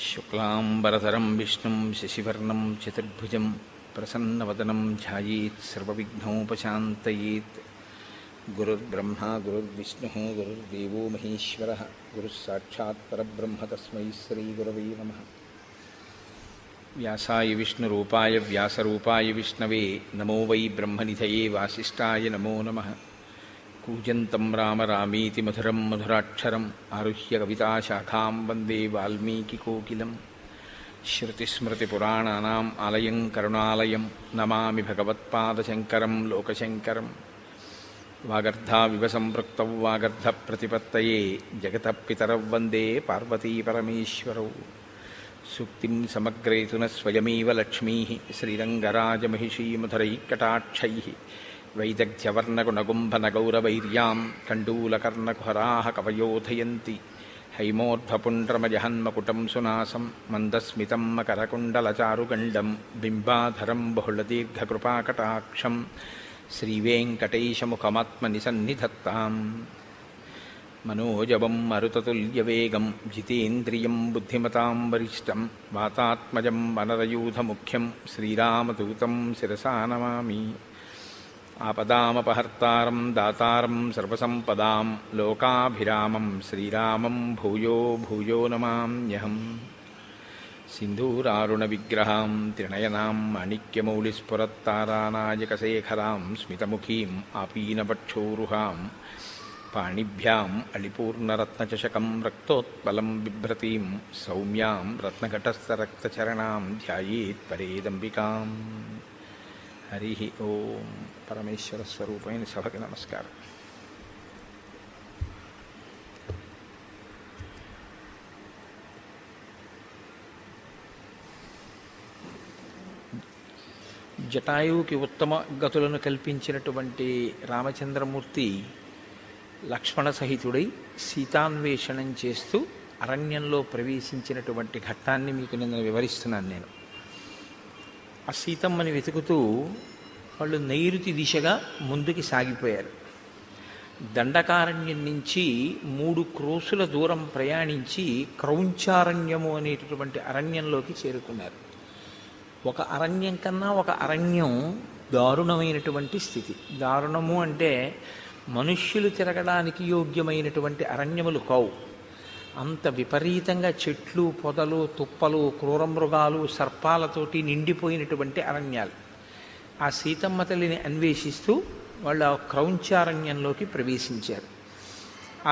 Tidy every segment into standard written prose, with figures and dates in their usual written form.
శుక్లాంబరధరం విష్ణుం శశివర్ణం చతుర్భుజం ప్రసన్నవదనం ధ్యాయేత్ సర్వవిఘ్నోపశాంతయేత్. గురుర్బ్రహ్మా గురుర్విష్ణుః గురుర్దేవో మహేశ్వరః గురుః సాక్షాత్ పరబ్రహ్మ తస్మై శ్రీగురవే నమః. వ్యాసాయ విష్ణురూపాయ వ్యాసరూపాయ విష్ణవే నమో వై బ్రహ్మనిధయే వాసిష్ఠాయ నమో నమః. కూజంతం రామ రామీతి మధురం మధురాక్షరం ఆరుహ్య కవితాశాఖాం వందే వాల్మీకికోకిలం. శ్రుతిస్మృతిపురాణానాం ఆలయం కరుణాలయం నమామి భగవత్పాదశంకరం లోకశంకరం. వాగర్ధావివ సంపృక్తౌ వాగర్ధప్రతిపత్తయే జగతః పితరౌ వందే పార్వతీపరమేశ్వరౌ. సూక్తిం సమగ్రేతున స్వయమేవ లక్ష్మీః శ్రీరంగరాజమహిషీమధురైకటాక్షైః వైదగ్ధ్యవర్ణగుణగుంభనగౌరవైర్యాం కండూలకర్ణకుహరాः కవయోధయంతి. హైమోర్ధ్వపుండ్రమజహన్మకుటం సునాసం మందస్మితం మకరకుండలచారుగండం బింబాధరం బహుళదీర్ఘకృపాకటాక్షం శ్రీవేంకటేశముఖమాత్మనిసన్నిధత్తాం. మనోజవం మరుతతుల్యవేగం జితేంద్రియం బుద్ధిమతాం వరిష్టం వాతాత్మజం వనరయూధముఖ్యం శ్రీరామదూతం శిరసా నమామి. ఆపదామపహర్తారం దాతారం సర్వసంపదాం లోకాభిరామం శ్రీరామం భూయో భూయో నమామ్యహం. సింధూరారుణవిగ్రహాం త్రినయనాం మాణిక్యమౌళిస్ఫురత్తారానాయకశేఖరాం స్మితముఖీం ఆపీనవక్షోరుహాం పాణిభ్యాం అళిపూర్ణరత్నచషకం రక్తోత్పలం బిభ్రతీం సౌమ్యాం రత్నఘటస్థరక్తచరణాం ధ్యాయేత్ పరేదంబికాం. హరి ఓం. పరమేశ్వర స్వరూపమైన సభకి నమస్కారం. జటాయువుకి ఉత్తమ గతులను కల్పించినటువంటి రామచంద్రమూర్తి లక్ష్మణ సహితుడై సీతాన్వేషణం చేస్తూ అరణ్యంలో ప్రవేశించినటువంటి ఘట్టాన్ని మీకు నిన్న వివరిస్తున్నాను నేను. ఆ సీతమ్మని వెతుకుతూ వాళ్ళు నైరుతి దిశగా ముందుకి సాగిపోయారు. దండకారణ్యం నుంచి 3 క్రోసుల దూరం ప్రయాణించి క్రౌంచారణ్యము అనేటటువంటి అరణ్యంలోకి చేరుకున్నారు. ఒక అరణ్యం కన్నా ఒక అరణ్యం దారుణమైనటువంటి స్థితి. దారుణము అంటే మనుష్యులు తిరగడానికి యోగ్యమైనటువంటి అరణ్యములు కావు. అంత విపరీతంగా చెట్లు పొదలు తుప్పలు క్రూరమృగాలు సర్పాలతోటి నిండిపోయినటువంటి అరణ్యాలు. ఆ సీతమ్మ తల్లిని అన్వేషిస్తూ వాళ్ళు ఆ క్రౌంచారణ్యంలోకి ప్రవేశించారు.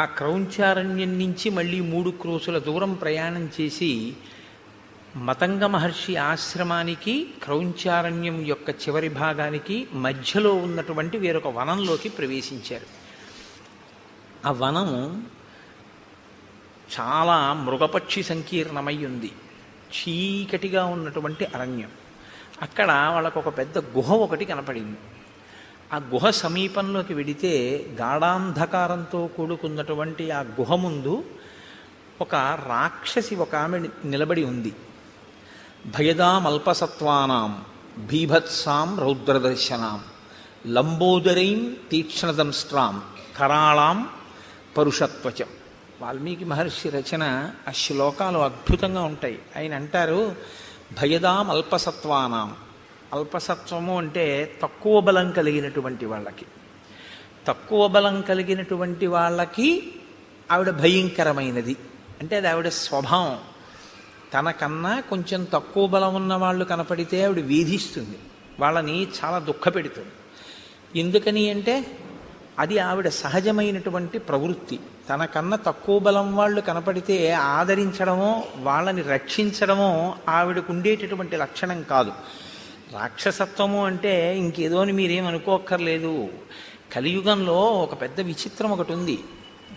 ఆ క్రౌంచారణ్యం నుంచి మళ్ళీ 3 క్రోసుల దూరం ప్రయాణం చేసి మతంగ మహర్షి ఆశ్రమానికి క్రౌంచారణ్యం యొక్క చివరి భాగానికి మధ్యలో ఉన్నటువంటి వేరొక వనంలోకి ప్రవేశించారు. ఆ వనం చాలా మృగపక్షి సంకీర్ణమై ఉంది. చీకటిగా ఉన్నటువంటి అరణ్యం. అక్కడ వాళ్ళకు ఒక పెద్ద గుహ ఒకటి కనపడింది. ఆ గుహ సమీపంలోకి వెడితే గాఢాంధకారంతో కూడుకున్నటువంటి ఆ గుహ ముందు ఒక రాక్షసి ఒక ఆమె నిలబడి ఉంది. భయదామల్పసత్వానాం భీభత్సాం రౌద్రదర్శనాం లంబోదరైం తీక్ష్ణదంస్ట్రాం కరాళాం పరుషత్వచం. వాల్మీకి మహర్షి రచన ఆ శ్లోకాలు అద్భుతంగా ఉంటాయి. ఆయన అంటారు, భయదాం అల్పసత్వానాం. అల్పసత్వము అంటే తక్కువ బలం కలిగినటువంటి వాళ్ళకి. తక్కువ బలం కలిగినటువంటి వాళ్ళకి ఆవిడ భయంకరమైనది. అంటే అది ఆవిడ స్వభావం. తనకన్నా కొంచెం తక్కువ బలం ఉన్న వాళ్ళు కనపడితే ఆవిడ వేధిస్తుంది, వాళ్ళని చాలా దుఃఖపెడుతుంది. ఎందుకని అంటే అది ఆవిడ సహజమైనటువంటి ప్రవృత్తి. తనకన్నా తక్కువ బలం వాళ్ళు కనపడితే ఆదరించడమో వాళ్ళని రక్షించడమో ఆవిడకు ఉండేటటువంటి లక్షణం కాదు. రాక్షసత్వము అంటే ఇంకేదో అని మీరేమనుకోక్కర్లేదు. కలియుగంలో ఒక పెద్ద విచిత్రం ఒకటి ఉంది.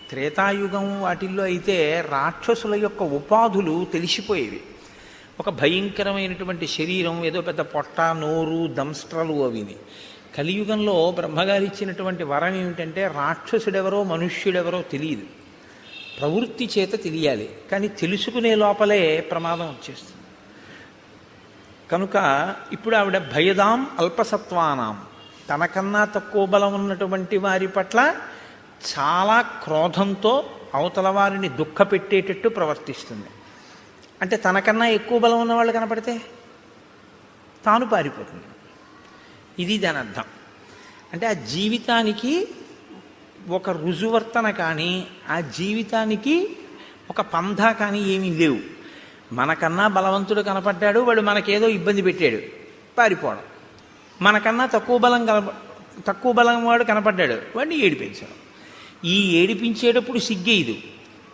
త్రేతాయుగం వాటిల్లో అయితే రాక్షసుల యొక్క ఉపాధులు తెలిసిపోయేవి. ఒక భయంకరమైనటువంటి శరీరం, ఏదో పెద్ద పొట్ట నోరు దంస్ట్రలు అవిని. కలియుగంలో బ్రహ్మగారు ఇచ్చినటువంటి వరం ఏమిటంటే రాక్షసుడెవరో మనుష్యుడెవరో తెలియదు, ప్రవృత్తి చేత తెలియాలి. కానీ తెలుసుకునే లోపలే ప్రమాదం వచ్చేస్తుంది. కనుక ఇప్పుడు ఆవిడ భయదాం అల్పసత్వానాం, తనకన్నా తక్కువ బలం ఉన్నటువంటి వారి పట్ల చాలా క్రోధంతో అవతల వారిని దుఃఖపెట్టేటట్టు ప్రవర్తిస్తుంది. అంటే తనకన్నా ఎక్కువ బలం ఉన్నవాళ్ళు కనపడితే తాను పారిపోతుంది. ఇది దాని అర్థం. అంటే ఆ జీవితానికి ఒక రుజువర్తన కానీ, ఆ జీవితానికి ఒక పంధా కానీ ఏమీ లేవు. మనకన్నా బలవంతుడు కనపడ్డాడు, వాడు మనకేదో ఇబ్బంది పెట్టాడు, పారిపోవడం. మనకన్నా తక్కువ బలం వాడు కనపడ్డాడు, వాడిని ఏడిపించడం. ఈ ఏడిపించేటప్పుడు సిగ్గేయదు,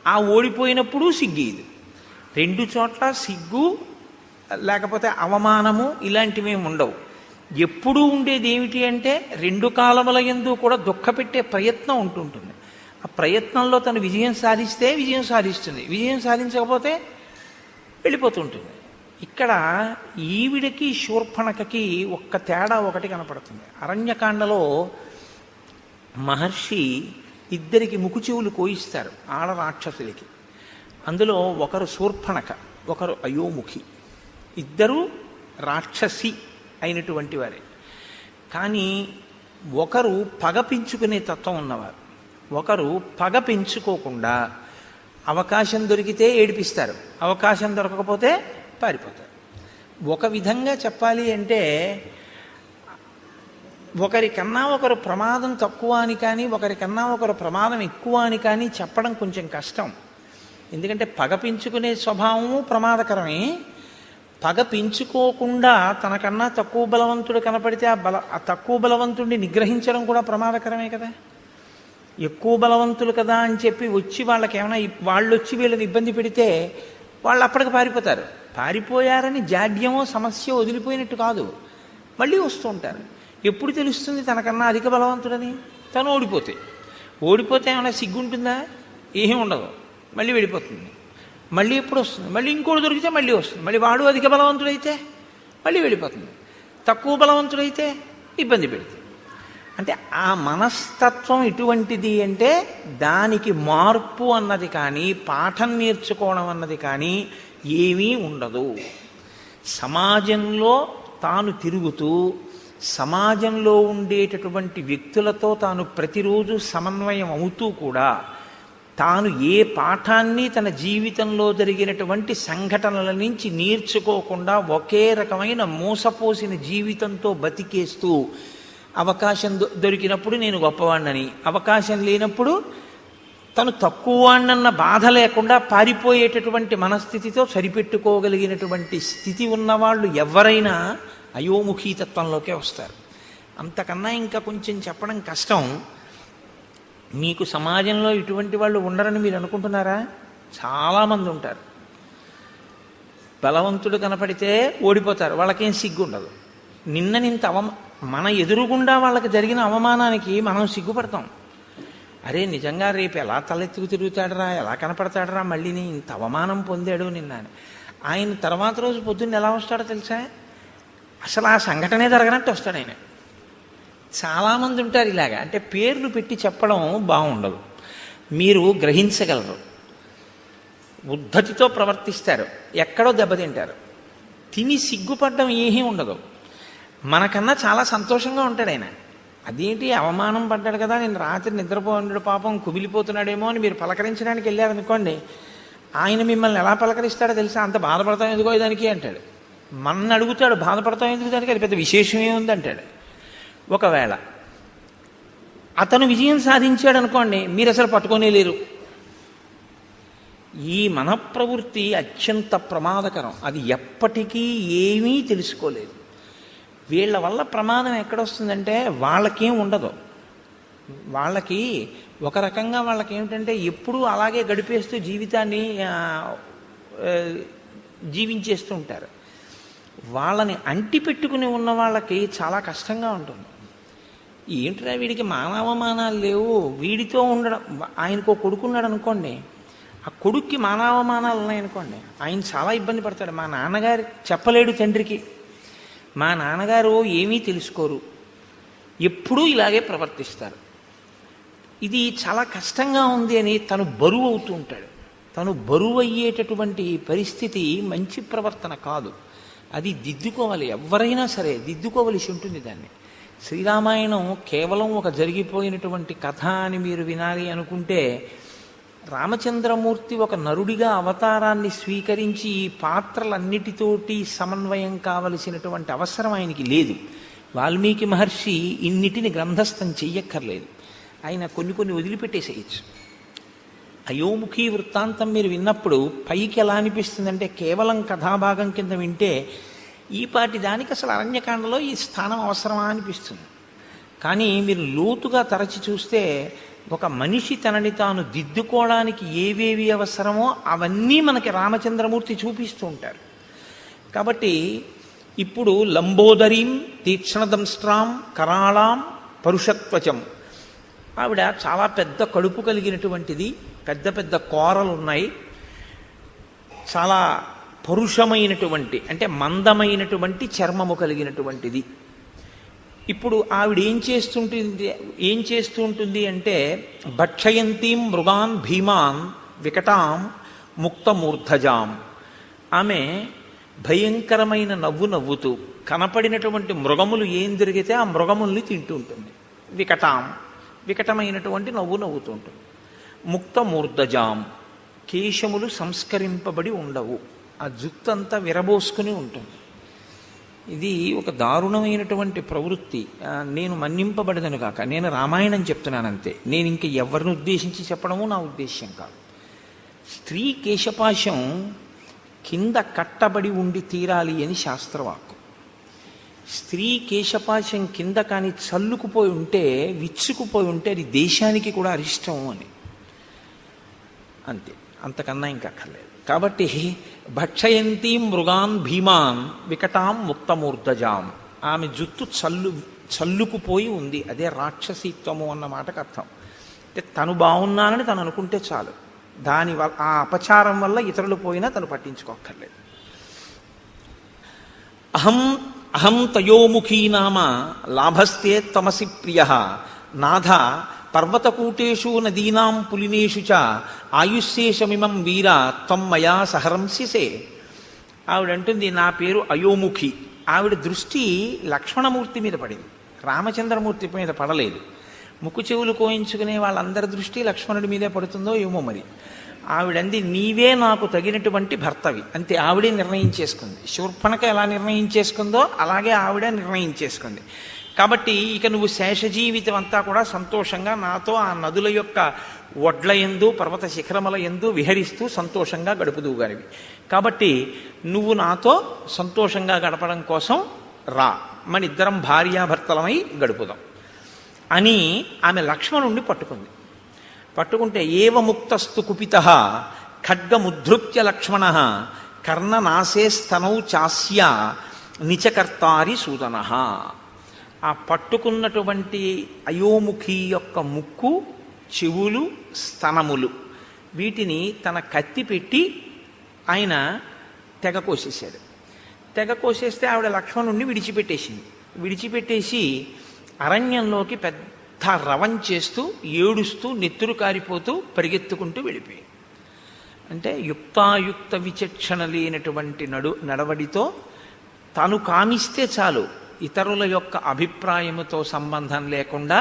ఆ ఓడిపోయినప్పుడు సిగ్గేయదు. రెండు చోట్ల సిగ్గు లేకపోతే అవమానము ఇలాంటివి ఉండవు. ఎప్పుడూ ఉండేది ఏమిటి అంటే రెండు కాలముల యందు కూడా దుఃఖపెట్టే ప్రయత్నం ఉంటుంటుంది. ఆ ప్రయత్నంలో తను విజయం సాధిస్తే విజయం సాధిస్తుంది, విజయం సాధించకపోతే వెళ్ళిపోతుంటుంది. ఇక్కడ ఈవిడికి శూర్పణఖకి ఒక్క తేడా ఒకటి కనపడుతుంది. అరణ్యకాండలో మహర్షి ఇద్దరికి ముకుచెవులు కోయిస్తారు ఆడ రాక్షసులకి. అందులో ఒకరు శూర్పణఖ, ఒకరు అయోముఖి. ఇద్దరూ రాక్షసి అయినటువంటి వారే. కానీ ఒకరు పగ పెంచుకునే తత్వం ఉన్నవారు, ఒకరు పగ పెంచుకోకుండా అవకాశం దొరికితే ఏడిపిస్తారు, అవకాశం దొరకకపోతే పారిపోతారు. ఒక విధంగా చెప్పాలి అంటే ఒకరికన్నా ఒకరు ప్రమాదం తక్కువ అని కానీ, ఒకరికన్నా ఒకరు ప్రమాదం ఎక్కువ అని కానీ చెప్పడం కొంచెం కష్టం. ఎందుకంటే పగ పెంచుకునే స్వభావము ప్రమాదకరమే. పగ పెంచుకోకుండా తనకన్నా తక్కువ బలవంతుడు కనపడితే ఆ తక్కువ బలవంతుడిని నిగ్రహించడం కూడా ప్రమాదకరమే కదా. ఎక్కువ బలవంతులు కదా అని చెప్పి వచ్చి వాళ్ళకి ఏమైనా వాళ్ళు వచ్చి వీళ్ళని ఇబ్బంది పెడితే వాళ్ళు అప్పటికి పారిపోతారు. పారిపోయారని జాడ్యమో సమస్య వదిలిపోయినట్టు కాదు, మళ్ళీ వస్తూ ఉంటారు. ఎప్పుడు తెలుస్తుంది తనకన్నా అధిక బలవంతుడని? తను ఓడిపోతే ఏమైనా సిగ్గుంటుందా? ఏమీ ఉండదు, మళ్ళీ వెళ్ళిపోతుంది. మళ్ళీ ఎప్పుడు వస్తుంది? మళ్ళీ ఇంకోటి దొరికితే మళ్ళీ వస్తుంది. మళ్ళీ వాడు అధిక బలవంతుడైతే మళ్ళీ వెళ్ళిపోతుంది. తక్కువ బలవంతుడైతే ఇబ్బంది పెడుతుంది. అంటే ఆ మనస్తత్వం ఎటువంటిది అంటే దానికి మార్పు అన్నది కానీ, పాఠం నేర్చుకోవడం అన్నది కానీ ఏమీ ఉండదు. సమాజంలో తాను తిరుగుతూ సమాజంలో ఉండేటటువంటి వ్యక్తులతో తాను ప్రతిరోజు సమన్వయం అవుతూ కూడా తాను ఏ పాఠాన్ని తన జీవితంలో జరిగినటువంటి సంఘటనల నుంచి నేర్చుకోకుండా ఒకే రకమైన మోసపోసిన జీవితంతో బతికేస్తూ అవకాశం దొరికినప్పుడు నేను గొప్పవాణ్ణని, అవకాశం లేనప్పుడు తను తక్కువవాణ్ణన్న బాధ లేకుండా పారిపోయేటటువంటి మనస్థితితో సరిపెట్టుకోగలిగినటువంటి స్థితి ఉన్నవాళ్ళు ఎవరైనా అయోముఖీతత్వంలోకే వస్తారు. అంతకన్నా ఇంకా కొంచెం చెప్పడం కష్టం. మీకు సమాజంలో ఇటువంటి వాళ్ళు ఉండరని మీరు అనుకుంటున్నారా? చాలామంది ఉంటారు. బలవంతుడు కనపడితే ఓడిపోతారు, వాళ్ళకేం సిగ్గు ఉండదు. నిన్ననింత మన ఎదురుగుండా వాళ్ళకి జరిగిన అవమానానికి మనం సిగ్గుపడతాం. అరే నిజంగా రేపు ఎలా తలెత్తుకు తిరుగుతాడరా, ఎలా కనపడతాడరా, మళ్ళీ ఇంత అవమానం పొందాడు నిన్న అని. ఆయన తర్వాత రోజు పొద్దున్న ఎలా వస్తాడో తెలుసా? అసలు ఆ సంఘటనే జరగనట్టు వస్తాడు ఆయన. చాలామంది ఉంటారు ఇలాగా. అంటే పేర్లు పెట్టి చెప్పడం బాగుండదు, మీరు గ్రహించగలరు. ఉద్ధతితో ప్రవర్తిస్తారు, ఎక్కడో దెబ్బతింటారు. తిని సిగ్గుపడడం ఏమీ ఉండదు. మనకన్నా చాలా సంతోషంగా ఉంటాడు ఆయన. అదేంటి అవమానం పడ్డాడు కదా, నేను రాత్రి నిద్రపోన్నాడు పాపం కుమిలిపోతున్నాడేమో అని మీరు పలకరించడానికి వెళ్ళారనుకోండి, ఆయన మిమ్మల్ని ఎలా పలకరిస్తాడో తెలుసా? అంత బాధపడతాం ఎందుకో దానికి అంటాడు. మన అడుగుతాడు బాధపడతాం ఎందుకు దానికి, అది పెద్ద విశేషమే ఉంది అంటాడు. ఒకవేళ అతను విజయం సాధించాడు అనుకోండి, మీరు అసలు పట్టుకొనే లేరు. ఈ మనఃప్రవృత్తి అత్యంత ప్రమాదకరం. అది ఎప్పటికీ ఏమీ తెలుసుకోలేదు. వీళ్ళ వల్ల ప్రమాదం ఎక్కడొస్తుందంటే వాళ్ళకేం ఉండదు. వాళ్ళకి ఒక రకంగా వాళ్ళకి ఏమిటంటే ఎప్పుడూ అలాగే గడిపేస్తూ జీవితాన్ని జీవించేస్తూ ఉంటారు. వాళ్ళని అంటిపెట్టుకుని ఉన్న వాళ్ళకి చాలా కష్టంగా ఉంటుంది. ఏంట్రా వీడికి మానవమానాలు లేవు, వీడితో ఉండడం. ఆయనకు కొడుకున్నాడు అనుకోండి, ఆ కొడుక్కి మానవమానాలు ఉన్నాయనుకోండి, ఆయన చాలా ఇబ్బంది పడతాడు. మా నాన్నగారు చెప్పలేడు తండ్రికి, మా నాన్నగారు ఏమీ తెలుసుకోరు, ఎప్పుడూ ఇలాగే ప్రవర్తిస్తారు. ఇది చాలా కష్టంగా ఉంది అని తను బరువు అవుతూ ఉంటాడు. తను బరువు అయ్యేటటువంటి పరిస్థితి మంచి ప్రవర్తన కాదు. అది దిద్దుకోవాలి, ఎవరైనా సరే దిద్దుకోవలసి ఉంటుంది దాన్ని. శ్రీరామాయణం కేవలం ఒక జరిగిపోయినటువంటి కథ అని మీరు వినాలి అనుకుంటే రామచంద్రమూర్తి ఒక నరుడిగా అవతారాన్ని స్వీకరించి ఈ పాత్రలన్నిటితోటి సమన్వయం కావలసినటువంటి అవసరం ఆయనకి లేదు. వాల్మీకి మహర్షి ఇన్నిటిని గ్రంథస్థం చెయ్యక్కర్లేదు, ఆయన కొన్ని కొన్ని వదిలిపెట్టేసేయచ్చు. అయోముఖి వృత్తాంతం మీరు విన్నప్పుడు పైకి ఎలా అనిపిస్తుందంటే కేవలం కథాభాగం కింద వింటే ఈ పాటి దానికి అసలు అరణ్యకాండలో ఈ స్థానం అవసరమా అనిపిస్తుంది. కానీ మీరు లోతుగా తరచి చూస్తే ఒక మనిషి తనని తాను దిద్దుకోవడానికి ఏవేవి అవసరమో అవన్నీ మనకి రామచంద్రమూర్తి చూపిస్తూ ఉంటారు. కాబట్టి ఇప్పుడు లంబోదరీం తీక్ష్ణదంష్ట్రాం కరాళాం పరుషత్వచం, ఆవిడ చాలా పెద్ద కడుపు కలిగినటువంటిది, పెద్ద పెద్ద కోరలు ఉన్నాయి, చాలా పరుషమైనటువంటి అంటే మందమైనటువంటి చర్మము కలిగినటువంటిది. ఇప్పుడు ఆవిడ ఏం చేస్తూ ఉంటుంది అంటే భక్షయంతీం మృగాన్ భీమాన్ వికటాం ముక్తమూర్ధజాం, ఆమె భయంకరమైన నవ్వు నవ్వుతూ కనపడినటువంటి మృగములు ఏం జరిగితే ఆ మృగముల్ని తింటూ ఉంటుంది. వికటమైనటువంటి నవ్వు నవ్వుతూ ఉంటుంది. ముక్తమూర్ధజాం, కేశములు సంస్కరింపబడి ఉండవు, ఆ జుత్తంతా విరబోసుకుని ఉంటుంది. ఇది ఒక దారుణమైనటువంటి ప్రవృత్తి. నేను మన్నింపబడదను కాక, నేను రామాయణం చెప్తున్నానంతే, నేను ఇంక ఎవరిని ఉద్దేశించి చెప్పడము నా ఉద్దేశ్యం కాదు. స్త్రీ కేశపాశం కింద కట్టబడి ఉండి తీరాలి అని శాస్త్రవాక్కు. స్త్రీ కేశపాశం కింద కానీ చల్లుకుపోయి ఉంటే, విచ్చుకుపోయి ఉంటే అది దేశానికి కూడా అరిష్టం అని, అంతే, అంతకన్నా ఇంకా అక్కర్లేదు. కాబట్టి భక్షయంతి మృగాన్ భీమాన్ వికటాం ముక్తమూర్ధజాం, ఆమె జుత్తు చల్లుకుపోయి ఉంది, అదే రాక్షసీత్వము అన్న మాటకు అర్థం. అంటే తను బాగున్నానని తను అనుకుంటే చాలు, దాని వల్ల ఆ అపచారం వల్ల ఇతరులు పోయినా తను పట్టించుకోక్కర్లేదు. అహం తయోముఖీ నామ లాభస్తే తమసి ప్రియ నాథ పర్వతకూటేషు నదీనాం పులినేషు చ ఆయుష్శేషమిమం వీర త్వం మయా సహరంసిసే. ఆవిడంటుంది నా పేరు అయోముఖి. ఆవిడ దృష్టి లక్ష్మణమూర్తి మీద పడింది, రామచంద్రమూర్తి మీద పడలేదు. ముక్కు చెవులు కోయించుకునే వాళ్ళందరి దృష్టి లక్ష్మణుడి మీదే పడుతుందో ఏమో మరి. ఆవిడంది నీవే నాకు తగినటువంటి భర్తవి, అంతే. ఆవిడే నిర్ణయించేసుకుంది. శూర్పణఖ ఎలా నిర్ణయించేసుకుందో అలాగే ఆవిడ నిర్ణయించేసుకుంది. కాబట్టి ఇక నువ్వు శేష జీవితం అంతా కూడా సంతోషంగా నాతో ఆ నదుల యొక్క ఒడ్ల యందు పర్వత శిఖరముల యందు విహరిస్తూ సంతోషంగా గడుపుదువుగానివి. కాబట్టి నువ్వు నాతో సంతోషంగా గడపడం కోసం రా, మన ఇద్దరం భార్యాభర్తలమై గడుపుదాం అని ఆమె లక్ష్మణుణ్ణి పట్టుకుంది. పట్టుకుంటే ఏవ ముక్తస్తు కుపిత ఖడ్గముద్ధృత్య లక్ష్మణ కర్ణనాశే స్తనౌ చాస్య నిచకర్తారి సూదన. ఆ పట్టుకున్నటువంటి అయోముఖి యొక్క ముక్కు, చెవులు, స్తనములు వీటిని తన కత్తి పెట్టి ఆయన తెగ కోసేశాడు. తెగ కోసేస్తే ఆవిడ లక్ష్మణుణ్ణి విడిచిపెట్టేసి అరణ్యంలోకి పెద్ద రవం చేస్తూ ఏడుస్తూ నెత్తురు కారిపోతూ పరిగెత్తుకుంటూ వెళ్ళిపోయి, అంటే యుక్తాయుక్త విచక్షణ లేనటువంటి నడవడితో తాను కామిస్తే చాలు, ఇతరుల యొక్క అభిప్రాయముతో సంబంధం లేకుండా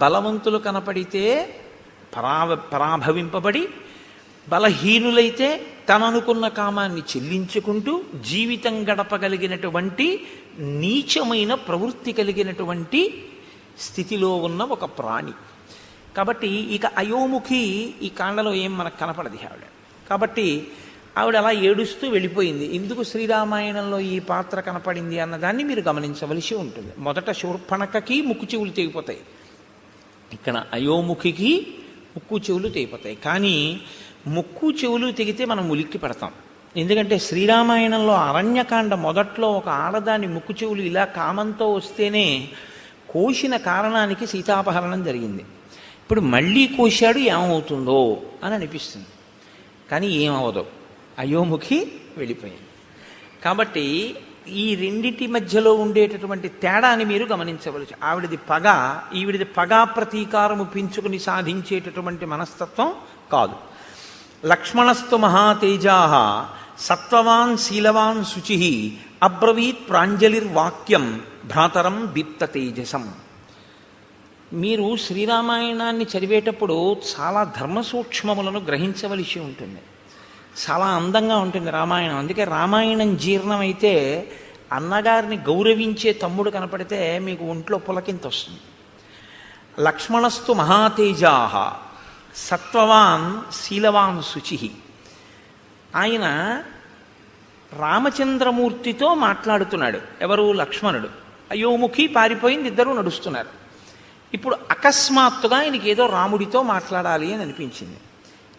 బలవంతులు కనపడితే పరాభవింపబడి, బలహీనులైతే తననుకున్న కామాన్ని చెల్లించుకుంటూ జీవితం గడపగలిగినటువంటి నీచమైన ప్రవృత్తి కలిగినటువంటి స్థితిలో ఉన్న ఒక ప్రాణి. కాబట్టి ఇక అయోముఖి ఈ కాండలో ఏం మనకు కనపడదు ఆవిడ. కాబట్టి ఆవిడ అలా ఏడుస్తూ వెళ్ళిపోయింది. ఎందుకు శ్రీరామాయణంలో ఈ పాత్ర కనపడింది అన్నదాన్ని మీరు గమనించవలసి ఉంటుంది. మొదట శూర్పణఖకి ముక్కు చెవులు తెగిపోతాయి, ఇక్కడ అయోముఖికి ముక్కు చెవులు తెగిపోతాయి. కానీ ముక్కు చెవులు తెగితే మనం ఉలిక్కి పడతాం. ఎందుకంటే శ్రీరామాయణంలో అరణ్యకాండ మొదట్లో ఒక ఆడదాని ముక్కు చెవులు ఇలా కామంతో వస్తేనే కోసిన కారణానికి సీతాపహరణం జరిగింది. ఇప్పుడు మళ్ళీ కోశాడు, ఏమవుతుందో అని అనిపిస్తుంది. కానీ ఏమవదు, అయోముఖి వెళ్ళిపోయింది. కాబట్టి ఈ రెండింటి మధ్యలో ఉండేటటువంటి తేడాని మీరు గమనించవలసి. ఆవిడది పగ, ఈవిడిది పగా ప్రతీకారము పెంచుకుని సాధించేటటువంటి మనస్తత్వం కాదు. లక్ష్మణస్తు మహాతేజా సత్వవాన్ శీలవాన్ శుచి అబ్రవీత్ ప్రాంజలిర్వాక్యం భ్రాతరం దీప్త తేజసం. మీరు శ్రీరామాయణాన్ని చదివేటప్పుడు చాలా ధర్మ సూక్ష్మములను గ్రహించవలసి ఉంటుంది. చాలా అందంగా ఉంటుంది రామాయణం. అందుకే రామాయణం జీర్ణమైతే అన్నగారిని గౌరవించే తమ్ముడు కనపడితే మీకు ఒంట్లో పులకింత వస్తుంది. లక్ష్మణస్తు మహాతేజాహ సత్వవాన్ శీలవాన్ శుచి. ఆయన రామచంద్రమూర్తితో మాట్లాడుతున్నాడు. ఎవరు? లక్ష్మణుడు. అయోముఖి పారిపోయింది, ఇద్దరూ నడుస్తున్నారు. ఇప్పుడు అకస్మాత్తుగా ఆయనకి ఏదో రాముడితో మాట్లాడాలి అని అనిపించింది.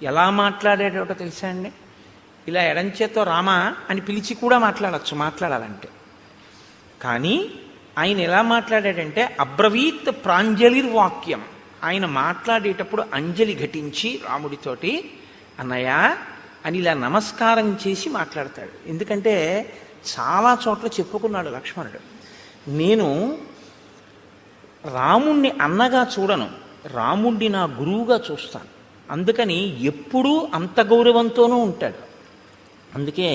ఎలా మాట్లాడేటో తెలుసా అండి? ఇలా ఎడంచేతో రామ అని పిలిచి కూడా మాట్లాడాలంటే. కానీ ఆయన ఎలా మాట్లాడాడంటే అబ్రవీత్ ప్రాంజలిర్వాక్యం. ఆయన మాట్లాడేటప్పుడు అంజలి ఘటించి రాముడితోటి అన్నయ్య అని ఇలా నమస్కారం చేసి మాట్లాడతాడు. ఎందుకంటే చాలా చోట్ల చెప్పుకున్నాడు లక్ష్మణుడు, నేను రాముణ్ణి అన్నగా చూడను, రాముణ్ణి నా గురువుగా చూస్తాను. అందుకని ఎప్పుడూ అంత గౌరవంతోనూ ఉంటాడు. అందుకే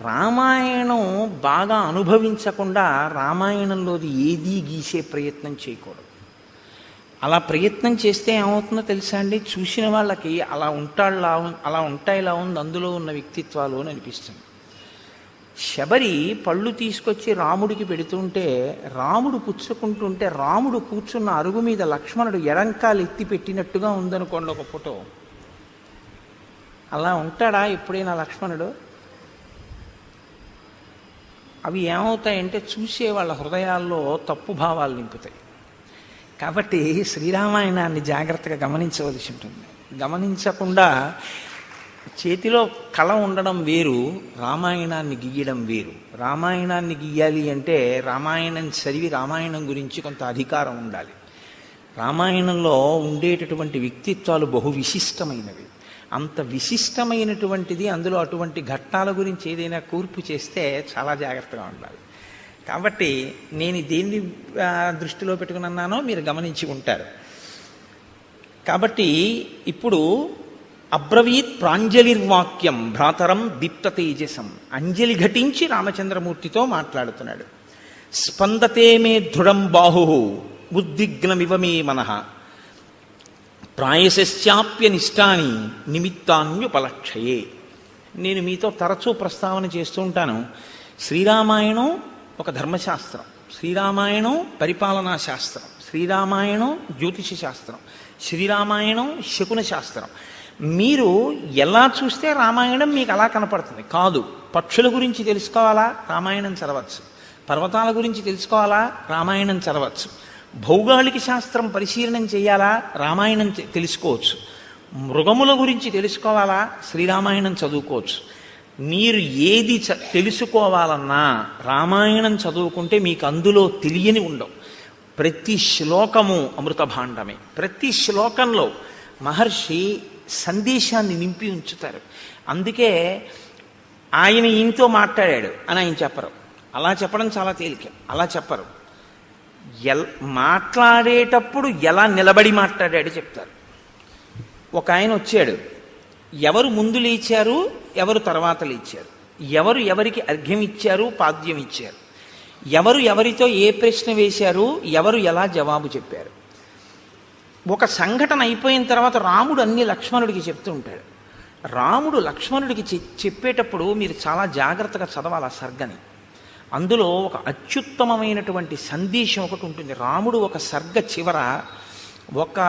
రామాయణం బాగా అనుభవించకుండా రామాయణంలోది ఏదీ గీసే ప్రయత్నం చేయకూడదు. అలా ప్రయత్నం చేస్తే ఏమవుతుందో తెలుసా అండి? చూసిన వాళ్ళకి అలా ఉంటాయిలా ఉంది అందులో ఉన్న వ్యక్తిత్వాలు అని అనిపిస్తుంది. శబరి పళ్ళు తీసుకొచ్చి రాముడికి పెడుతుంటే రాముడు పుచ్చుకుంటుంటే రాముడు కూర్చున్న అరుగు మీద లక్ష్మణుడు ఎడంకాలు ఎత్తి పెట్టినట్టుగా ఉందనుకోండి ఒక ఫోటో. అలా ఉంటాడా ఎప్పుడైనా లక్ష్మణుడు? అవి ఏమవుతాయంటే చూసే వాళ్ళ హృదయాల్లో తప్పు భావాలు నింపుతాయి. కాబట్టి శ్రీరామాయణాన్ని జాగ్రత్తగా గమనించవలసి ఉంటుంది. గమనించకుండా చేతిలో కళ ఉండడం వేరు, రామాయణాన్ని గీయడం వేరు. రామాయణాన్ని గీయాలి అంటే రామాయణం చదివి రామాయణం గురించి కొంత అధికారం ఉండాలి. రామాయణంలో ఉండేటటువంటి వ్యక్తిత్వాలు బహు విశిష్టమైనవి. అంత విశిష్టమైనటువంటిది, అందులో అటువంటి ఘట్టాల గురించి ఏదైనా కూర్పు చేస్తే చాలా జాగ్రత్తగా ఉండాలి. కాబట్టి నేను దేన్ని దృష్టిలో పెట్టుకుని అన్నానో మీరు గమనించి ఉంటారు. కాబట్టి ఇప్పుడు అబ్రవీత్ ప్రాంజలిర్వాక్యం భ్రాతరం దీప్త తేజసం. అంజలి ఘటించి రామచంద్రమూర్తితో మాట్లాడుతున్నాడు. స్పందతే మే దృఢం బాహు ఉద్విగ్నమివ మే మనః ప్రాయశ్చాప్యనిష్టాని నిమిత్తాన్యుపలక్షయే. నేను మీతో తరచూ ప్రస్తావన చేస్తూ ఉంటాను. శ్రీరామాయణం ఒక ధర్మశాస్త్రం, శ్రీరామాయణం పరిపాలనా శాస్త్రం, శ్రీరామాయణం జ్యోతిష శాస్త్రం, శ్రీరామాయణం శకున శాస్త్రం. మీరు ఎలా చూస్తే రామాయణం మీకు అలా కనపడుతుంది కాదు. పక్షుల గురించి తెలుసుకోవాలా? రామాయణం చదవచ్చు. పర్వతాల గురించి తెలుసుకోవాలా? రామాయణం చదవచ్చు. భౌగోళిక శాస్త్రం పరిశీలనం చేయాలా? రామాయణం తెలుసుకోవచ్చు. మృగముల గురించి తెలుసుకోవాలా? శ్రీరామాయణం చదువుకోవచ్చు. మీరు ఏది తెలుసుకోవాలన్నా రామాయణం చదువుకుంటే మీకు అందులో తెలియని ఉండవు. ప్రతి శ్లోకము అమృత భాండమే. ప్రతి శ్లోకంలో మహర్షి సందేశాన్ని నింపి ఉంచుతారు. అందుకే ఆయన ఈయనతో మాట్లాడాడు అని ఆయన చెప్పరు. అలా చెప్పడం చాలా తేలిక. అలా చెప్పరు. మాట్లాడేటప్పుడు ఎలా నిలబడి మాట్లాడాడు చెప్తారు. ఒక ఆయన వచ్చాడు, ఎవరు ముందు లేచారు, ఎవరు తర్వాత లేచారు, ఎవరు ఎవరికి అర్ఘ్యం ఇచ్చారు, పాద్యం ఇచ్చారు, ఎవరు ఎవరితో ఏ ప్రశ్న వేశారు, ఎవరు ఎలా జవాబు చెప్పారు. ఒక సంఘటన అయిపోయిన తర్వాత రాముడు అన్ని లక్ష్మణుడికి చెప్తూ ఉంటాడు. రాముడు లక్ష్మణుడికి చెప్పేటప్పుడు మీరు చాలా జాగ్రత్తగా చదవాలి ఆ సర్గని. అందులో ఒక అత్యుత్తమమైనటువంటి సందేశం ఒకటి ఉంటుంది. రాముడు ఒక సర్గ చివర ఒక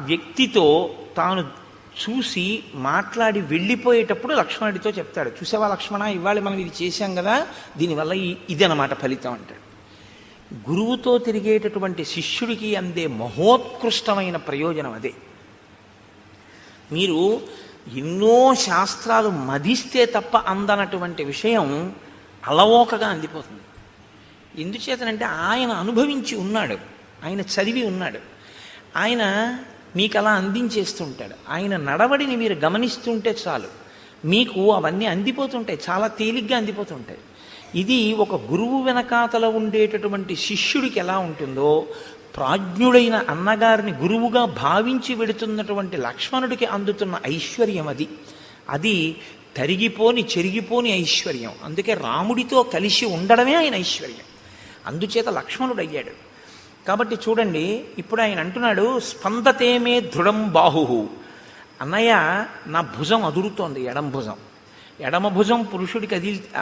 వ్యక్తితో తాను చూసి మాట్లాడి వెళ్ళిపోయేటప్పుడు లక్ష్మణుడితో చెప్తాడు, చూసావా లక్ష్మణ, ఇవాళ మనం ఇది చేశాం కదా, దీనివల్ల ఇది అన్నమాట ఫలితం అంటాడు. గురువుతో తిరిగేటటువంటి శిష్యుడికి అందే మహోత్కృష్టమైన ప్రయోజనం అదే. మీరు ఎన్నో శాస్త్రాలు మదిస్తే తప్ప అందనటువంటి విషయం అలవోకగా అందిపోతుంది. ఎందుచేతనంటే ఆయన అనుభవించి ఉన్నాడు, ఆయన చదివి ఉన్నాడు, ఆయన మీకు అలా అందించేస్తుంటాడు. ఆయన నడవడిని మీరు గమనిస్తుంటే చాలు, మీకు అవన్నీ అందిపోతుంటాయి, చాలా తేలిగ్గా అందిపోతుంటాయి. ఇది ఒక గురువు వెనకాతల ఉండేటటువంటి శిష్యుడికి ఎలా ఉంటుందో, ప్రాజ్ఞుడైన అన్నగారిని గురువుగా భావించి వెడుతున్నటువంటి లక్ష్మణుడికి అందుతున్న ఐశ్వర్యం అది. అది తరిగిపోని చెరిగిపోని ఐశ్వర్యం. అందుకే రాముడితో కలిసి ఉండడమే ఆయన ఐశ్వర్యం. అందుచేత లక్ష్మణుడు అయ్యాడు. కాబట్టి చూడండి, ఇప్పుడు ఆయన అంటున్నాడు, స్పందతే మే దృఢం బాహు. అన్నయ్య, నా భుజం అదురుతోంది, ఎడమ భుజం. ఎడమ భుజం పురుషుడికి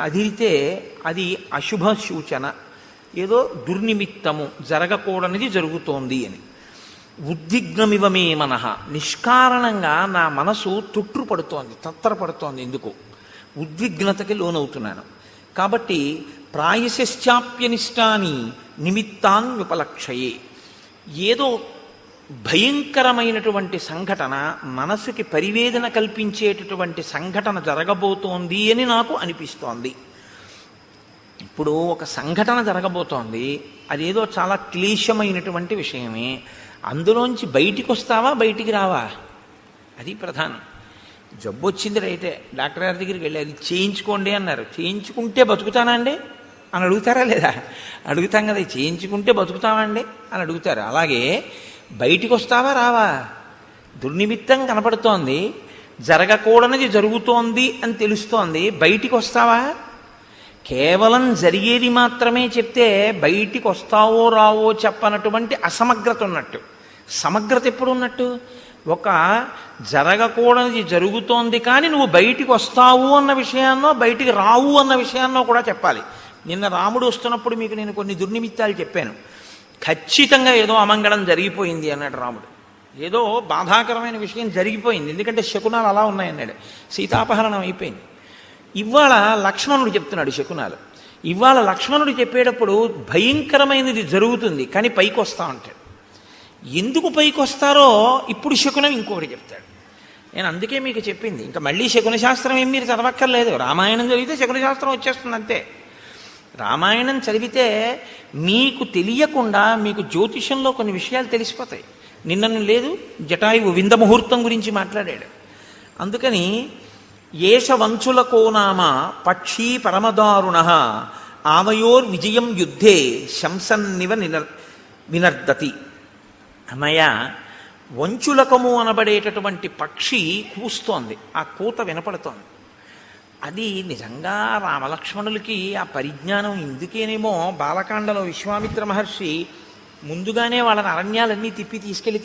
అదిరితే అది అశుభ సూచన, ఏదో దుర్నిమిత్తము, జరగకూడనిది జరుగుతోంది అని. ఉద్విగ్నమివ మే మనః, నిష్కారణంగా నా మనసు తొట్టుపడుతోంది, తత్తరపడుతోంది. ఎందుకు? ఉద్విగ్నతకి లోనవుతున్నాను. కాబట్టి ప్రాయశ్చాప్యనిష్టాని నిమిత్తాన్ విపలక్షయే, ఏదో భయంకరమైనటువంటి సంఘటన, మనసుకి పరివేదన కల్పించేటటువంటి సంఘటన జరగబోతోంది అని నాకు అనిపిస్తోంది. ఇప్పుడు ఒక సంఘటన జరగబోతోంది, అదేదో చాలా క్లేశమైనటువంటి విషయమే. అందులోంచి బయటికి వస్తావా, బయటికి రావా? అది ప్రధానం. జబ్బు వచ్చింది రైతే, డాక్టర్ గారి దగ్గరికి వెళ్ళి అది చేయించుకోండి అన్నారు. చేయించుకుంటే బతుకుతానా అండి అని అడుగుతారా లేదా? అడుగుతాం కదా, చేయించుకుంటే బతుకుతామండి అని అడుగుతారు. అలాగే బయటికి వస్తావా, రావా? దుర్నిమిత్తం కనపడుతోంది, జరగకూడనిది జరుగుతోంది అని తెలుస్తోంది, బయటికి వస్తావా? కేవలం జరిగేది మాత్రమే చెప్తే బయటికి వస్తావో రావో చెప్పనటువంటి అసమగ్రత ఉన్నట్టు. సమగ్రత ఎప్పుడు ఉన్నట్టు? ఒక జరగకూడనిది జరుగుతోంది కానీ నువ్వు బయటికి వస్తావు అన్న విషయాన్నో బయటికి రావు అన్న విషయాన్నో కూడా చెప్పాలి. నిన్న రాముడు వస్తున్నప్పుడు మీకు నేను కొన్ని దుర్నిమిత్తాలు చెప్పాను. ఖచ్చితంగా ఏదో అమంగళం జరిగిపోయింది అన్నాడు రాముడు. ఏదో బాధాకరమైన విషయం జరిగిపోయింది, ఎందుకంటే శకునాలు అలా ఉన్నాయన్నాడు. సీతాపహరణం అయిపోయింది. ఇవాళ లక్ష్మణుడు చెప్తున్నాడు శకునాలు. ఇవాళ లక్ష్మణుడు చెప్పేటప్పుడు భయంకరమైనది జరుగుతుంది కానీ పైకి వస్తా ఉంటాడు. ఎందుకు పైకి వస్తారో ఇప్పుడు శకునం ఇంకొకటి చెప్తాడు. నేను అందుకే మీకు చెప్పింది, ఇంకా మళ్ళీ శకున శాస్త్రం ఏం మీరు చదవక్కర్లేదు. రామాయణం చదివితే శకున శాస్త్రం వచ్చేస్తుంది అంతే. రామాయణం చదివితే మీకు తెలియకుండా మీకు జ్యోతిషంలో కొన్ని విషయాలు తెలిసిపోతాయి. నిన్న లేదు, జటాయువు వింద ముహూర్తం గురించి మాట్లాడాడు. అందుకని ఏష వంచులకో నామ పక్షీ పరమదారుణ ఆవయోర్ విజయం యుద్ధే శంసన్నివ వినర్దతి. అన్నయ్య, వంచులకము అనబడేటటువంటి పక్షి కూస్తోంది, ఆ కూత వినపడుతోంది. అది నిజంగా రామలక్ష్మణులకి ఆ పరిజ్ఞానం ఇందుకేనేమో బాలకాండలో విశ్వామిత్ర మహర్షి ముందుగానే వాళ్ళని అరణ్యాలన్నీ తిప్పి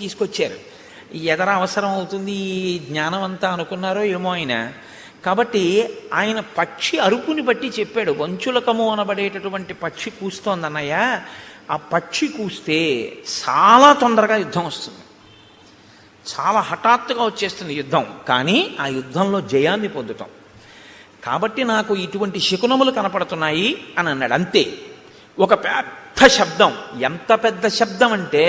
తీసుకొచ్చారు. ఎదర అవసరం అవుతుంది ఈ జ్ఞానం అంతా అనుకున్నారో ఏమో ఆయన. కాబట్టి ఆయన పక్షి అరుపుని బట్టి చెప్పాడు, వంచులకము అనబడేటటువంటి పక్షి కూస్తోంది అన్నయ్య. ఆ పక్షి కూస్తే చాలా తొందరగా యుద్ధం వస్తుంది, చాలా హఠాత్తుగా వచ్చేస్తుంది యుద్ధం, కానీ ఆ యుద్ధంలో జయాన్ని పొందుతాం. కాబట్టి నాకు ఇటువంటి శకునములు కనపడుతున్నాయి అని అన్నాడు. అంతే. ఒక పెద్ద శబ్దం, ఎంత పెద్ద శబ్దం అంటే,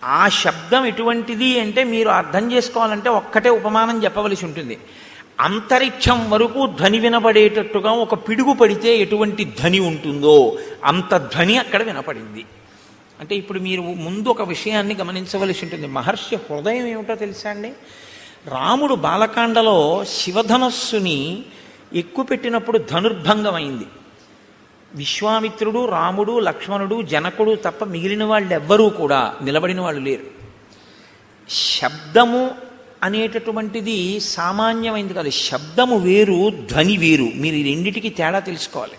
ఆ శబ్దం ఎటువంటిది అంటే మీరు అర్థం చేసుకోవాలంటే ఒక్కటే ఉపమానం చెప్పవలసి ఉంటుంది. అంతరిక్షం వరకు ధ్వని వినపడేటట్టుగా ఒక పిడుగు పడితే ఎటువంటి ధ్వని ఉంటుందో అంత ధ్వని అక్కడ వినపడింది. అంటే ఇప్పుడు మీరు ముందు ఒక విషయాన్ని గమనించవలసి ఉంటుంది. మహర్షి హృదయం ఏమిటో తెలుసా అండి? రాముడు బాలకాండలో శివధనస్సుని ఎక్కుపెట్టినప్పుడు ధనుర్భంగం అయింది. విశ్వామిత్రుడు, రాముడు, లక్ష్మణుడు, జనకుడు తప్ప మిగిలిన వాళ్ళు ఎవ్వరూ కూడా నిలబడిన వాళ్ళు లేరు. శబ్దము అనేటటువంటిది సామాన్యమైంది కాదు. శబ్దము వేరు, ధ్వని వేరు. మీరు ఈ రెండిటికి తేడా తెలుసుకోవాలి.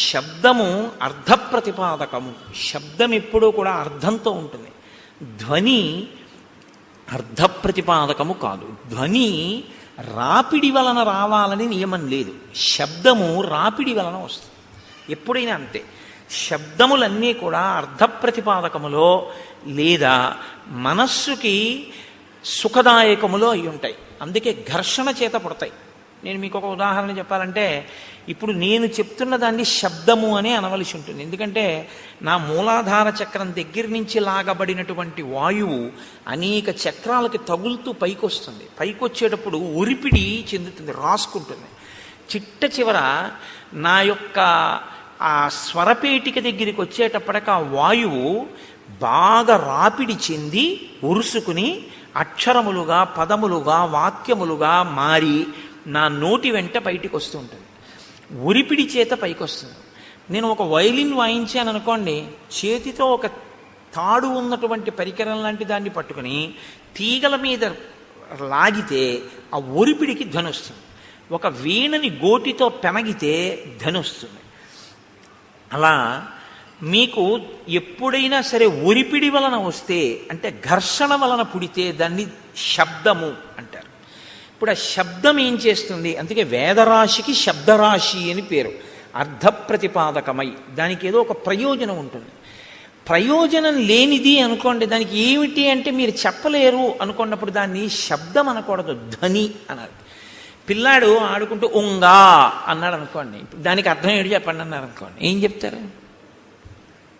శబ్దము అర్థప్రతిపాదకము. శబ్దం ఎప్పుడూ కూడా అర్థంతో ఉంటుంది. ధ్వని అర్థప్రతిపాదకము కాదు. ధ్వని రాపిడి వలన రావాలని నియమం లేదు. శబ్దము రాపిడి వలన వస్తుంది ఎప్పుడైనా అంతే. శబ్దములన్నీ కూడా అర్థప్రతిపాదకములో లేదా మనస్సుకి సుఖదాయకములో అయి ఉంటాయి. అందుకే ఘర్షణ చేత పుడతాయి. నేను మీకు ఒక ఉదాహరణ చెప్పాలంటే, ఇప్పుడు నేను చెప్తున్న దాన్ని శబ్దము అనే అనవలసి ఉంటుంది. ఎందుకంటే నా మూలాధార చక్రం దగ్గర నుంచి లాగబడినటువంటి వాయువు అనేక చక్రాలకి తగులుతూ పైకి వస్తుంది. పైకి వచ్చేటప్పుడు ఒరిపిడి చెందుతుంది, రాసుకుంటుంది. చిట్ట చివర నా యొక్క ఆ స్వరపేటిక దగ్గరికి వచ్చేటప్పటికి ఆ వాయువు బాగా రాపిడి చెంది ఉరుసుకుని అక్షరములుగా, పదములుగా, వాక్యములుగా మారి నా నోటి వెంట బయటికి వస్తూ ఉంటుంది. ఉరిపిడి చేత పైకి వస్తుంది. నేను ఒక వయలిన్ వాయించాను అనుకోండి, చేతితో ఒక తాడు ఉన్నటువంటి పరికరం లాంటి దాన్ని పట్టుకుని తీగల మీద లాగితే ఆ ఒరిపిడికి ధ్వని వస్తుంది. ఒక వీణని గోటితో పెనగితే ధ్వని వస్తుంది. అలా మీకు ఎప్పుడైనా సరే ఒరిపిడి వలన వస్తే, అంటే ఘర్షణ వలన పుడితే దాన్ని శబ్దము అంటారు. ఇప్పుడు ఆ శబ్దం ఏం చేస్తుంది? అందుకే వేదరాశికి శబ్దరాశి అని పేరు. అర్థ ప్రతిపాదకమై దానికి ఏదో ఒక ప్రయోజనం ఉంటుంది. ప్రయోజనం లేనిది అనుకోండి, దానికి ఏమిటి అంటే మీరు చెప్పలేరు అనుకున్నప్పుడు దాన్ని శబ్దం అనకూడదు, ధ్వని అనాలి. పిల్లాడు ఆడుకుంటూ ఉంగా అన్నాడు అనుకోండి, దానికి అర్థం ఏంటి చెప్పండి అన్నారు అనుకోండి, ఏం చెప్తారు?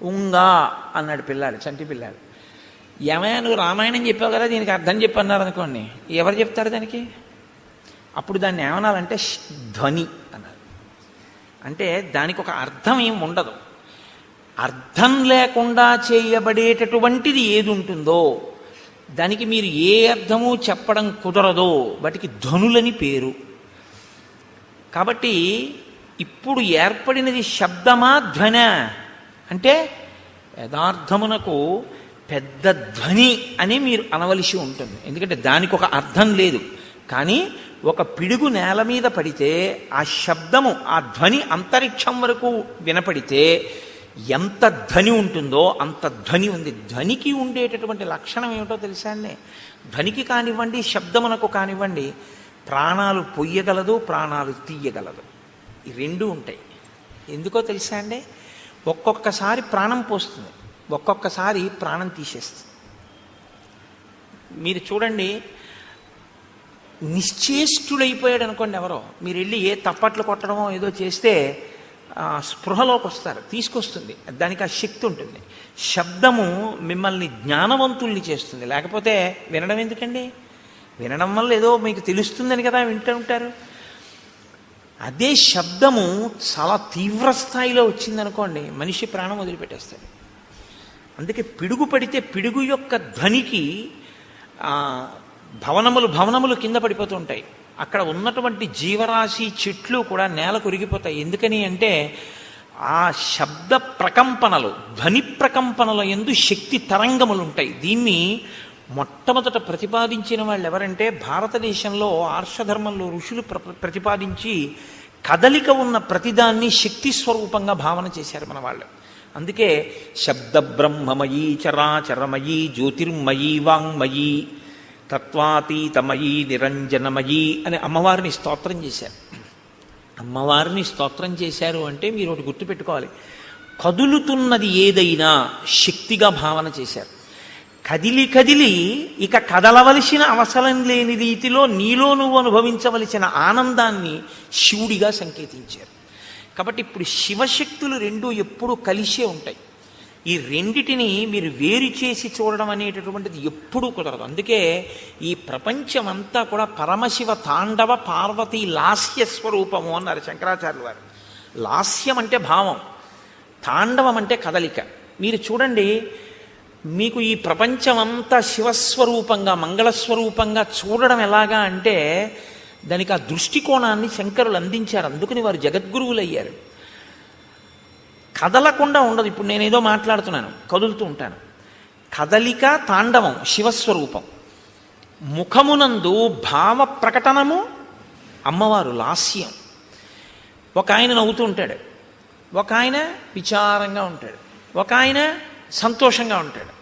ఉంగా అన్నాడు పిల్లాడు, చంటి పిల్లాడు. ఏమయ్యా నువ్వు రామాయణం చెప్పావు కదా, దీనికి అర్థం చెప్పన్నారు అనుకోండి, ఎవరు చెప్తారు దానికి? అప్పుడు దాన్ని ఏమనాలంటే ధ్వని అన్నారు. అంటే దానికి ఒక అర్థం ఏం ఉండదు. అర్థం లేకుండా చేయబడేటటువంటిది ఏది ఉంటుందో దానికి మీరు ఏ అర్థము చెప్పడం కుదరదో వాటికి ధ్వనులని పేరు. కాబట్టి ఇప్పుడు ఏర్పడినది శబ్దమా ధ్వన అంటే యథార్థమునకు పెద్ద ధ్వని అని మీరు అనవలసి ఉంటుంది. ఎందుకంటే దానికి ఒక అర్థం లేదు. కానీ ఒక పిడుగు నేల మీద పడితే ఆ శబ్దము, ఆ ధ్వని అంతరిక్షం వరకు వినపడితే ఎంత ధ్వని ఉంటుందో అంత ధ్వని ఉంది. ధ్వనికి ఉండేటటువంటి లక్షణం ఏమిటో తెలుసా అండి? ధ్వనికి కానివ్వండి, శబ్దమునకు కానివ్వండి, ప్రాణాలు పొయ్యగలదు, ప్రాణాలు తీయగలదు. ఈ రెండూ ఉంటాయి. ఎందుకో తెలుసా అండి? ఒక్కొక్కసారి ప్రాణం పోస్తుంది, ఒక్కొక్కసారి ప్రాణం తీసేస్తుంది. మీరు చూడండి, నిశ్చేష్టుడైపోయాడు అనుకోండి ఎవరో, మీరు వెళ్ళి ఏ తప్పట్లు కొట్టడమో ఏదో చేస్తే స్పృహలోకి వస్తారు, తీసుకొస్తుంది, దానికి ఆ శక్తి ఉంటుంది. శబ్దము మిమ్మల్ని జ్ఞానవంతుల్ని చేస్తుంది. లేకపోతే వినడం ఎందుకండి? వినడం వల్ల ఏదో మీకు తెలుస్తుందని కదా వింటూ ఉంటారు. అదే శబ్దము చాలా తీవ్ర స్థాయిలో వచ్చిందనుకోండి, మనిషి ప్రాణం వదిలిపెట్టేస్తాడు. అందుకే పిడుగు పడితే పిడుగు యొక్క ధ్వనికి భవనములు కింద పడిపోతూ ఉంటాయి. అక్కడ ఉన్నటువంటి జీవరాశి, చెట్లు కూడా నేల కొరిగిపోతాయి. ఎందుకని అంటే ఆ శబ్ద ప్రకంపనలు, ధ్వని ప్రకంపనల యందు శక్తి తరంగములు ఉంటాయి. దీన్ని మొట్టమొదట ప్రతిపాదించిన వాళ్ళు ఎవరంటే, భారతదేశంలో ఆర్షధర్మంలో ఋషులు ప్రతిపాదించి కదలిక ఉన్న ప్రతిదాన్ని శక్తి స్వరూపంగా భావన చేశారు మన వాళ్ళు. అందుకే శబ్ద బ్రహ్మమయీ చరాచరమయీ జ్యోతిర్మయీ వాంగ్మయీ తత్వాతీతమయీ నిరంజనమయీ అని అమ్మవారిని స్తోత్రం చేశారు. అమ్మవారిని స్తోత్రం చేశారు అంటే మీరు ఒకటి గుర్తుపెట్టుకోవాలి, కదులుతున్నది ఏదైనా శక్తిగా భావన చేశారు. కదిలి కదిలి ఇక కదలవలసిన అవసరం లేని రీతిలో నీలో నువ్వు అనుభవించవలసిన ఆనందాన్ని శివుడిగా సంకేతించారు. కాబట్టి ఇప్పుడు శివశక్తులు రెండూ ఎప్పుడూ కలిసే ఉంటాయి. ఈ రెండిటిని మీరు వేరు చేసి చూడడం అనేటటువంటిది ఎప్పుడూ కుదరదు. అందుకే ఈ ప్రపంచమంతా కూడా పరమశివ తాండవ పార్వతీ లాస్య స్వరూపము అన్నారు శంకరాచార్యులు వారు. లాస్యం అంటే భావం, తాండవం అంటే కదలిక. మీరు చూడండి, మీకు ఈ ప్రపంచమంతా శివస్వరూపంగా, మంగళస్వరూపంగా చూడడం ఎలాగా అంటే దానికి ఆ దృష్టికోణాన్ని శంకరులు అందించారు. అందుకని వారు జగద్గురువులు అయ్యారు. కదలకుండా ఉండదు. ఇప్పుడు నేనేదో మాట్లాడుతున్నాను, కదులుతూ ఉంటాను. కదలిక తాండవం శివస్వరూపం. ముఖమునందు భావ ప్రకటనము అమ్మవారు లాస్యం. ఒక ఆయన నవ్వుతూ ఉంటాడు, ఒక ఆయన విచారంగా ఉంటాడు, ఒక ఆయన సంతోషంగా ఉంటాడు,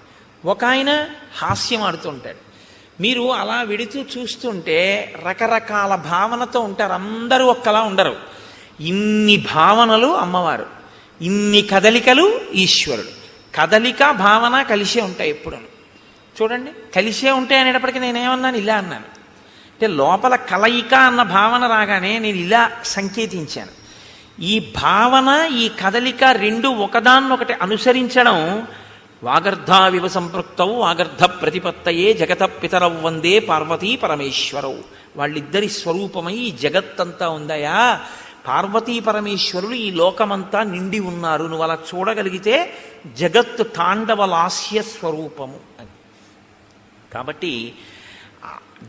ఒక ఆయన హాస్యం ఆడుతూ ఉంటాడు. మీరు అలా వెడుతూ చూస్తుంటే రకరకాల భావనతో ఉంటారు. అందరూ ఒక్కలా ఉండరు. ఇన్ని భావనలు అమ్మవారు, ఇన్ని కదలికలు ఈశ్వరుడు. కదలిక భావన కలిసే ఉంటాయి ఎప్పుడు. చూడండి, కలిసే ఉంటాయి అనేటప్పటికీ నేనేమన్నాను, ఇలా అన్నాను. అంటే లోపల కలయిక అన్న భావన రాగానే నేను ఇలా సంకేతించాను. ఈ భావన, ఈ కదలిక రెండు ఒకదాన్నొకటి అనుసరించడం. వాగర్ధావివ సంపృక్తవు వాగర్ధ ప్రతిపత్తయే జగత పితరవు వందే పార్వతీ పరమేశ్వరవు. వాళ్ళిద్దరి స్వరూపమై ఈ జగత్తంతా ఉందయా. పార్వతీ పరమేశ్వరులు ఈ లోకమంతా నిండి ఉన్నారు. నువ్వు అలా చూడగలిగితే జగత్తు తాండవ లాస్య స్వరూపము అని. కాబట్టి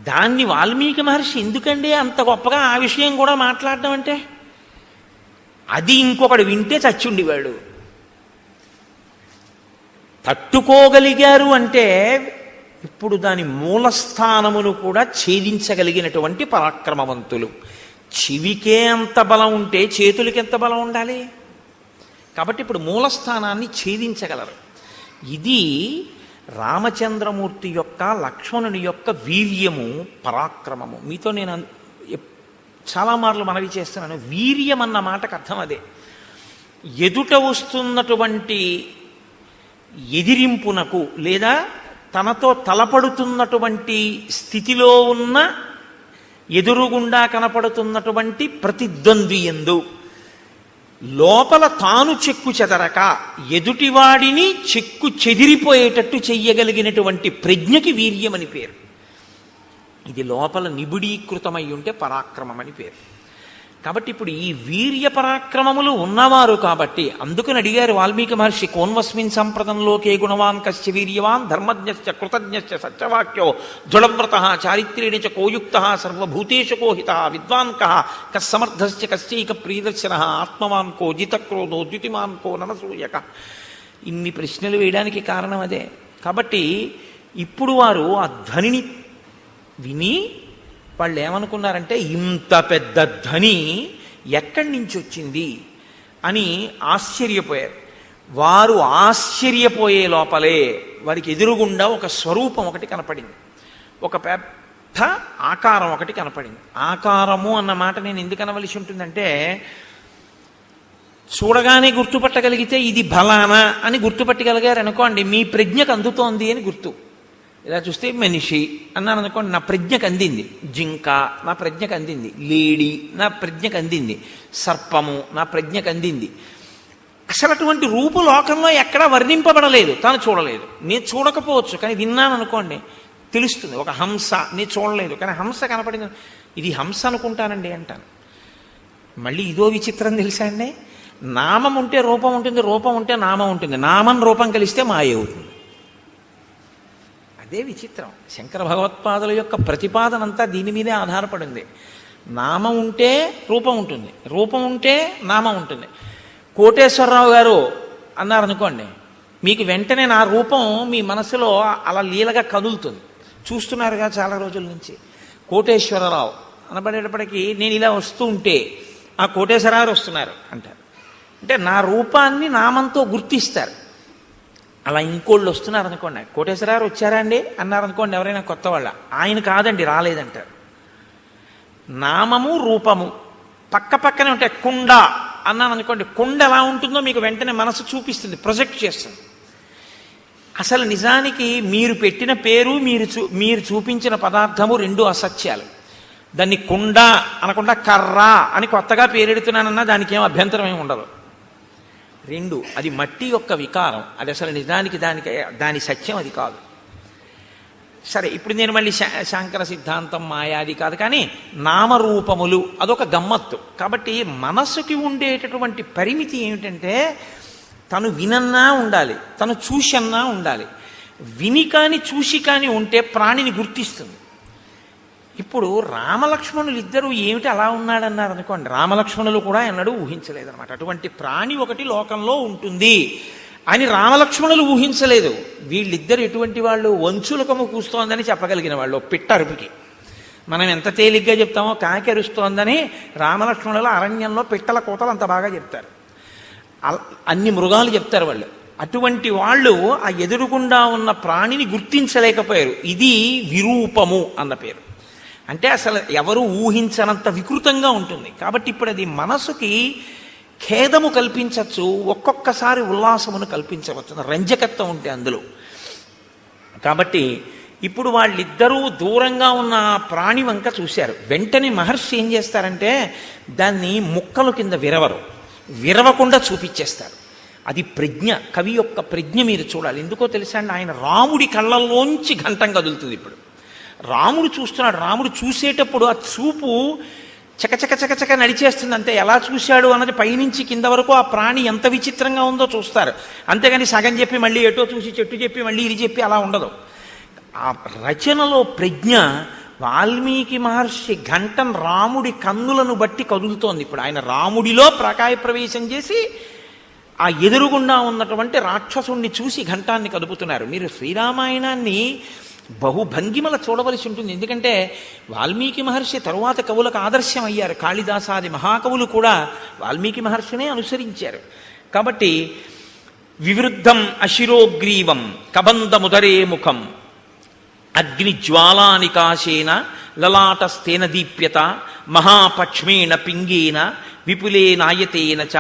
దాన్ని వాల్మీకి మహర్షి ఎందుకండి అంత గొప్పగా ఆ విషయం కూడా మాట్లాడడం అంటే, అది ఇంకొకడు వింటే చచ్చుండివాడు. తట్టుకోగలిగారు అంటే ఇప్పుడు దాని మూలస్థానమును కూడా ఛేదించగలిగినటువంటి పరాక్రమవంతులు. చెవికే అంత బలం ఉంటే చేతులకి ఎంత బలం ఉండాలి? కాబట్టి ఇప్పుడు మూలస్థానాన్ని ఛేదించగలరు. ఇది రామచంద్రమూర్తి యొక్క, లక్ష్మణుని యొక్క వీర్యము, పరాక్రమము. మీతో నేను చాలా మార్లు మనవి చేస్తున్నాను, వీర్యం అన్న మాటకు అర్థం అదే. ఎదుట వస్తున్నటువంటి ఎదిరింపునకు లేదా తనతో తలపడుతున్నటువంటి స్థితిలో ఉన్న ఎదురుగుండా కనపడుతున్నటువంటి ప్రతిద్వంద్వియందు లోపల తాను చెక్కు చెదరక ఎదుటివాడిని చెక్కు చెదిరిపోయేటట్టు చెయ్యగలిగినటువంటి ప్రజ్ఞకి వీర్యమని పేరు. ఇది లోపల నిబిడీకృతమై ఉంటే పరాక్రమం అని పేరు. కాబట్టి ఇప్పుడు ఈ వీర్య పరాక్రమములు ఉన్నవారు కాబట్టి అందుకని అడిగారు వాల్మీకి మహర్షి, కోన్వస్మిన్ సంప్రదంలోకే గుణవాన్ కశ్చ వీర్యవాన్ ధర్మజ్ఞశ్చ కృతజ్ఞశ్చ సత్యవాక్యో దృఢవ్రత చారిత్ర్యేణ చ కోయుక్త సర్వభూతేషు కోహిత విద్వాన్ కః కస్సమర్థశ్చ కశ్చైక ప్రియదర్శన ఆత్మవాన్ కో జితక్రోధో ద్యుతిమాన్ కో ననసూయక. ఇన్ని ప్రశ్నలు వేయడానికి కారణం అదే. కాబట్టి ఇప్పుడు వారు ఆ ధ్వనిని విని వాళ్ళు ఏమనుకున్నారంటే ఇంత పెద్ద ధ్వని ఎక్కడి నుంచి వచ్చింది అని ఆశ్చర్యపోయారు. వారు ఆశ్చర్యపోయే లోపలే వారికి ఎదురుగుండా ఒక స్వరూపం ఒకటి కనపడింది, ఒక పెద్ద ఆకారం ఒకటి కనపడింది. ఆకారము అన్న మాట నేను ఎందుకు అనవలసి ఉంటుందంటే, చూడగానే గుర్తుపట్టగలిగితే ఇది బలానా అని గుర్తుపట్టగలిగారు అనుకోండి, మీ ప్రజ్ఞకు అందుతోంది అని గుర్తు. ఇలా చూస్తే మనిషి అన్నాను అనుకోండి, నా ప్రజ్ఞకు అందింది. జింక నా ప్రజ్ఞకు అందింది, లేడి నా ప్రజ్ఞకు అందింది, సర్పము నా ప్రజ్ఞకు అందింది. అసలు అటువంటి రూపు లోకంలో ఎక్కడా వర్ణింపబడలేదు, తాను చూడలేదు. నేను చూడకపోవచ్చు కానీ విన్నాను అనుకోండి తెలుస్తుంది. ఒక హంస నేను చూడలేదు కానీ హంస కనపడింది, ఇది హంస అనుకుంటానండి అంటాను. మళ్ళీ ఇదో విచిత్రం తెలుసా అండి, నామం ఉంటే రూపం ఉంటుంది, రూపం ఉంటే నామం ఉంటుంది, నామం రూపం కలిస్తే మాయ అవుతుంది. అదే విచిత్రం. శంకర భగవత్పాదుల యొక్క ప్రతిపాదనంతా దీని మీదే ఆధారపడింది. నామం ఉంటే రూపం ఉంటుంది, రూపం ఉంటే నామం ఉంటుంది. కోటేశ్వరరావు గారు అన్నారనుకోండి, మీకు వెంటనే నా రూపం మీ మనసులో అలా లీలగా కదులుతుంది. చూస్తున్నారుగా చాలా రోజుల నుంచి. కోటేశ్వరరావు అనబడేటప్పటికీ నేను ఇలా వస్తూ ఉంటే ఆ కోటేశ్వరరావు వస్తున్నారు అంటారు. అంటే నా రూపాన్ని నామంతో గుర్తిస్తారు. అలా ఇంకోళ్ళు వస్తున్నారు అనుకోండి, కోటేశ్వరరావు వచ్చారా అండి అన్నారనుకోండి ఎవరైనా కొత్త వాళ్ళ, ఆయన కాదండి రాలేదంటారు. నామము రూపము పక్క పక్కనే ఉంటాయి. కుండ అన్నాను అనుకోండి, కుండ ఎలా ఉంటుందో మీకు వెంటనే మనసు చూపిస్తుంది, ప్రొజెక్ట్ చేస్తుంది. అసలు నిజానికి మీరు పెట్టిన పేరు, మీరు చూపించిన పదార్థము రెండు అసత్యాలు. దాన్ని కుండ అనకుండా కర్ర అని కొత్తగా పేరెడుతున్నానన్నా దానికి ఏం అభ్యంతరం ఏమి ఉండదు. రెండు, అది మట్టి యొక్క వికారం, అది అసలు నిజానికి దాని సత్యం అది కాదు. సరే, ఇప్పుడు నేను మళ్ళీ శాంకర సిద్ధాంతం మాయాది కాదు కానీ నామరూపములు అదొక గమ్మత్తు. కాబట్టి మనసుకి ఉండేటటువంటి పరిమితి ఏమిటంటే, తను వినన్నా ఉండాలి, తను చూసన్నా ఉండాలి. విని కాని చూసి కాని ఉంటే ప్రాణిని గుర్తిస్తుంది. ఇప్పుడు రామలక్ష్మణులు ఇద్దరు ఏమిటి అలా ఉన్నాడన్నారు అనుకోండి, రామలక్ష్మణులు కూడా ఎన్నడూ ఊహించలేదన్నమాట. అటువంటి ప్రాణి ఒకటి లోకంలో ఉంటుంది అని రామలక్ష్మణులు ఊహించలేదు. వీళ్ళిద్దరు ఎటువంటి వాళ్ళు, వంచులకము కూస్తోందని చెప్పగలిగిన వాళ్ళు. పిట్ట అరుపుకి మనం ఎంత తేలిగ్గా చెప్తామో కాకి అరుస్తోందని రామలక్ష్మణుల అరణ్యంలో పిట్టల కోతలు అంత బాగా చెప్తారు. అన్ని మృగాలు చెప్తారు వాళ్ళు. అటువంటి వాళ్ళు ఆ ఎదురుగుండా ఉన్న ప్రాణిని గుర్తించలేకపోయారు. ఇది విరూపము అన్న పేరు. అంటే అసలు ఎవరు ఊహించనంత వికృతంగా ఉంటుంది. కాబట్టి ఇప్పుడు అది మనసుకి ఖేదము కల్పించవచ్చు, ఒక్కొక్కసారి ఉల్లాసమును కల్పించవచ్చు, రంజకత్వం ఉంటే అందులో. కాబట్టి ఇప్పుడు వాళ్ళిద్దరూ దూరంగా ఉన్న ప్రాణి వంక చూశారు. వెంటనే మహర్షి ఏం చేస్తారంటే దాన్ని ముక్కలు కింద విరవకుండా చూపించేస్తారు. అది ప్రజ్ఞ, కవి యొక్క ప్రజ్ఞ మీరు చూడాలి. ఎందుకో తెలుసా అండి, ఆయన రాముడి కళ్ళల్లోంచి ఘంటం కదులుతుంది. ఇప్పుడు రాముడు చూస్తున్నాడు. రాముడు చూసేటప్పుడు ఆ చూపు చకచక నడిచేస్తుంది అంతే. ఎలా చూశాడు అన్నది పైనుంచి కింద వరకు ఆ ప్రాణి ఎంత విచిత్రంగా ఉందో చూస్తారు. అంతేగాని సగం చెప్పి మళ్ళీ ఎటో చూసి చెట్టు చెప్పి మళ్ళీ ఇది చెప్పి అలా ఉండదు. ఆ రచనలో ప్రజ్ఞ, వాల్మీకి మహర్షి ఘంటం రాముడి కన్నులను బట్టి కదులుతోంది. ఇప్పుడు ఆయన రాముడిలో ప్రకాయ ప్రవేశం చేసి ఆ ఎదురుగుండా ఉన్నటువంటి రాక్షసుణ్ణి చూసి ఘంటాన్ని కదుపుతున్నారు. మీరు శ్రీరామాయణాన్ని బహుభంగిమల చూడవలసి ఉంటుంది. ఎందుకంటే వాల్మీకి మహర్షి తరువాత కవులకు ఆదర్శం అయ్యారు. కాళిదాసాది మహాకవులు కూడా వాల్మీకి మహర్షినే అనుసరించారు. కాబట్టి వివృద్ధం అశిరోగ్రీవం కబంధముదరే ముఖం అగ్నిజ్వాలానికాశేన లలాటస్థేన దీప్యత మహాపక్ష్మేణ పింగేన విపులేనాయతేన చ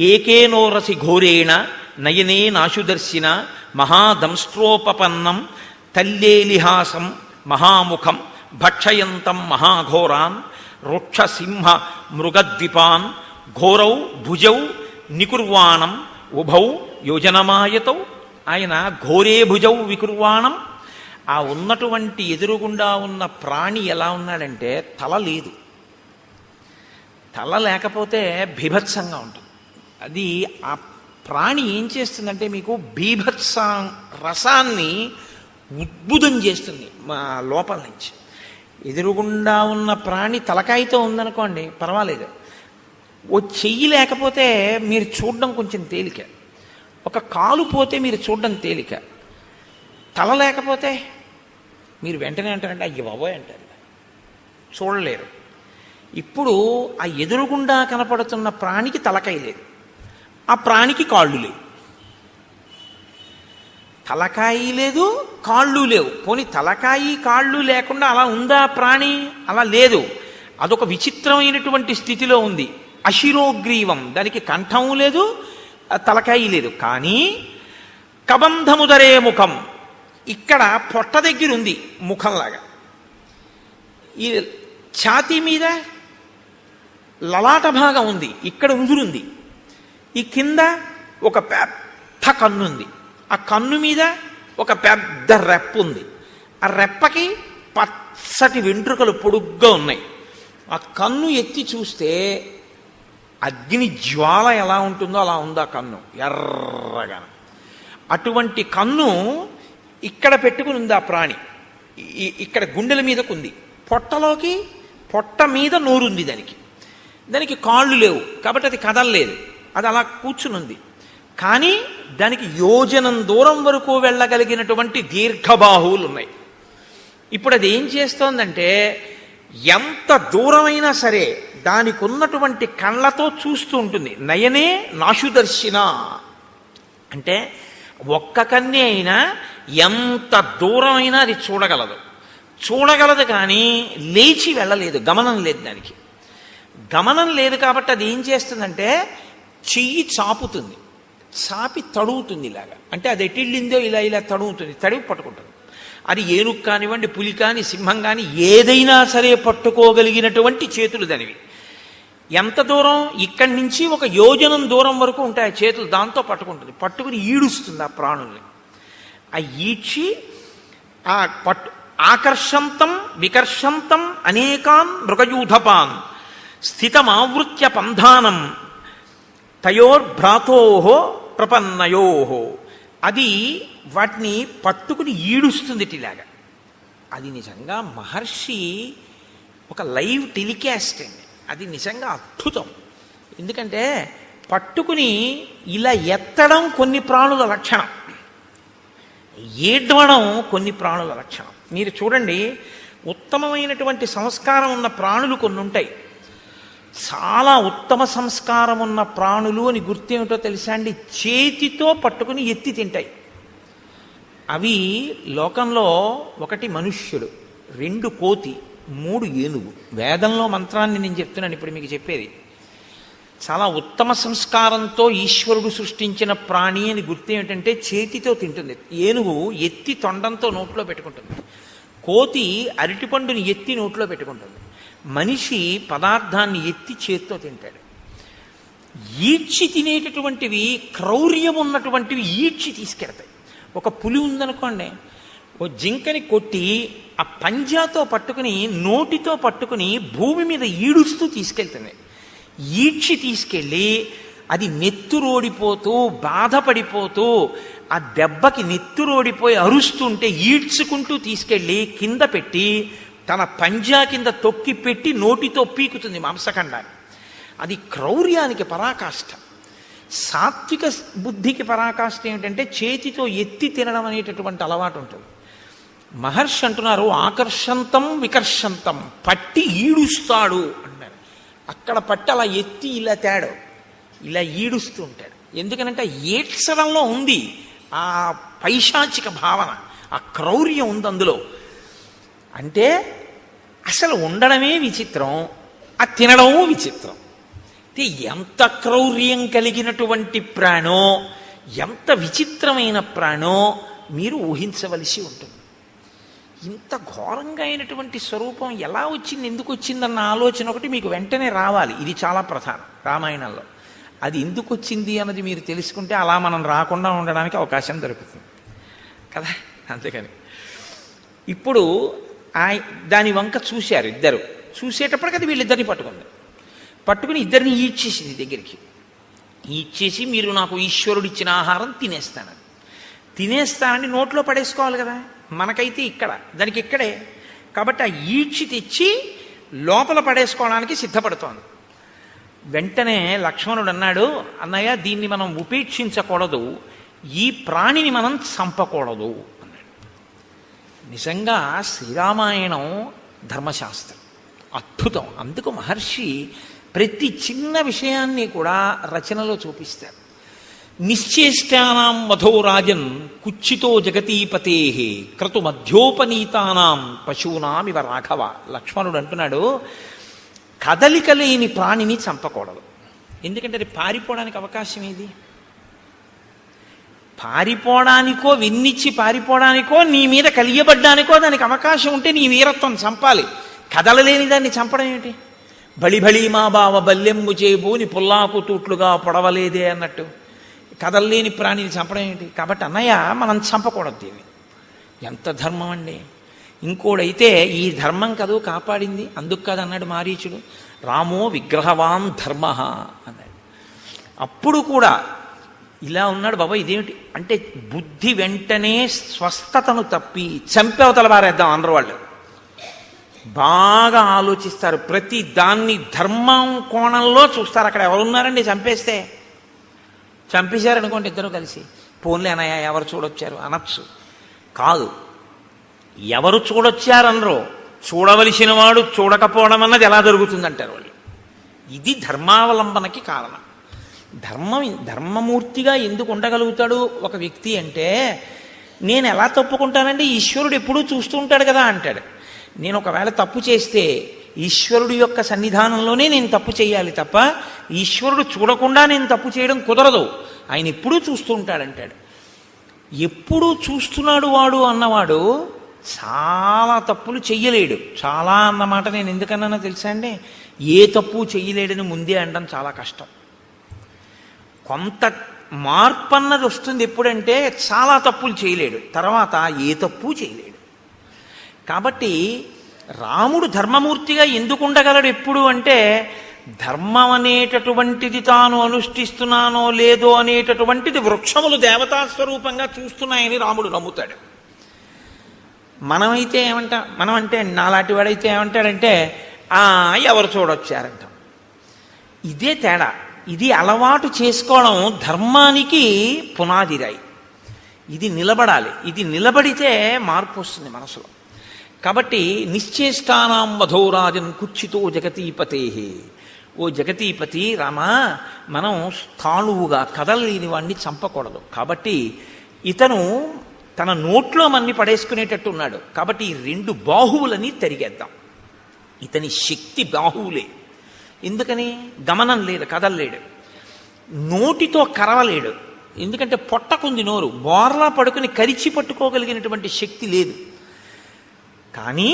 ఏకేనోరసి ఘోరేణ నయనే నాశుదర్శిన మహాదంష్ట్రోపపన్నం తల్లేలిహాసం మహాముఖం భక్షయంతం మహాఘోరాన్ రుక్షసింహ మృగద్విపాన్ ఘోరౌ భుజౌ నికుర్వాణం ఉభౌ యోజనమాయతౌ. ఆయన ఘోరే భుజౌ వికుర్వాణం. ఆ ఉన్నటువంటి ఎదురుగుండా ఉన్న ప్రాణి ఎలా ఉన్నాడంటే తల లేదు. తల లేకపోతే బీభత్సంగా ఉంటుంది. అది ఆ ప్రాణి ఏం చేస్తుందంటే మీకు బీభత్స రసాన్ని ఉద్భుతం చేస్తుంది మా లోపల నుంచి. ఎదురుగుండా ఉన్న ప్రాణి తలకాయతో ఉందనుకోండి పర్వాలేదు, ఓ చెయ్యి లేకపోతే మీరు చూడడం కొంచెం తేలిక, ఒక కాలు పోతే మీరు చూడడం తేలిక, తల లేకపోతే మీరు వెంటనే అంటారంటే అయ్య బాబోయ్ అంటారు, చూడలేరు. ఇప్పుడు ఆ ఎదురుగుండా కనపడుతున్న ప్రాణికి తలకాయ లేదు, ఆ ప్రాణికి కాళ్ళు లేవు. తలకాయి లేదు, కాళ్ళు లేవు. పోనీ తలకాయి కాళ్ళు లేకుండా అలా ఉందా ప్రాణి? అలా లేదు. అదొక విచిత్రమైనటువంటి స్థితిలో ఉంది. అశిరోగ్రీవం, దానికి కంఠం లేదు, తలకాయి లేదు. కానీ కబంధముదరే ముఖం, ఇక్కడ పొట్ట దగ్గర ఉంది ముఖంలాగా, ఈ ఛాతీ మీద లలాట భాగం ఉంది, ఇక్కడ ఉదురుంది, ఈ కింద ఒక పెద్ద కన్నుంది, ఆ కన్ను మీద ఒక పెద్ద రెప్ప ఉంది, ఆ రెప్పకి పచ్చటి వెంట్రుకలు పొడుగ్గా ఉన్నాయి. ఆ కన్ను ఎత్తి చూస్తే అగ్ని జ్వాల ఎలా ఉంటుందో అలా ఉంది ఆ కన్ను, ఎర్రగా. అటువంటి కన్ను ఇక్కడ పెట్టుకుని ఉంది ఆ ప్రాణి, ఇక్కడ గుండెల మీదకు ఉంది. పొట్టలోకి, పొట్ట మీద నోరుంది దానికి. దానికి కాళ్ళు లేవు కాబట్టి అది కదలలేదు, అది అలా కూర్చునుంది. కానీ దానికి యోజనం దూరం వరకు వెళ్ళగలిగినటువంటి దీర్ఘబాహువులు ఉన్నాయి. ఇప్పుడు అది ఏం చేస్తోందంటే ఎంత దూరమైనా సరే దానికి ఉన్నటువంటి కళ్ళతో చూస్తూ ఉంటుంది. నయనే నాశుదర్శిన అంటే ఒక్క కన్నే అయినా ఎంత దూరమైనా అది చూడగలదు కానీ లేచి వెళ్ళలేదు, గమనం లేదు. దానికి గమనం లేదు కాబట్టి అది ఏం చేస్తుందంటే చెయ్యి చాపుతుంది, చాపి తడుగుతుంది ఇలాగా. అంటే అది ఎటిళ్ళిందో ఇలా ఇలా తడుగుతుంది, తడివి పట్టుకుంటుంది. అది ఏనుగు కానివ్వండి, పులి కాని, సింహం కానీ ఏదైనా సరే పట్టుకోగలిగినటువంటి చేతులు దానివి. ఎంత దూరం? ఇక్కడి నుంచి ఒక యోజనం దూరం వరకు ఉంటాయి చేతులు, దాంతో పట్టుకుంటుంది. పట్టుకుని ఈడుస్తుంది ఆ ప్రాణుల్ని. ఆ ఈడ్చి ఆ ఆకర్షంతం వికర్షంతం అనేకాన్ మృగయూధపాన్ స్థితమావృత్య పంధానం తయోర్భ్రాతోహో ప్రపన్నయోహో. అది వాటిని పట్టుకుని ఈడుస్తుంది ఇలాగా. అది నిజంగా మహర్షి ఒక లైవ్ టెలికాస్ట్ అండి, అది నిజంగా అద్భుతం. ఎందుకంటే పట్టుకుని ఇలా ఎత్తడం కొన్ని ప్రాణుల లక్షణం, ఏడ్వడం కొన్ని ప్రాణుల లక్షణం. మీరు చూడండి, ఉత్తమమైనటువంటి సంస్కారం ఉన్న ప్రాణులు కొన్ని ఉంటాయి. చాలా ఉత్తమ సంస్కారం ఉన్న ప్రాణులు అని గుర్తేమిటో తెలుసా అండి? చేతితో పట్టుకుని ఎత్తి తింటాయి. అవి లోకంలో 1 మనుష్యుడు, 2 కోతి, 3 ఏనుగు. వేదంలో మంత్రాన్ని నేను చెప్తున్నాను ఇప్పుడు మీకు చెప్పేది. చాలా ఉత్తమ సంస్కారంతో ఈశ్వరుడు సృష్టించిన ప్రాణి అని గుర్తేమిటంటే చేతితో తింటుంది. ఏనుగు ఎత్తి తొండంతో నోట్లో పెట్టుకుంటుంది, కోతి అరటిపండుని ఎత్తి నోట్లో పెట్టుకుంటుంది, మనిషి పదార్థాన్ని ఎత్తి చేత్తో తింటాడు. ఈడ్చి తినేటటువంటివి, క్రౌర్యం ఉన్నటువంటివి ఈడ్చి తీసుకెడతాయి. ఒక పులి ఉందనుకోండి, ఓ జింకని కొట్టి ఆ పంజాతో పట్టుకుని, నోటితో పట్టుకుని భూమి మీద ఈడుస్తూ తీసుకెళ్తుంది. ఈడ్చి తీసుకెళ్ళి అది నెత్తురోడిపోతూ బాధపడిపోతూ ఆ దెబ్బకి నెత్తురోడిపోయి అరుస్తుంటే ఈడ్చుకుంటూ తీసుకెళ్ళి కింద పెట్టి తన పంజా కింద తొక్కి పెట్టి నోటితో పీకుతుంది మాంసఖండాన్ని. అది క్రౌర్యానికి పరాకాష్ఠ. సాత్విక బుద్ధికి పరాకాష్ఠ ఏమిటంటే చేతితో ఎత్తి తినడం అనేటటువంటి అలవాటు ఉంటుంది. మహర్షి అంటున్నారు ఆకర్షంతం వికర్షంతం, పట్టి ఈడుస్తాడు అన్నారు. అక్కడ పట్టి అలా ఎత్తి ఇలా తేడు, ఇలా ఈడుస్తూ ఉంటాడు. ఎందుకనంటే ఏడ్చడంలో ఉంది ఆ పైశాచిక భావన, ఆ క్రౌర్యం ఉంది అందులో. అంటే అసలు ఉండడమే విచిత్రం, ఆ తినడము విచిత్రం. అంటే ఎంత క్రౌర్యం కలిగినటువంటి ప్రాణో, ఎంత విచిత్రమైన ప్రాణో మీరు ఊహించవలసి ఉంటుంది. ఇంత ఘోరంగా అయినటువంటి స్వరూపం ఎలా వచ్చింది, ఎందుకు వచ్చిందన్న ఆలోచన ఒకటి మీకు వెంటనే రావాలి. ఇది చాలా ప్రధానం రామాయణంలో. అది ఎందుకు వచ్చింది అన్నది మీరు తెలుసుకుంటే అలా మనం రాకుండా ఉండడానికి అవకాశం దొరుకుతుంది కదా. అందుకని ఇప్పుడు దాని వంక చూశారు ఇద్దరు. చూసేటప్పటికి అది వీళ్ళిద్దరిని పట్టుకుని ఇద్దరిని ఈడ్చేసింది దగ్గరికి. ఈడ్చేసి మీరు నాకు ఈశ్వరుడు ఇచ్చిన ఆహారం తినేస్తానని నోట్లో పడేసుకోవాలి కదా. మనకైతే ఇక్కడ, దానికి ఇక్కడే. కాబట్టి ఆ ఈడ్చి తెచ్చి లోపల పడేసుకోవడానికి సిద్ధపడుతోంది. వెంటనే లక్ష్మణుడు అన్నాడు, అన్నయ్య దీన్ని మనం ఉపేక్షించకూడదు, ఈ ప్రాణిని మనం చంపకూడదు అన్నాడు. నిజంగా శ్రీరామాయణం ధర్మశాస్త్రం అద్భుతం. అందుకు మహర్షి ప్రతి చిన్న విషయాన్ని కూడా రచనలో చూపిస్తారు. నిశ్చేష్టానాం వధో రాజన్ కుచ్చితో జగతీపతే క్రతు మధ్యోపనీతానాం పశూనామివ రాఘవ. లక్ష్మణుడు అంటున్నాడు, కదలిక లేని ప్రాణిని చంపకూడదు. ఎందుకంటే అది పారిపోవడానికి అవకాశం ఏది? పారిపోవడానికో, వెన్నిచ్చి పారిపోవడానికో, నీ మీద కలియబడ్డానికో దానికి అవకాశం ఉంటే నీ వీరత్వం చంపాలి. కదలలేని దాన్ని చంపడం ఏమిటి? బళిబళి మా బావ బల్లెమ్ము చేబూని పుల్లాకు తూట్లుగా పొడవలేదే అన్నట్టు కదలలేని ప్రాణిని చంపడం ఏంటి? కాబట్టి అన్నయ్య మనం చంపకూడదు దీన్ని. ఎంత ధర్మం అండి! ఇంకోడైతే ఈ ధర్మం కదో కాపాడింది, అందుకు కాదు అన్నాడు మారీచుడు. రామో విగ్రహవాన్ ధర్మ అన్నాడు. అప్పుడు కూడా ఇలా ఉన్నాడు. బాబా ఇదేమిటి అంటే బుద్ధి వెంటనే స్వస్థతను తప్పి చంపేవతల వారేద్దాం అందరు. వాళ్ళు బాగా ఆలోచిస్తారు, ప్రతి దాన్ని ధర్మం కోణంలో చూస్తారు. అక్కడ ఎవరున్నారండి చంపేస్తే? చంపేశారనుకోండి ఇద్దరు కలిసి, పోన్లే అన్నయ్య ఎవరు చూడొచ్చారు అనొచ్చు. కాదు, ఎవరు చూడొచ్చారనరో, చూడవలసిన వాడు చూడకపోవడం అన్నది ఎలా జరుగుతుందంటారు వాళ్ళు. ఇది ధర్మావలంబనకి కారణం. ధర్మమూర్తిగా ఎందుకు ఉండగలుగుతాడు ఒక వ్యక్తి అంటే, నేను ఎలా తప్పుకుంటానండి, ఈశ్వరుడు ఎప్పుడూ చూస్తూ ఉంటాడు కదా అంటాడు. నేను ఒకవేళ తప్పు చేస్తే ఈశ్వరుడు యొక్క సన్నిధానంలోనే నేను తప్పు చేయాలి తప్ప ఈశ్వరుడు చూడకుండా నేను తప్పు చేయడం కుదరదు. ఆయన ఎప్పుడూ చూస్తూ ఉంటాడంటాడు. ఎప్పుడూ చూస్తున్నాడు వాడు అన్నవాడు చాలా తప్పులు చెయ్యలేడు. చాలా అన్నమాట నేను ఎందుకన్నానో తెలుసా అండి? ఏ తప్పు చెయ్యలేడని ముందే అనడం చాలా కష్టం. కొంత మార్పు అన్నది వస్తుంది ఎప్పుడంటే చాలా తప్పులు చేయలేడు, తర్వాత ఏ తప్పు చేయలేడు. కాబట్టి రాముడు ధర్మమూర్తిగా ఎందుకు ఉండగలడు ఎప్పుడు అంటే, ధర్మం అనేటటువంటిది తాను అనుష్ఠిస్తున్నానో లేదో అనేటటువంటిది వృక్షములు దేవతా స్వరూపంగా చూస్తున్నాయని రాముడు నమ్ముతాడు. మనం అంటే నాలాంటి వాడైతే ఏమంటాడంటే ఎవరు చూడొచ్చారంటాం. ఇదే తేడా. ఇది అలవాటు చేసుకోవడం ధర్మానికి పునాదిరాయి. ఇది నిలబడాలి. ఇది నిలబడితే మార్పు వస్తుంది మనసులో. కాబట్టి నిశ్చేష్టానాం వధోరాజన్ కుచ్చితో జగతీపతే. ఓ జగతీపతి రామా, మనం స్థాణువుగా కదలలేని వాడిని చంపకూడదు. కాబట్టి ఇతను తన నోట్లో మన్ని పడేసుకునేటట్టు ఉన్నాడు. కాబట్టి ఈ రెండు బాహువులని తరిగేద్దాం. ఇతని శక్తి బాహువులే. ఎందుకని? గమనం లేదు, కదలలేడు. నోటితో కరవలేడు, ఎందుకంటే పొట్టకుంది నోరు. బోర్లా పడుకుని కరిచి పట్టుకోగలిగినటువంటి శక్తి లేదు. కానీ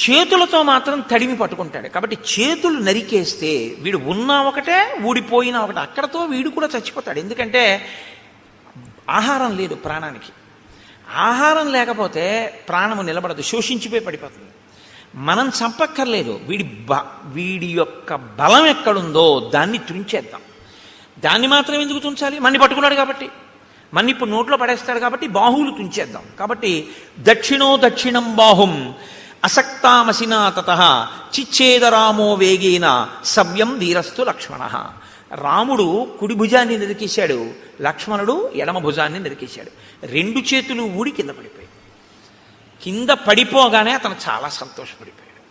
చేతులతో మాత్రం తడిమి పట్టుకుంటాడు. కాబట్టి చేతులు నరికేస్తే వీడు ఉన్నా ఒకటే, ఊడిపోయినా ఒకటే. అక్కడతో వీడు కూడా చచ్చిపోతాడు. ఎందుకంటే ఆహారం లేదు ప్రాణానికి. ఆహారం లేకపోతే ప్రాణము నిలబడదు, శోషించిపోయి పడిపోతుంది. మనం చంపక్కర్లేదు. వీడి యొక్క బలం ఎక్కడుందో దాన్ని తుంచేద్దాం. దాన్ని మాత్రం ఎందుకు తుంచాలి? మన్ని పట్టుకున్నాడు కాబట్టి. మన్ని ఇప్పుడు నోట్లో పడేస్తాడు కాబట్టి బాహువులు తుంచేద్దాం. కాబట్టి దక్షిణం బాహుం అసక్తామసినా తతః చిచ్ఛేదరామో వేగేన సవ్యం వీరస్తు లక్ష్మణ. రాముడు కుడి భుజాన్ని నరికేశాడు, లక్ష్మణుడు ఎడమ భుజాన్ని నరికేశాడు. రెండు చేతులు ఊడి కింద పడిపోయాయి. కింద పడిపోగానే అతను చాలా సంతోషపడిపోయాడు.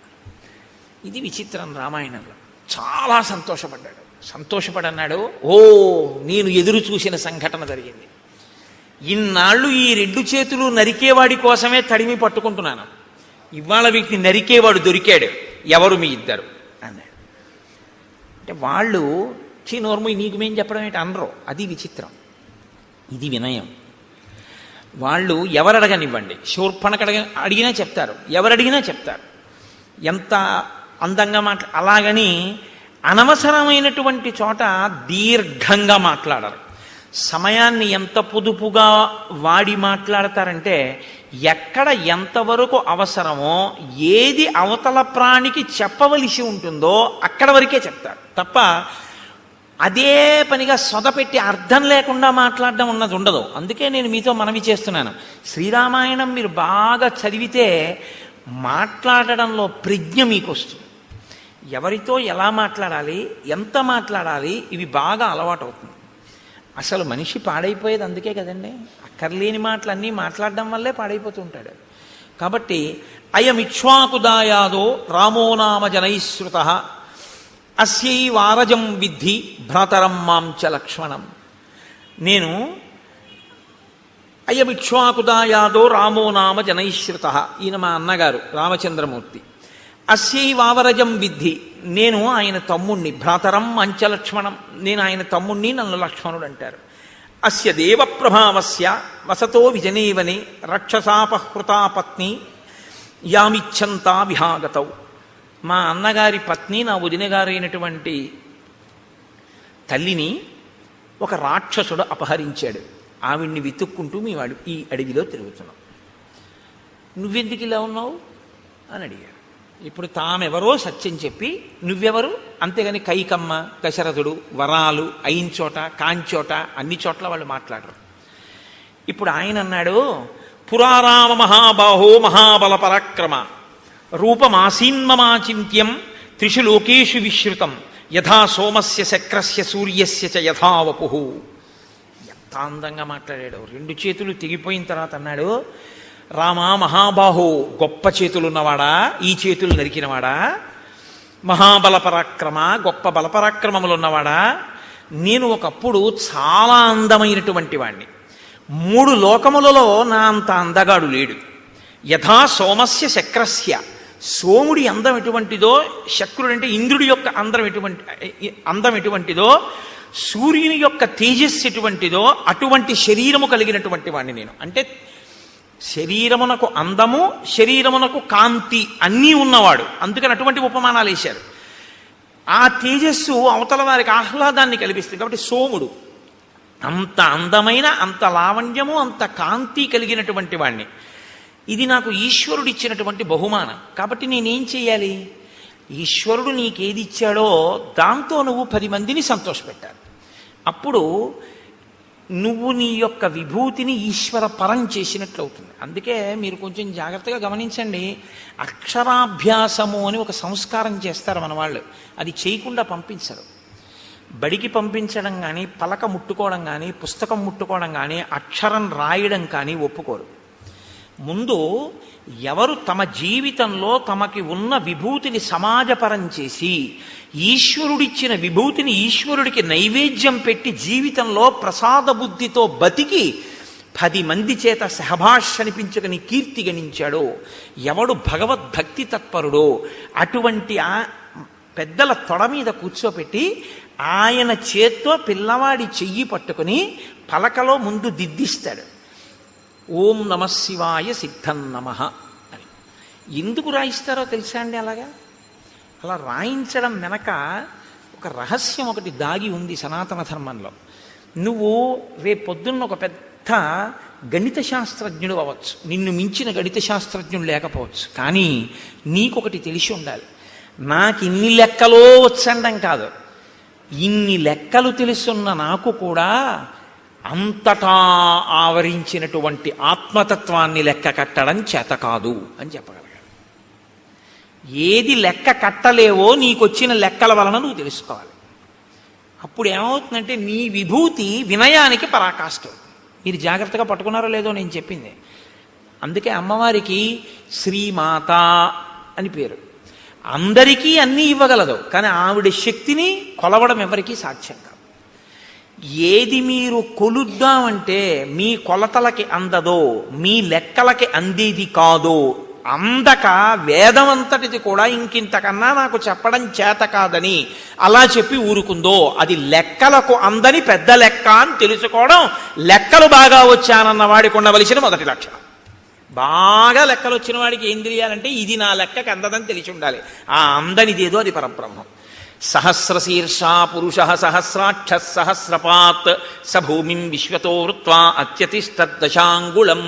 ఇది విచిత్రం రామాయణంలో. చాలా సంతోషపడ్డాడు. సంతోషపడన్నాడు. ఓ, నేను ఎదురు చూసిన సంఘటన జరిగింది. ఇన్నాళ్ళు ఈ 2 చేతులు నరికేవాడి కోసమే తడిమి పట్టుకుంటున్నాను. ఇవాళ వీటిని నరికేవాడు దొరికాడు. ఎవరు మీ ఇద్దరు అన్నాడు. అంటే వాళ్ళు నోర్ము నీకు మేం చెప్పడం ఏంటి అనరు. అది విచిత్రం, ఇది వినయం. వాళ్ళు ఎవరు అడగనివ్వండి, శూర్పణఖ అడిగినా చెప్తారు, ఎవరు అడిగినా చెప్తారు. ఎంత అందంగా అలాగని అనవసరమైనటువంటి చోట దీర్ఘంగా మాట్లాడరు. సమయాన్ని ఎంత పొదుపుగా వాడి మాట్లాడతారంటే ఎక్కడ ఎంతవరకు అవసరమో, ఏది అవతల ప్రాణికి చెప్పవలసి ఉంటుందో అక్కడ వరకే చెప్తారు తప్ప అదే పనిగా సొదపెట్టి అర్థం లేకుండా మాట్లాడడం ఉన్నది ఉండదు. అందుకే నేను మీతో మనవి చేస్తున్నాను, శ్రీరామాయణం మీరు బాగా చదివితే మాట్లాడడంలో ప్రజ్ఞ మీకు వస్తుంది. ఎవరితో ఎలా మాట్లాడాలి, ఎంత మాట్లాడాలి, ఇవి బాగా అలవాటు అవుతుంది. అసలు మనిషి పాడైపోయేది అందుకే కదండి. అక్కర్లేని మాటలన్నీ మాట్లాడడం వల్లే పాడైపోతుంటాడు. కాబట్టి అయమిక్ష్వాకుదాయాదో రామో నామ జనైశ్రుత అస్యై వారజం విద్ధి భ్రాతరం మాం చ లక్ష్మణం. నేను అయమిక్ష్వాకుదాయాదో రామో నామ జనైశ్రుత, ఈయన మా అన్నగారు రామచంద్రమూర్తి. అస్యై వావరజం విద్ధి, నేను ఆయన తమ్ముణ్ణి. భ్రాతరం అంచ లక్ష్మణం, నేను ఆయన తమ్ముణ్ణి, నన్ను లక్ష్మణుడు అంటారు. అస్య దేవ ప్రభావస్య వసతో విజనేవనే రక్షసాపహృతా పత్ని యామిచ్చంతా విహాగతౌ. మా అన్నగారి పత్ని, నా వదినగారైనటువంటి తల్లిని ఒక రాక్షసుడు అపహరించాడు. ఆవిడ్ని వెతుక్కుంటూ మేము ఈ అడవిలో తిరుగుతున్నాం. నువ్వెందుకు ఇలా ఉన్నావు అని అడిగాడు. ఇప్పుడు తామెవరో సత్యం చెప్పి నువ్వెవరు, అంతేగాని కైకమ్మ, దశరథుడు, వరాలు అయిన చోట కాంచోట అన్ని చోట్ల వాళ్ళు మాట్లాడరు. ఇప్పుడు ఆయన అన్నాడు, పురారామ మహాబాహో మహాబల పరాక్రమ రూపమాసీన్మమాచింత్యం త్రిషు లోకేషు విశ్రుతం యథా సోమస్య శక్రస్య సూర్యస్య చ యథా వపుః. ఎంత అందంగా మాట్లాడాడు. 2 చేతులు తెగిపోయిన తర్వాత అన్నాడు, రామా మహాబాహో, గొప్ప చేతులున్నవాడా, ఈ చేతులు నరికినవాడా, మహాబల పరాక్రమ, గొప్ప బలపరాక్రమములున్నవాడా, నేను ఒకప్పుడు చాలా అందమైనటువంటి వాణ్ణి. 3 లోకములలో నా అంత అందగాడు లేడు. యథా సోమస్య శక్రస్య, సోముడి అందం ఎటువంటిదో, శక్రుడంటే ఇంద్రుడి యొక్క అందం ఎటువంటిదో, సూర్యుని యొక్క తేజస్సు ఎటువంటిదో అటువంటి శరీరము కలిగినటువంటి వాణ్ణి నేను. అంటే శరీరమునకు అందము, శరీరమునకు కాంతి అన్నీ ఉన్నవాడు. అందుకని అటువంటి ఉపమానాలు వేశారు. ఆ తేజస్సు అవతల వారికి ఆహ్లాదాన్ని కల్పిస్తుంది. కాబట్టి సోముడు అంత అందమైన, అంత లావణ్యము, అంత కాంతి కలిగినటువంటి వాణ్ణి. ఇది నాకు ఈశ్వరుడు ఇచ్చినటువంటి బహుమానం. కాబట్టి నేనేం చేయాలి? ఈశ్వరుడు నీకేది ఇచ్చాడో దాంతో నువ్వు 10 మందిని సంతోషపెట్టాలి. అప్పుడు నువ్వు నీ యొక్క విభూతిని ఈశ్వర పరం చేసినట్లు అవుతుంది. అందుకే మీరు కొంచెం జాగ్రత్తగా గమనించండి. అక్షరాభ్యాసము అని ఒక సంస్కారం చేస్తారు మన వాళ్ళు. అది చేయకుండా పంపించరు. బడికి పంపించడం కానీ, పలక ముట్టుకోవడం కానీ, పుస్తకం ముట్టుకోవడం కానీ, అక్షరం రాయడం కానీ ఒప్పుకోరు. ముందు ఎవరు తమ జీవితంలో తమకి ఉన్న విభూతిని సమాజపరం చేసి ఈశ్వరుడిచ్చిన విభూతిని ఈశ్వరుడికి నైవేద్యం పెట్టి జీవితంలో ప్రసాద బుద్ధితో బతికి 10 మంది చేత సహభాష్ అనిపించుకుని కీర్తి గణించాడో, ఎవడు భగవద్భక్తి తత్పరుడో అటువంటి పెద్దల తొడ మీద కూర్చోపెట్టి ఆయన చేత్తో పిల్లవాడి చెయ్యి పట్టుకుని పలకలో ముందు దిద్దిస్తాడు. ఓం నమ శివాయ సిద్ధం నమః అని. ఎందుకు రాయిస్తారో తెలుసా అండి? అలా రాయించడం వెనక ఒక రహస్యం ఒకటి దాగి ఉంది సనాతన ధర్మంలో. నువ్వు రేపొద్దున్న ఒక పెద్ద గణిత శాస్త్రజ్ఞుడు అవ్వచ్చు, నిన్ను మించిన గణిత శాస్త్రజ్ఞుడు లేకపోవచ్చు, కానీ నీకొకటి తెలిసి ఉండాలి. నాకు ఇన్ని లెక్కలో వచ్చండం కాదు, ఇన్ని లెక్కలు తెలుసున్న నాకు కూడా అంతటా ఆవరించినటువంటి ఆత్మతత్వాన్ని లెక్క కట్టడం చేత కాదు అని చెప్పగలగాలి. ఏది లెక్క కట్టలేవో నీకొచ్చిన లెక్కల వలన నువ్వు తెలుసుకోవాలి. అప్పుడు ఏమవుతుందంటే నీ విభూతి వినయానికి పరాకాష్ఠ. మీరు జాగ్రత్తగా పట్టుకున్నారో లేదో నేను చెప్పింది. అందుకే అమ్మవారికి శ్రీమాత అని పేరు. అందరికీ అన్నీ ఇవ్వగలదు, కానీ ఆవిడ శక్తిని కొలవడం ఎవరికీ సాధ్యం కాదు. ఏది మీరు కొలుద్దామంటే మీ కొలతలకి అందదో, మీ లెక్కలకి అందేది కాదో, అందక వేదమంతటిది కూడా ఇంకింతకన్నా నాకు చెప్పడం చేత కాదని అలా చెప్పి ఊరుకుందో, అది లెక్కలకు అందని పెద్ద లెక్క అని తెలుసుకోవడం లెక్కలు బాగా వచ్చానన్న వాడికి ఉండవలసిన మొదటి లక్షణం. బాగా లెక్కలు వచ్చిన వాడికి ఏం తెలియాలంటే ఇది నా లెక్కకి అందదని తెలిసి ఉండాలి. ఆ అందనిదేదో అది పరబ్రహ్మం. సహస్రశీర్షా పురుష సహస్రాక్ష సహస్రపాత్ స భూమిం విశ్వతో వృత్వా అత్యతిష్టదశాంగుళం.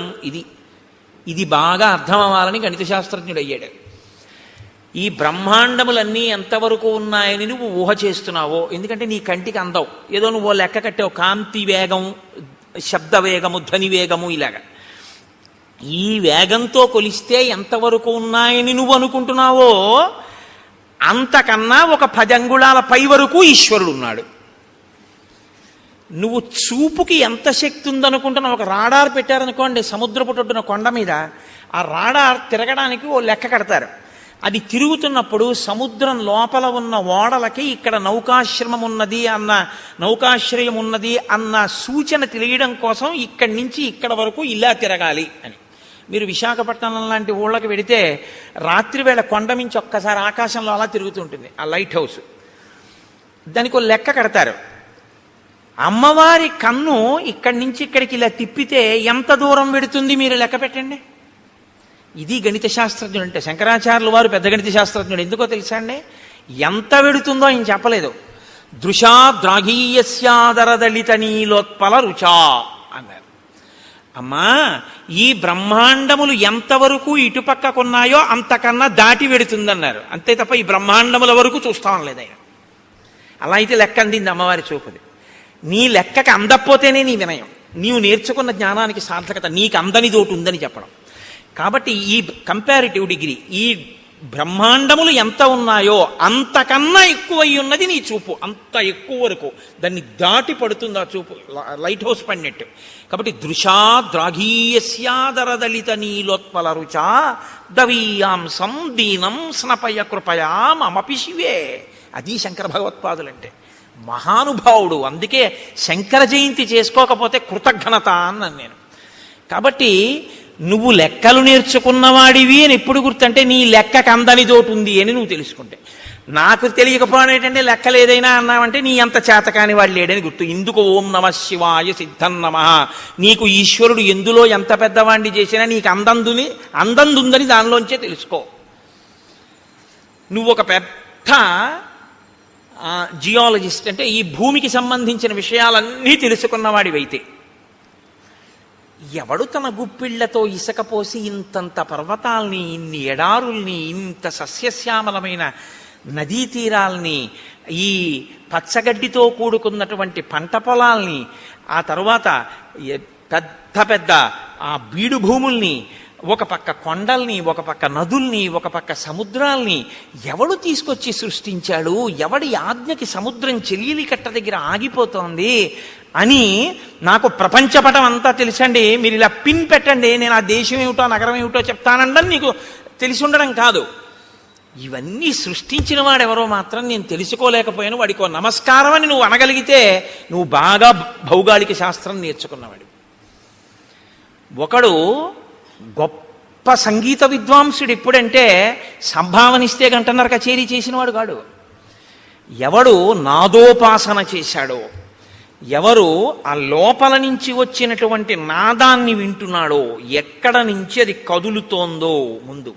ఇది బాగా అర్థం అవ్వాలని గణిత శాస్త్రజ్ఞుడు అయ్యాడు. ఈ బ్రహ్మాండములన్నీ ఎంతవరకు ఉన్నాయని నువ్వు ఊహ చేస్తున్నావో, ఎందుకంటే నీ కంటికి అందవు, ఏదో నువ్వు లెక్క కట్టావు, కాంతి వేగం, శబ్ద వేగము, ధ్వని వేగము, ఇలాగా ఈ వేగంతో కొలిస్తే ఎంతవరకు ఉన్నాయని నువ్వు అనుకుంటున్నావో అంతకన్నా ఒక 10 అంగుళాల పై వరకు ఈశ్వరుడు ఉన్నాడు. నువ్వు చూపుకి ఎంత శక్తి ఉందనుకుంటున్నావు, ఒక రాడార్ పెట్టారనుకోండి సముద్రపుటొడ్డున కొండ మీద, ఆ రాడార్ తిరగడానికి ఓ లెక్క కడతారు. అది తిరుగుతున్నప్పుడు సముద్రం లోపల ఉన్న ఓడలకి ఇక్కడ నౌకాశ్రమం ఉన్నది అన్న, నౌకాశ్రయం ఉన్నది అన్న సూచన తెలియడం కోసం ఇక్కడి నుంచి ఇక్కడ వరకు ఇలా తిరగాలి అని. మీరు విశాఖపట్నం లాంటి ఊళ్ళకి వెడితే రాత్రివేళ కొండ మించి ఒక్కసారి ఆకాశంలో అలా తిరుగుతుంటుంది ఆ లైట్ హౌస్, దానికి ఒక లెక్క కడతారు. అమ్మవారి కన్ను ఇక్కడి నుంచి ఇక్కడికి ఇలా తిప్పితే ఎంత దూరం వెడుతుంది మీరు లెక్క పెట్టండి. ఇది గణిత శాస్త్రజ్ఞుడు అంటే. శంకరాచార్యులు వారు పెద్ద గణిత శాస్త్రజ్ఞుడు. ఎందుకో తెలుసా అండి, ఎంత వెడుతుందో ఆయన చెప్పలేదు. దృశా ద్రాఘీయస్యాదరదళిత నీలోత్పల రుచా అన్నారు. అమ్మా, ఈ బ్రహ్మాండములు ఎంతవరకు ఇటుపక్కకున్నాయో అంతకన్నా దాటి వెడుతుందన్నారు. అంతే తప్ప ఈ బ్రహ్మాండముల వరకు చూస్తాం లేదు ఆయన. అలా అయితే లెక్క అందింది అమ్మవారి చూపుది. నీ లెక్కకి అందకపోతేనే నీ వినయం, నీవు నేర్చుకున్న జ్ఞానానికి సార్థకత, నీకు అందని తోటి ఉందని చెప్పడం. కాబట్టి ఈ కంపారిటివ్ డిగ్రీ, ఈ బ్రహ్మాండములు ఎంత ఉన్నాయో అంతకన్నా ఎక్కువై ఉన్నది నీ చూపు. అంత ఎక్కువ వరకు దాన్ని దాటి పడుతుంది ఆ చూపు, లైట్ హౌస్ పడినట్టు. కాబట్టి దృశా ద్రాఘీయస్యాదరదళిత నీలోత్పల రుచా దవీయాంసం దీనం స్నపయ కృపయా మమపి శివే. అది శంకర భగవత్పాదులంటే. మహానుభావుడు. అందుకే శంకర జయంతి చేసుకోకపోతే కృతజ్ఞత అన్నాను నేను. కాబట్టి నువ్వు లెక్కలు నేర్చుకున్నవాడివి అని ఎప్పుడు గుర్తంటే నీ లెక్కకు అందని తోటి ఉంది అని నువ్వు తెలుసుకుంటే. నాకు తెలియకపోవడం ఏంటంటే లెక్కలు ఏదైనా అన్నావంటే నీ అంత చేతకాని వాడు లేడని గుర్తు. ఇందుకు ఓం నమ శివాయ సిద్ధం నమ. నీకు ఈశ్వరుడు ఎందులో ఎంత పెద్దవాడిని చేసినా నీకు అందందుందని దానిలోంచే తెలుసుకో. నువ్వు ఒక పెద్ద జియాలజిస్ట్ అంటే ఈ భూమికి సంబంధించిన విషయాలన్నీ తెలుసుకున్నవాడివైతే, ఎవడు తన గుప్పిళ్లతో ఇసుక పోసి ఇంతంత పర్వతాల్ని, ఇన్ని ఎడారుల్ని, ఇంత సస్యశ్యామలమైన నదీ తీరాల్ని, ఈ పచ్చగడ్డితో కూడుకున్నటువంటి పంట పొలాల్ని, ఆ తరువాత పెద్ద పెద్ద ఆ బీడు భూముల్ని, ఒక పక్క కొండల్ని, ఒక పక్క నదుల్ని, ఒక పక్క సముద్రాల్ని ఎవడు తీసుకొచ్చి సృష్టించాడు, ఎవడి ఆజ్ఞకి సముద్రం చెల్లిలి కట్ట దగ్గర ఆగిపోతోంది అని నాకు ప్రపంచపటం అంతా తెలుసండి. మీరు ఇలా పిన్ పెట్టండి, నేను ఆ దేశం ఏమిటో నగరం ఏమిటో చెప్తానండం నీకు తెలిసి ఉండడం కాదు. ఇవన్నీ సృష్టించిన వాడెవరో మాత్రం నేను తెలుసుకోలేకపోయాను, వాడికి నమస్కారం అని నువ్వు అనగలిగితే నువ్వు బాగా భౌగోళిక శాస్త్రం నేర్చుకున్నవాడు. ఒకడు గొప్ప సంగీత విద్వాంసుడు ఎప్పుడంటే సంభావనిస్తే గంటన్నర కచేరీ చేసినవాడు కాడు. ఎవడు నాదోపాసన చేశాడో, ఎవరు ఆ లోపల నుంచి వచ్చినటువంటి నాదాన్ని వింటున్నాడో, ఎక్కడ నుంచి అది కదులుతోందో ముందు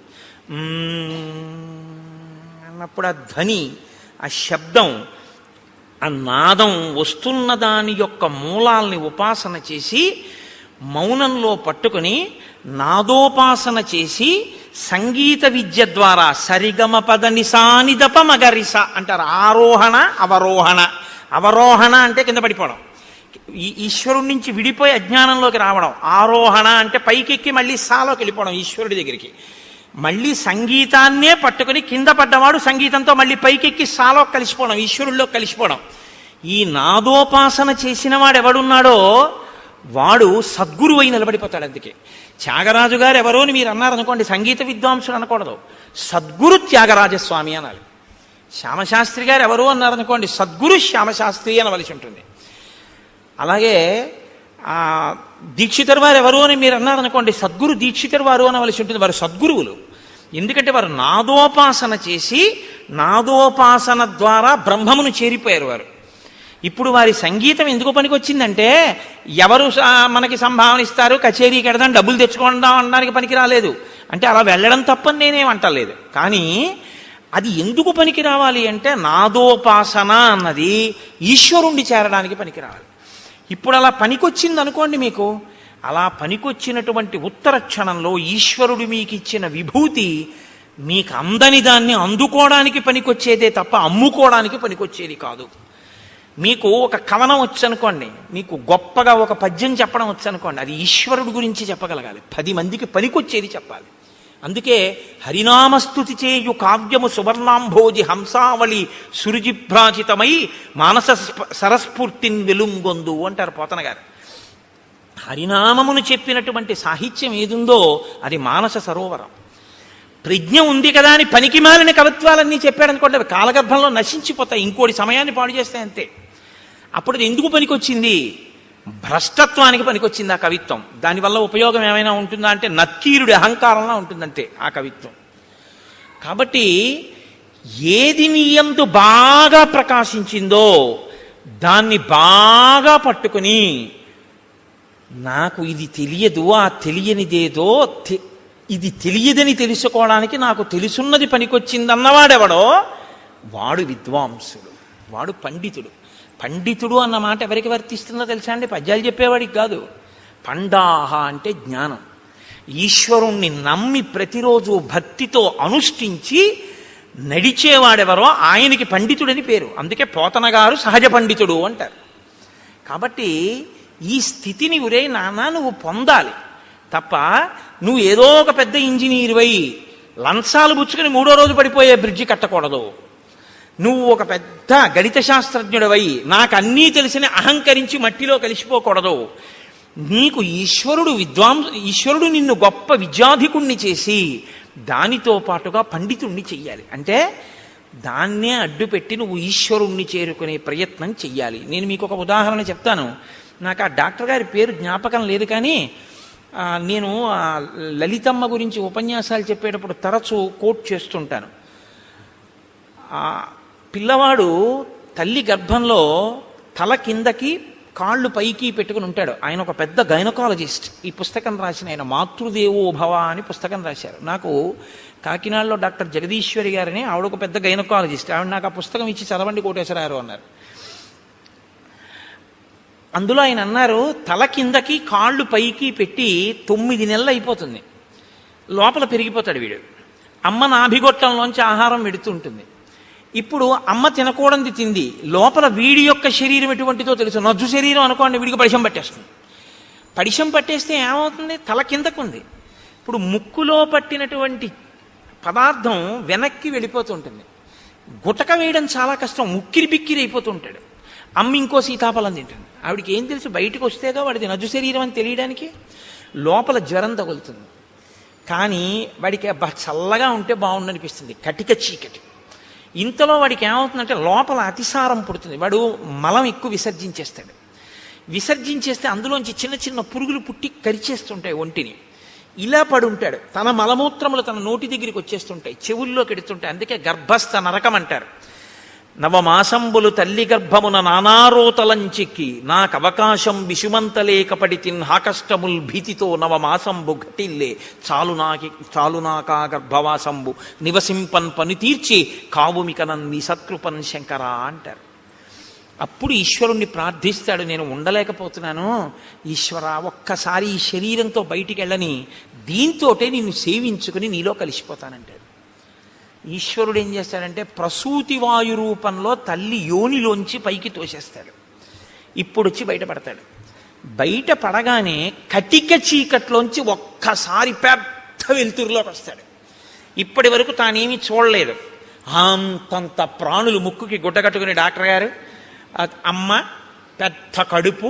అన్నప్పుడు ఆ ధ్వని, ఆ శబ్దం, ఆ నాదం వస్తున్న దాని యొక్క మూలాల్ని ఉపాసన చేసి మౌనంలో పట్టుకుని నాదోపాసన చేసి సంగీత విద్య ద్వారా సరిగమ పద నిసానిదప మగరిస అంటారు. ఆరోహణ అవరోహణ. అవరోహణ అంటే కింద పడిపోవడం, ఈ ఈశ్వరుడి నుంచి విడిపోయి అజ్ఞానంలోకి రావడం. ఆరోహణ అంటే పైకెక్కి మళ్ళీ సాలోకి వెళ్ళిపోవడం ఈశ్వరుడి దగ్గరికి. మళ్ళీ సంగీతాన్నే పట్టుకుని కింద పడ్డవాడు సంగీతంతో మళ్ళీ పైకెక్కి సాలో కలిసిపోవడం, ఈశ్వరుల్లో కలిసిపోవడం. ఈ నాదోపాసన చేసిన వాడు ఎవడున్నాడో వాడు సద్గురువై నిలబడిపోతాడు. అందుకే త్యాగరాజు గారు ఎవరో అని మీరు అన్నారనుకోండి, సంగీత విద్వాంసుడు అనకూడదు, సద్గురు త్యాగరాజస్వామి అనాలి. శ్యామశాస్త్రి గారు ఎవరు అన్నారనుకోండి, సద్గురు శ్యామశాస్త్రి అనవలసి ఉంటుంది. అలాగే దీక్షితర్ వారు ఎవరు అని మీరు అన్నారనుకోండి, సద్గురు దీక్షితర్ వారు అనవలసి ఉంటుంది. వారు సద్గురువులు. ఎందుకంటే వారు నాదోపాసన చేసి నాదోపాసన ద్వారా బ్రహ్మమును చేరిపోయారు వారు. ఇప్పుడు వారి సంగీతం ఎందుకు పనికొచ్చిందంటే, ఎవరు మనకి సంభావన ఇస్తారు, కచేరీకి వెడదాం, డబ్బులు తెచ్చుకుందాం అనడానికి పనికి రాలేదు. అంటే అలా వెళ్ళడం తప్పని నేనేం అంటలేదు. కానీ అది ఎందుకు పనికి రావాలి అంటే, నాదోపాసన అన్నది ఈశ్వరుణ్ణి చేరడానికి పనికి రావాలి. ఇప్పుడు అలా పనికొచ్చింది అనుకోండి, మీకు అలా పనికొచ్చినటువంటి ఉత్తర క్షణంలో ఈశ్వరుడు మీకు ఇచ్చిన విభూతి మీకు అందని దాన్ని అందుకోవడానికి పనికొచ్చేదే తప్ప అమ్ముకోవడానికి పనికొచ్చేది కాదు. మీకు ఒక కవనం వచ్చనుకోండి, మీకు గొప్పగా ఒక పద్యం చెప్పడం వచ్చనుకోండి, అది ఈశ్వరుడు గురించి చెప్పగలగాలి, 10 మందికి పనికొచ్చేది చెప్పాలి. అందుకే హరినామస్తుతి చేయు కావ్యము సువర్ణాంభోజి హంసావళి సురుజిభ్రాజితమై మానస సరస్ఫూర్తిని వెలుంగొందు అంటారు పోతన గారు. హరినామమును చెప్పినటువంటి సాహిత్యం ఏదుందో అది మానస సరోవరం. ప్రజ్ఞ ఉంది కదా అని పనికి మాలిన కవిత్వాలన్నీ చెప్పాడనుకోండి, అవి కాలగర్భంలో నశించిపోతాయి, ఇంకోటి సమయాన్ని పాడు చేస్తాయి అంతే. అప్పుడు అది ఎందుకు పనికొచ్చింది? భ్రష్టత్వానికి పనికొచ్చింది ఆ కవిత్వం. దానివల్ల ఉపయోగం ఏమైనా ఉంటుందా అంటే, నక్కీరుడి అహంకారంలా ఉంటుందంతే ఆ కవిత్వం. కాబట్టి ఏది నీ యందు బాగా ప్రకాశించిందో దాన్ని బాగా పట్టుకుని, నాకు ఇది తెలియదు, ఆ తెలియనిదేదో ఇది తెలియదని తెలుసుకోవడానికి నాకు తెలుసున్నది పనికొచ్చిందన్నవాడెవడో వాడు విద్వాంసుడు, వాడు పండితుడు. పండితుడు అన్న మాట ఎవరికి వర్తిస్తుందో తెలుసా అండి? పద్యాలు చెప్పేవాడికి కాదు. పండాహ అంటే జ్ఞానం. ఈశ్వరుణ్ణి నమ్మి ప్రతిరోజు భక్తితో అనుష్ఠించి నడిచేవాడెవరో ఆయనకి పండితుడని పేరు. అందుకే పోతన గారు సహజ పండితుడు అంటారు. కాబట్టి ఈ స్థితిని ఉరే నాన్న నువ్వు పొందాలి తప్ప, నువ్వు ఏదో ఒక పెద్ద ఇంజనీర్వై లంచాలు పుచ్చుకుని 3వ రోజు పడిపోయే బ్రిడ్జి కట్టకూడదు. నువ్వు ఒక పెద్ద గణిత శాస్త్రజ్ఞుడివై నాకు అన్నీ తెలిసిన అహంకరించి మట్టిలో కలిసిపోకూడదు. నీకు ఈశ్వరుడు నిన్ను గొప్ప విద్యాధికుణ్ణి చేసి దానితో పాటుగా పండితుణ్ణి చెయ్యాలి. అంటే దాన్నే అడ్డుపెట్టి నువ్వు ఈశ్వరుణ్ణి చేరుకునే ప్రయత్నం చెయ్యాలి. నేను మీకు ఒక ఉదాహరణ చెప్తాను. నాకు ఆ డాక్టర్ గారి పేరు జ్ఞాపకం లేదు, కానీ నేను లలితమ్మ గురించి ఉపన్యాసాలు చెప్పేటప్పుడు తరచూ కోట్ చేస్తుంటాను. పిల్లవాడు తల్లి గర్భంలో తల కిందకి కాళ్ళు పైకి పెట్టుకుని ఉంటాడు. ఆయన ఒక పెద్ద గైనకాలజిస్ట్. ఈ పుస్తకం రాసిన ఆయన మాతృదేవో భవ అని పుస్తకం రాశారు. నాకు కాకినాడలో డాక్టర్ జగదీశ్వరి గారని ఆవిడ ఒక పెద్ద గైనకాలజిస్ట్. ఆవిడ నాకు ఆ పుస్తకం ఇచ్చి చదవండి కోటేశ్వరారు అన్నారు. అందులో ఆయన అన్నారు, తల కిందకి కాళ్ళు పైకి పెట్టి 9 నెలలు అయిపోతుంది, లోపల పెరిగిపోతాడు వీడు. అమ్మ నాభిగొట్టంలోంచి ఆహారం పెడుతుంటుంది. ఇప్పుడు అమ్మ తినకూడదు తింది, లోపల వీడి యొక్క శరీరం ఎటువంటిదో తెలుసు. నజ్జు శరీరం అనుకోండి, వీడికి పడిశం పట్టేస్తుంది. పడిశం పట్టేస్తే ఏమవుతుంది? తల కిందకు ఉంది. ఇప్పుడు ముక్కులో పట్టినటువంటి పదార్థం వెనక్కి వెళ్ళిపోతుంటుంది. గుటక వేయడం చాలా కష్టం, ఉక్కిరి బిక్కిరి అయిపోతుంటాడు. అమ్మ ఇంకో సీతాఫలం తింటుంది. ఆవిడికి ఏం తెలుసు? బయటకు వస్తేగా వాడిది నజ్జు శరీరం అని తెలియడానికి. లోపల జ్వరం తగులుతుంది. కానీ వాడికి చల్లగా ఉంటే బాగుండనిపిస్తుంది, కటిక చీకటి. ఇంతలో వాడికి ఏమవుతుందంటే లోపల అతిసారం పుడుతుంది. వాడు మలం ఎక్కువ విసర్జించేస్తాడు. విసర్జించేస్తే అందులోంచి చిన్న చిన్న పురుగులు పుట్టి కరిచేస్తుంటాయి ఒంటిని. ఇలా పడుంటాడు. తన మలమూత్రములు తన నోటి దగ్గరికి వచ్చేస్తుంటాయి, చెవుల్లోకి ఎడుతుంటాయి. అందుకే గర్భస్థ నరకం అంటారు. నవమాసంబులు తల్లి గర్భమున నానారోతలంచిక్కి నాకు అవకాశం విషుమంతలేకపడి తిన్హాకష్టముల్ భీతితో నవమాసంబు ఘటిల్లే చాలునాకా గర్భవాసంబు నివసింపన్ పని తీర్చి కావుమికనన్ నీ సత్కృపన్ శంకరా అంటారు. అప్పుడు ఈశ్వరుణ్ణి ప్రార్థిస్తాడు, నేను ఉండలేకపోతున్నాను ఈశ్వర, ఒక్కసారి ఈ శరీరంతో బయటికి వెళ్ళని, దీంతోటే నిన్ను సేవించుకుని నీలో కలిసిపోతానంటాడు. ఈశ్వరుడు ఏం చేస్తాడంటే ప్రసూతి వాయు రూపంలో తల్లి యోనిలోంచి పైకి తోసేస్తాడు. ఇప్పుడు వచ్చి బయటపడతాడు. బయట పడగానే కటిక చీకట్లోంచి ఒక్కసారి పెద్ద వెలుతురులోకి వస్తాడు. ఇప్పటి వరకు తానేమీ చూడలేదు. అంతంత ప్రాణులు ముక్కుకి గుడ్డగట్టుకుని డాక్టర్ గారు, అమ్మ, పెద్ద కడుపు,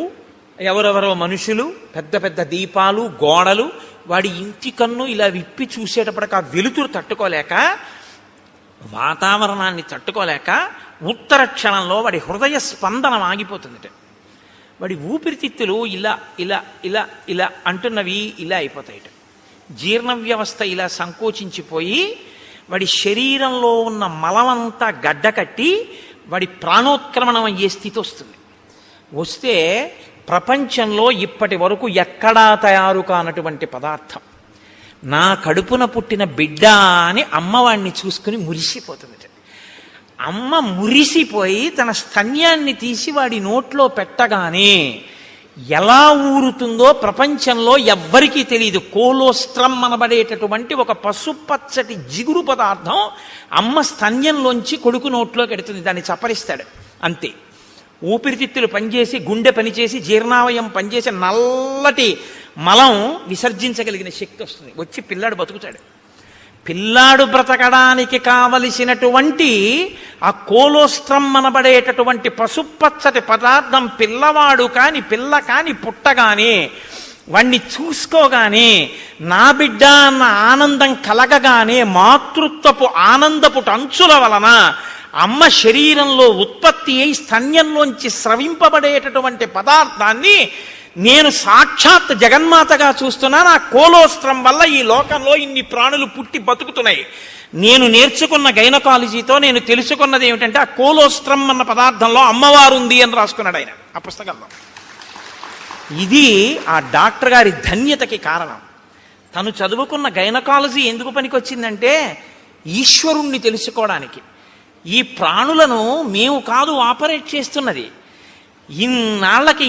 ఎవరెవరో మనుషులు, పెద్ద పెద్ద దీపాలు, గోడలు, వాడి ఇంటి కన్ను ఇలా విప్పి చూసేటప్పటికి ఆ వెలుతురు తట్టుకోలేక, వాతావరణాన్ని తట్టుకోలేక ఉత్తర క్షణంలో వాడి హృదయ స్పందనం ఆగిపోతుందిట. వాడి ఊపిరితిత్తులు ఇలా ఇలా ఇలా ఇలా అంటున్నవి ఇలా అయిపోతాయిట. జీర్ణ వ్యవస్థ ఇలా సంకోచించిపోయి వాడి శరీరంలో ఉన్న మలమంతా గడ్డకట్టి వాడి ప్రాణోత్క్రమణం అయ్యే స్థితి వస్తుంది. వస్తే ప్రపంచంలో ఇప్పటి వరకు ఎక్కడా తయారు కానటువంటి పదార్థం, నా కడుపున పుట్టిన బిడ్డ అని అమ్మవాడిని చూసుకుని మురిసిపోతుంది. అమ్మ మురిసిపోయి తన స్తన్యాన్ని తీసి వాడి నోట్లో పెట్టగానే ఎలా ఊరుతుందో ప్రపంచంలో ఎవ్వరికీ తెలియదు. కోలోస్ట్రం అనబడేటటువంటి ఒక పసుపచ్చటి జిగురు పదార్థం అమ్మ స్తన్యంలోంచి కొడుకు నోట్లోకి ఎడుతుంది. దాన్ని చప్పరిస్తాడు అంతే. ఊపిరితిత్తులు పనిచేసి, గుండె పనిచేసి, జీర్ణావయం పనిచేసి నల్లటి మలం విసర్జించగలిగిన శక్తి వస్తుంది. వచ్చి పిల్లాడు బతుకుతాడు. పిల్లాడు బ్రతకడానికి కావలసినటువంటి ఆ కోలోస్ట్రం అనబడేటటువంటి పసుపచ్చటి పదార్థం పిల్లవాడు కాని పిల్ల కాని పుట్టగానే వాణ్ణి చూసుకోగానే నా బిడ్డ అన్న ఆనందం కలగగానే మాతృత్వపు ఆనందపు అంచుల వలన అమ్మ శరీరంలో ఉత్పత్తి అయి స్తన్యంలోంచి స్రవింపబడేటటువంటి పదార్థాన్ని నేను సాక్షాత్ జగన్మాతగా చూస్తున్నాను. ఆ కోలోస్ట్రం వల్ల ఈ లోకంలో ఇన్ని ప్రాణులు పుట్టి బతుకుతున్నాయి. నేను నేర్చుకున్న గైనకాలజీతో నేను తెలుసుకున్నది ఏమిటంటే, ఆ కోలోస్ట్రం అన్న పదార్థంలో అమ్మవారు ఉంది అని రాసుకున్నాడు ఆయన ఆ పుస్తకంలో. ఇది ఆ డాక్టర్ గారి ధన్యతకి కారణం. తను చదువుకున్న గైనకాలజీ ఎందుకు పనికొచ్చిందంటే, ఈశ్వరుణ్ణి తెలుసుకోవడానికి. ఈ ప్రాణులను మేము కాదు ఆపరేట్ చేస్తున్నది. ఇన్నాళ్ళకి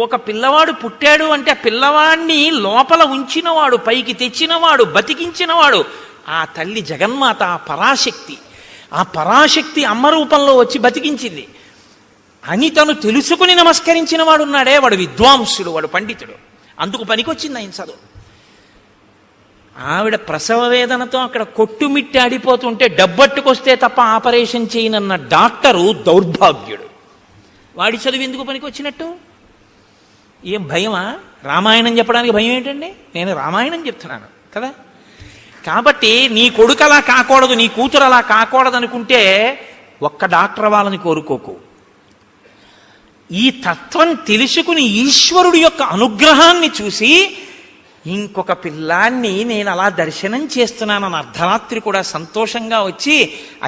ఒక పిల్లవాడు పుట్టాడు అంటే ఆ పిల్లవాడిని లోపల ఉంచినవాడు, పైకి తెచ్చినవాడు, బతికించినవాడు ఆ తల్లి జగన్మాత, ఆ పరాశక్తి. ఆ పరాశక్తి అమ్మ రూపంలో వచ్చి బతికించింది అని తను తెలుసుకుని నమస్కరించిన వాడు ఉన్నాడే, వాడు విద్వాంసుడు, వాడు పండితుడు. అందుకు పనికొచ్చింది ఆయన చదువు. ఆవిడ ప్రసవ వేదనతో అక్కడ కొట్టుమిట్టి ఆడిపోతుంటే డబ్బట్టుకొస్తే తప్ప ఆపరేషన్ చేయనన్న డాక్టరు దౌర్భాగ్యుడు. వాడి చదువు ఎందుకు పనికొచ్చినట్టు? ఏం భయమా? రామాయణం చెప్పడానికి భయం ఏంటండి? నేను రామాయణం చెప్తున్నాను కదా. కాబట్టి నీ కొడుకు అలా కాకూడదు, నీ కూతురు అలా కాకూడదు అనుకుంటే ఒక్క డాక్టర్ వాళ్ళని కోరుకోకు. ఈ తత్వం తెలుసుకుని ఈశ్వరుడి యొక్క అనుగ్రహాన్ని చూసి ఇంకొక పిల్లాన్ని నేను అలా దర్శనం చేస్తున్నానని అర్ధరాత్రి కూడా సంతోషంగా వచ్చి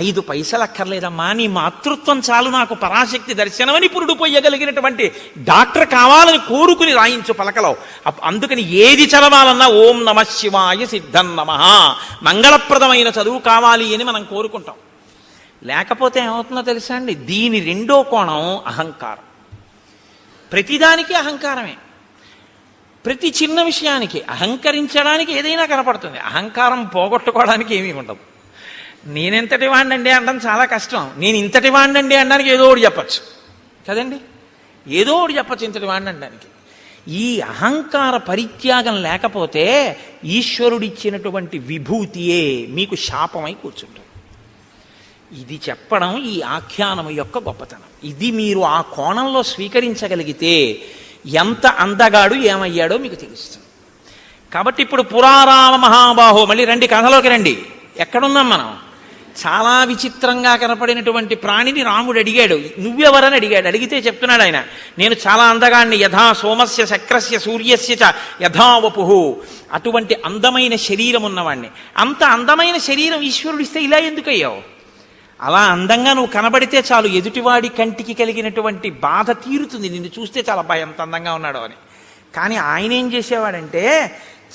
5 పైసలు అక్కర్లేదమ్మా, నీ మాతృత్వం చాలు నాకు పరాశక్తి దర్శనమని పురుడు పోయగలిగినటువంటి డాక్టర్ కావాలని కోరుకుని రాయించు పలకలో. అందుకని ఏది చదవాలన్నా ఓం నమ శివాయ సిద్ధం నమః, మంగళప్రదమైన చదువు కావాలి అని మనం కోరుకుంటాం. లేకపోతే ఏమవుతుందో తెలుసా అండి, దీని రెండో కోణం అహంకారం. ప్రతిదానికి అహంకారమే. ప్రతి చిన్న విషయానికి అహంకరించడానికి ఏదైనా కనపడుతుంది. అహంకారం పోగొట్టుకోవడానికి ఏమీ ఉండదు. నేనెంతటి వాడినండి అనడం చాలా కష్టం. నేను ఇంతటి వాడినండి అనడానికి ఏదో ఒకటి చెప్పచ్చు కదండి, ఏదో ఒకటి చెప్పచ్చు ఇంతటి వాడిని అనడానికి. ఈ అహంకార పరిత్యాగం లేకపోతే ఈశ్వరుడిచ్చినటువంటి విభూతియే మీకు శాపమై కూర్చుంటుంది. ఇది చెప్పడం ఈ ఆఖ్యానము యొక్క గొప్పతనం. ఇది మీరు ఆ కోణంలో స్వీకరించగలిగితే ఎంత అందగాడు ఏమయ్యాడో మీకు తెలుస్తుంది. కాబట్టి ఇప్పుడు పురారామ మహాబాహో, మళ్ళీ రండి కథలోకి రండి. ఎక్కడున్నాం మనం? చాలా విచిత్రంగా కనపడినటువంటి ప్రాణిని రాముడు అడిగాడు. నువ్వెవరని అడిగాడు. అడిగితే చెప్తున్నాడు ఆయన, నేను చాలా అందగాడిని, యథా సోమస్య శక్రస్య సూర్యస్య చ యథా వపుః. అటువంటి అందమైన శరీరం ఉన్నవాడిని. అంత అందమైన శరీరం ఈశ్వరుడిస్తే ఇలా ఎందుకయ్యావు? అలా అందంగా నువ్వు కనబడితే చాలు, ఎదుటివాడి కంటికి కలిగినటువంటి బాధ తీరుతుంది. నిన్ను చూస్తే చాలా భయం, ఎంత అందంగా ఉన్నాడో అని. కానీ ఆయన ఏం చేసేవాడంటే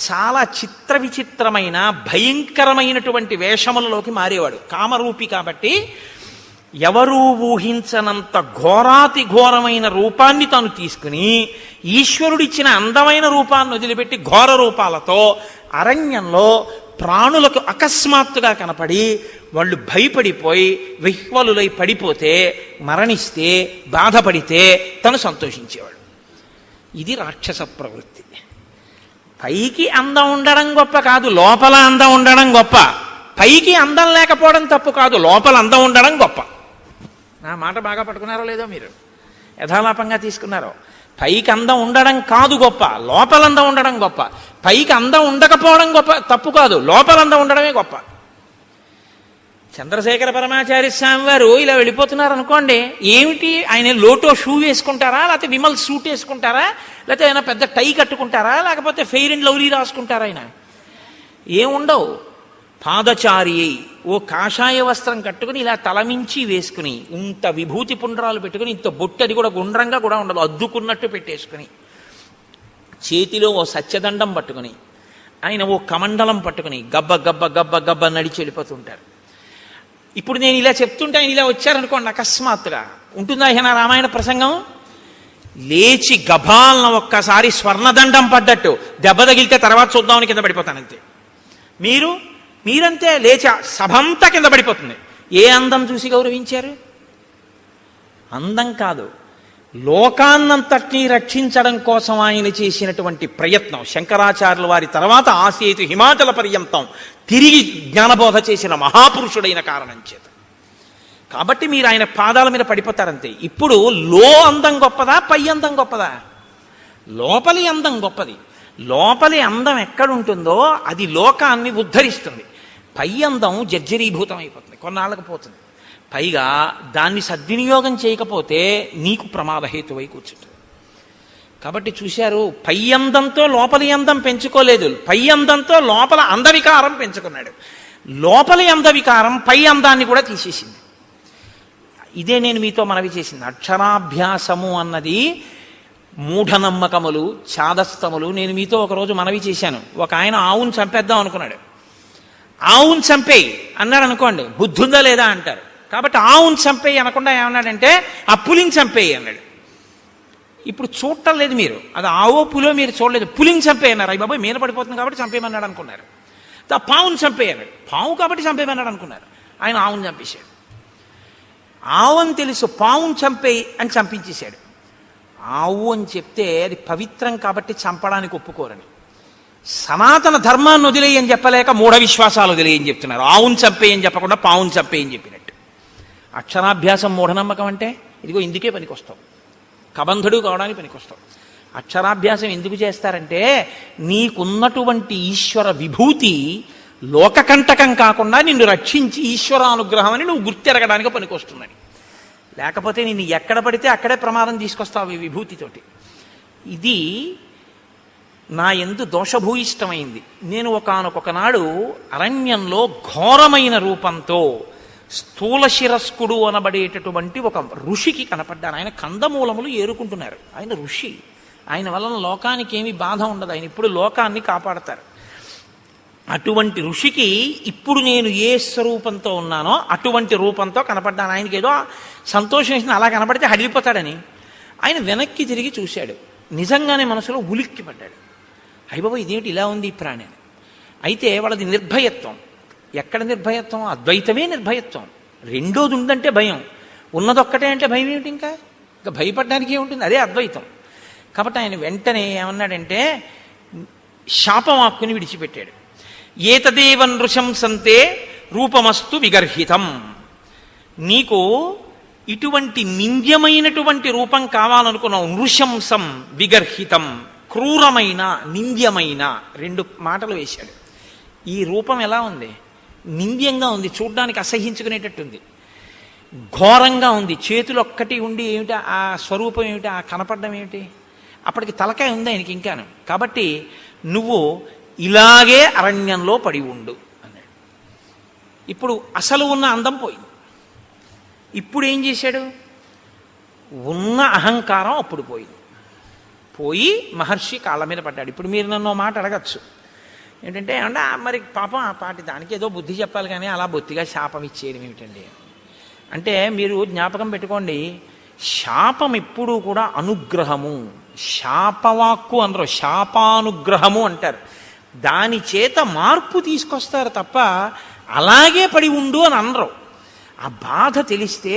చాలా చిత్ర విచిత్రమైన భయంకరమైనటువంటి వేషములలోకి మారేవాడు. కామరూపి కాబట్టి ఎవరూ ఊహించనంత ఘోరాతి ఘోరమైన రూపాన్ని తాను తీసుకుని ఈశ్వరుడిచ్చిన అందమైన రూపాన్ని వదిలిపెట్టి ఘోర రూపాలతో అరణ్యంలో ప్రాణులకు అకస్మాత్తుగా కనపడి వాళ్ళు భయపడిపోయి విహ్వలులై పడిపోతే, మరణిస్తే, బాధపడితే తను సంతోషించేవాడు. ఇది రాక్షస ప్రవృత్తి. పైకి అందం ఉండడం గొప్ప కాదు, లోపల అందం ఉండడం గొప్ప. పైకి అందం లేకపోవడం తప్పు కాదు, లోపల అందం ఉండడం గొప్ప. నా మాట బాగా పట్టుకున్నారో లేదో మీరు, యథాలాపంగా తీసుకున్నారో. పైకి అందం ఉండడం కాదు గొప్ప, లోపల అందం ఉండడం గొప్ప. పైకి అందం ఉండకపోవడం గొప్ప తప్పు కాదు, లోపల అందం ఉండడమే గొప్ప. చంద్రశేఖర పరమాచార్య స్వామి వారు ఇలా వెళ్ళిపోతున్నారు అనుకోండి, ఏమిటి ఆయన లోటో షూ వేసుకుంటారా, లేకపోతే విమల్ సూట్ వేసుకుంటారా, లేకపోతే ఆయన పెద్ద టై కట్టుకుంటారా, లేకపోతే ఫెయిర్ అండ్ లవ్లీ రాసుకుంటారా? ఆయన ఏముండవు. పాదచారి ఓ కాషాయ వస్త్రం కట్టుకుని ఇలా తలమించి వేసుకుని, ఇంత విభూతి పుండ్రాలు పెట్టుకుని, ఇంత బొట్టు, అది కూడా గుండ్రంగా కూడా ఉండదు, అద్దుకున్నట్టు పెట్టేసుకుని, చేతిలో ఓ సత్యదండం పట్టుకుని, ఆయన ఓ కమండలం పట్టుకుని గబ్బ గబ్బ గబ్బ గబ్బ నడిచి వెళ్ళిపోతుంటారు. ఇప్పుడు నేను ఇలా చెప్తుంటే ఆయన ఇలా వచ్చారనుకోండి, అకస్మాత్తుగా ఉంటుందా ఆయన రామాయణ ప్రసంగం? లేచి గభాలన ఒక్కసారి స్వర్ణదండం పడ్డట్టు దెబ్బ తగిలితే తర్వాత చూద్దామని కింద పడిపోతానంతే. మీరంతే లేచి సభంతా కింద పడిపోతుంది. ఏ అందం చూసి గౌరవించారు? అందం కాదు, లోకాన్నంతటినీ రక్షించడం కోసం ఆయన చేసినటువంటి ప్రయత్నం. శంకరాచార్యుల వారి తర్వాత ఆసేతు హిమాచల పర్యంతం తిరిగి జ్ఞానబోధ చేసిన మహాపురుషుడైన కారణం చేత. కాబట్టి మీరు ఆయన పాదాల మీద పడిపోతారంతే. ఇప్పుడు అందం గొప్పదా, పై అందం గొప్పదా? లోపలి అందం గొప్పది. లోపలి అందం ఎక్కడుంటుందో అది లోకాన్ని ఉద్ధరిస్తుంది. పై అందం జర్జరీభూతం అయిపోతుంది, కొన్నాళ్ళకు పోతుంది. పైగా దాన్ని సద్వినియోగం చేయకపోతే నీకు ప్రమాదహేతువై కూర్చుంటుంది. కాబట్టి చూశారు, పై అందంతో లోపలి అందం పెంచుకోలేదు, పై అందంతో లోపల అందవికారం పెంచుకున్నాడు. లోపలి అందవికారం పై అందాన్ని కూడా తీసేసింది. ఇదే నేను మీతో మనవి చేసింది. అక్షరాభ్యాసము అన్నది మూఢనమ్మకములు, చాదస్తములు. నేను మీతో ఒకరోజు మనవి చేశాను. ఒక ఆయన ఆవును చంపేద్దాం అనుకున్నాడు. ఆవును చంపేయి అన్నాడు అనుకోండి, బుద్ధుందా లేదా అంటారు. కాబట్టి ఆవును చంపేయి అనకుండా ఏమన్నాడంటే ఆ పులిని చంపేయి అన్నాడు. ఇప్పుడు చూడటం లేదు మీరు, అది ఆవో పులో మీరు చూడలేదు. పులిని చంపేయి అన్నారు. అయ్యి బాబాయ్ మీద పడిపోతుంది కాబట్టి చంపేయమన్నాడు అనుకున్నారు. పావును చంపేయి అన్నాడు. పావు కాబట్టి చంపేయమన్నాడు అనుకున్నారు. ఆయన ఆవును చంపేశాడు. ఆవు అని తెలుసు, పావును చంపేయి అని చంపించేశాడు. ఆవు అని చెప్తే అది పవిత్రం కాబట్టి చంపడానికి ఒప్పుకోరని, సనాతన ధర్మాన్ని వదిలేయి అని చెప్పలేక మూఢ విశ్వాసాలు వదిలేయని చెప్తున్నారు. ఆవును చంపేయని చెప్పకుండా పావును చంపేయని చెప్పినట్టు. అక్షరాభ్యాసం మూఢనమ్మకం అంటే ఇదిగో ఇందుకే పనికొస్తావు, కబంధుడు కావడానికి పనికొస్తావు. అక్షరాభ్యాసం ఎందుకు చేస్తారంటే నీకున్నటువంటి ఈశ్వర విభూతి లోకకంటకం కాకుండా నిన్ను రక్షించి ఈశ్వరానుగ్రహం అని నువ్వు గుర్తెరగడానికి పనికొస్తుందని. లేకపోతే నిన్ను ఎక్కడ పడితే అక్కడే ప్రమాదం తీసుకొస్తావు ఈ విభూతితోటి. ఇది నా యందు దోషభూయిష్టమైంది. నేను ఒకానొకనాడు అరణ్యంలో ఘోరమైన రూపంతో స్థూల శిరస్కుడు అనబడేటటువంటి ఒక ఋషికి కనపడ్డాను. ఆయన కందమూలములు ఏరుకుంటున్నారు. ఆయన ఋషి, ఆయన వలన లోకానికి ఏమీ బాధ ఉండదు, ఆయన ఇప్పుడు లోకాన్ని కాపాడతారు. అటువంటి ఋషికి ఇప్పుడు నేను ఏ స్వరూపంతో ఉన్నానో అటువంటి రూపంతో కనపడ్డాను. ఆయనకి ఏదో సంతోషం వేసింది, అలా కనపడితే హడిలిపోతాడని. ఆయన వెనక్కి తిరిగి చూశాడు. నిజంగానే మనసులో ఉలిక్కి పడ్డాడు. అయ్యబాబు ఇదేమిటి ఇలా ఉంది ఈ ప్రాణి. అయితే వాళ్ళది నిర్భయత్వం. ఎక్కడ నిర్భయత్వం? అద్వైతమే నిర్భయత్వం. రెండోది ఉందంటే భయం, ఉన్నదొక్కటే అంటే భయం ఏమిటి? ఇంకా భయపడడానికి ఏముంటుంది? అదే అద్వైతం. కాబట్టి ఆయన వెంటనే ఏమన్నాడంటే శాపవాక్కుని విడిచిపెట్టాడు. ఏతదేవ నృశంసంతే రూపమస్తు విగర్హితం. నీకు ఇటువంటి నింద్యమైనటువంటి రూపం కావాలనుకున్నావు. నృశంసం విగర్హితం, క్రూరమైన నింద్యమైన, రెండు మాటలు వేశాడు. ఈ రూపం ఎలా ఉంది? నింద్యంగా ఉంది, చూడ్డానికి అసహించుకునేటట్టుంది, ఘోరంగా ఉంది. చేతులు ఒక్కటి ఉండి ఏమిటి ఆ స్వరూపం ఏమిటి, ఆ కనపడడం ఏమిటి? అప్పటికి తలకాయ ఉంది ఆయనకి ఇంకాను. కాబట్టి నువ్వు ఇలాగే అరణ్యంలో పడి ఉండు అన్నాడు. ఇప్పుడు అసలు ఉన్న అందం పోయింది. ఇప్పుడు ఏం చేశాడు? ఉన్న అహంకారం అప్పుడు పోయింది. పోయి మహర్షి కాళ్ళ మీద పడ్డాడు. ఇప్పుడు మీరు నన్ను మాట అడగచ్చు ఏంటంటే, ఏమన్నా మరి పాపం ఆ పాటి దానికి ఏదో బుద్ధి చెప్పాలి కానీ అలా బొత్తిగా శాపం ఇచ్చేయడం ఏమిటండి అంటే, మీరు జ్ఞాపకం పెట్టుకోండి, శాపం ఎప్పుడూ కూడా అనుగ్రహము. శాపవాక్కు అనరు, శాపానుగ్రహము అంటారు. దాని చేత మార్పు తీసుకొస్తారు తప్ప అలాగే పడి ఉండు అని అనరు. ఆ బాధ తెలిస్తే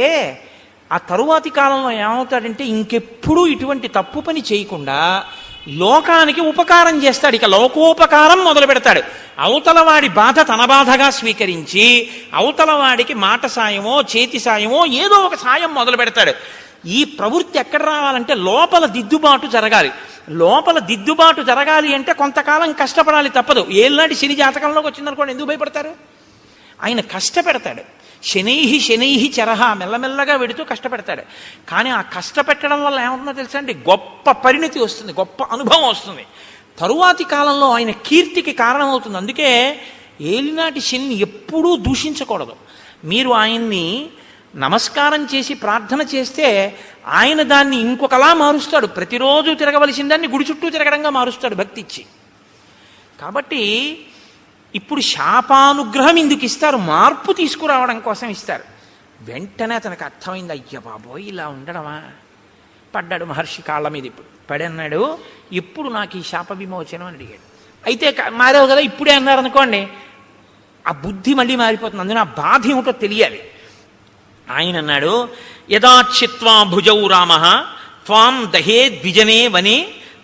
ఆ తరువాతి కాలంలో ఏమవుతాడంటే ఇంకెప్పుడు ఇటువంటి తప్పు పని చేయకుండా లోకానికి ఉపకారం చేస్తాడు. ఇక లోకోపకారం మొదలు పెడతాడు. అవతలవాడి బాధ తన బాధగా స్వీకరించి అవతలవాడికి మాట సాయమో చేతి సాయమో ఏదో ఒక సాయం మొదలు పెడతాడు. ఈ ప్రవృత్తి ఎక్కడ రావాలంటే లోపల దిద్దుబాటు జరగాలి. లోపల దిద్దుబాటు జరగాలి అంటే కొంతకాలం కష్టపడాలి, తప్పదు. ఏళ్ళనాటి శని జాతకంలోకి వచ్చిందనుకోండి, ఎందుకు భయపడతారు? ఆయన కష్టపెడతాడు. శనైహి చరహ, మెల్లమెల్లగా వెడుతూ కష్టపెడతాడు. కానీ ఆ కష్టపెట్టడం వల్ల ఏమవుతుందో తెలుసా అండి? గొప్ప పరిణతి వస్తుంది, గొప్ప అనుభవం వస్తుంది. తరువాతి కాలంలో ఆయన కీర్తికి కారణమవుతుంది. అందుకే ఏలినాటి శని ఎప్పుడూ దూషించకూడదు. మీరు ఆయన్ని నమస్కారం చేసి ప్రార్థన చేస్తే ఆయన దాన్ని ఇంకొకలా మారుస్తాడు. ప్రతిరోజు తిరగవలసిన దాన్ని గుడి చుట్టూ తిరగడంగా మారుస్తాడు భక్తి ఇచ్చి. కాబట్టి ఇప్పుడు శాపానుగ్రహం ఎందుకు ఇస్తారు? మార్పు తీసుకురావడం కోసం ఇస్తారు. వెంటనే అతనికి అర్థమైంది, అయ్య బాబోయ్ ఇలా ఉండడమా? పడ్డాడు మహర్షి కాళ్ళ మీద. ఇప్పుడు పడన్నాడు, ఇప్పుడు నాకు ఈ శాప విమోచనం అని అడిగాడు. అయితే మారావు కదా, ఇప్పుడే అన్నారు అనుకోండి, ఆ బుద్ధి మళ్ళీ మారిపోతుంది. అందులో ఆ బాధ ఏమిటో తెలియాలి. ఆయన అన్నాడు, యదాచిత్వా భుజౌ రామ త్వాం దహే ద్విజనే వనే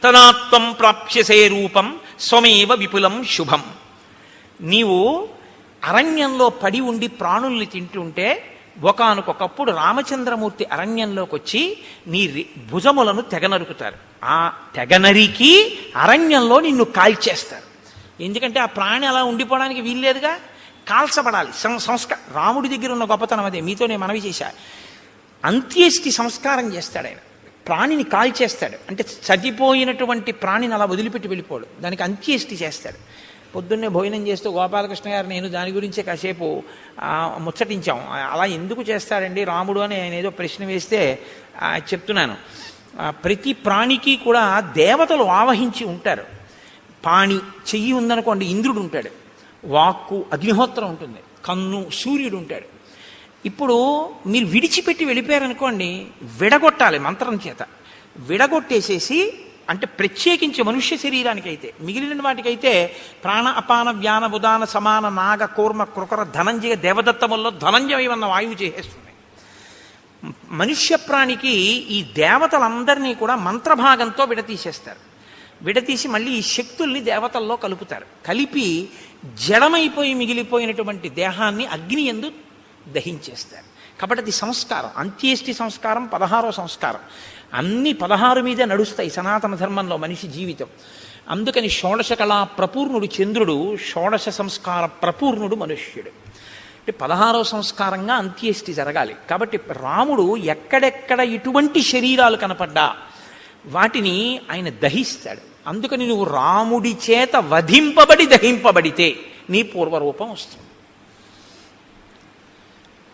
తదాత్వం ప్రాప్స్యసే రూపం స్వమేవ విపులం శుభం. నీవు అరణ్యంలో పడి ఉండి ప్రాణుల్ని తింటుంటే ఒకానొకప్పుడు రామచంద్రమూర్తి అరణ్యంలోకి వచ్చి నీ భుజములను తెగనరుకుతారు. ఆ తెగనరికి అరణ్యంలో నిన్ను కాల్చేస్తారు. ఎందుకంటే ఆ ప్రాణి అలా ఉండిపోవడానికి వీల్లేదుగా, కాల్చబడాలి. రాముడి దగ్గర ఉన్న గొప్పతనం అదే. మీతో నేను మనవి చేశా. అంత్యేష్టి సంస్కారం చేస్తాడు ఆయన. ప్రాణిని కాల్చేస్తాడు. అంటే చనిపోయినటువంటి ప్రాణిని అలా వదిలిపెట్టి వెళ్ళిపోడు, దానికి అంత్యేష్టి చేస్తాడు. పొద్దున్నే భోజనం చేస్తూ గోపాలకృష్ణ గారు నేను దాని గురించే కాసేపు ముచ్చటించాం. అలా ఎందుకు చేస్తాడండి రాముడు అని ఆయన ఏదో ప్రశ్న వేస్తే చెప్తున్నాను. ప్రతి ప్రాణికి కూడా దేవతలు ఆవహించి ఉంటారు. పాణి చెయ్యి ఉందనుకోండి, ఇంద్రుడు ఉంటాడు. వాక్కు అగ్నిహోత్రం ఉంటుంది. కన్ను సూర్యుడు ఉంటాడు. ఇప్పుడు మీరు విడిచిపెట్టి వెళ్ళిపోయారనుకోండి, విడగొట్టాలి మంత్రం చేత. విడగొట్టేసేసి, అంటే ప్రత్యేకించి మనుష్య శరీరానికైతే, మిగిలిన వాటికైతే ప్రాణ అపాన వ్యాన ఉదాన సమాన నాగ కూర్మ కృకర ధనంజయ దేవదత్తముల్లో ధనంజయమన్న వాయువు చేసేస్తుంది. మనుష్య ప్రాణికి ఈ దేవతలందరినీ కూడా మంత్రభాగంతో విడతీసేస్తారు. విడతీసి మళ్ళీ ఈ శక్తుల్ని దేవతల్లో కలుపుతారు. కలిపి జడమైపోయి మిగిలిపోయినటువంటి దేహాన్ని అగ్ని యందు దహించేస్తారు. కాబట్టి అది సంస్కారం. అంత్యేష్టి సంస్కారం 16వ సంస్కారం. అన్ని 16 మీదే నడుస్తాయి సనాతన ధర్మంలో మనిషి జీవితం. అందుకని షోడశ కళా ప్రపూర్ణుడు చంద్రుడు, షోడశ సంస్కార ప్రపూర్ణుడు మనుష్యుడు. అంటే 16వ సంస్కారంగా అంత్యేష్టి జరగాలి. కాబట్టి రాముడు ఎక్కడెక్కడ ఎటువంటి శరీరాలు కనపడ్డా వాటిని ఆయన దహిస్తాడు. అందుకని నువ్వు రాముడి చేత వధింపబడి దహింపబడితే నీ పూర్వరూపం వస్తుంది.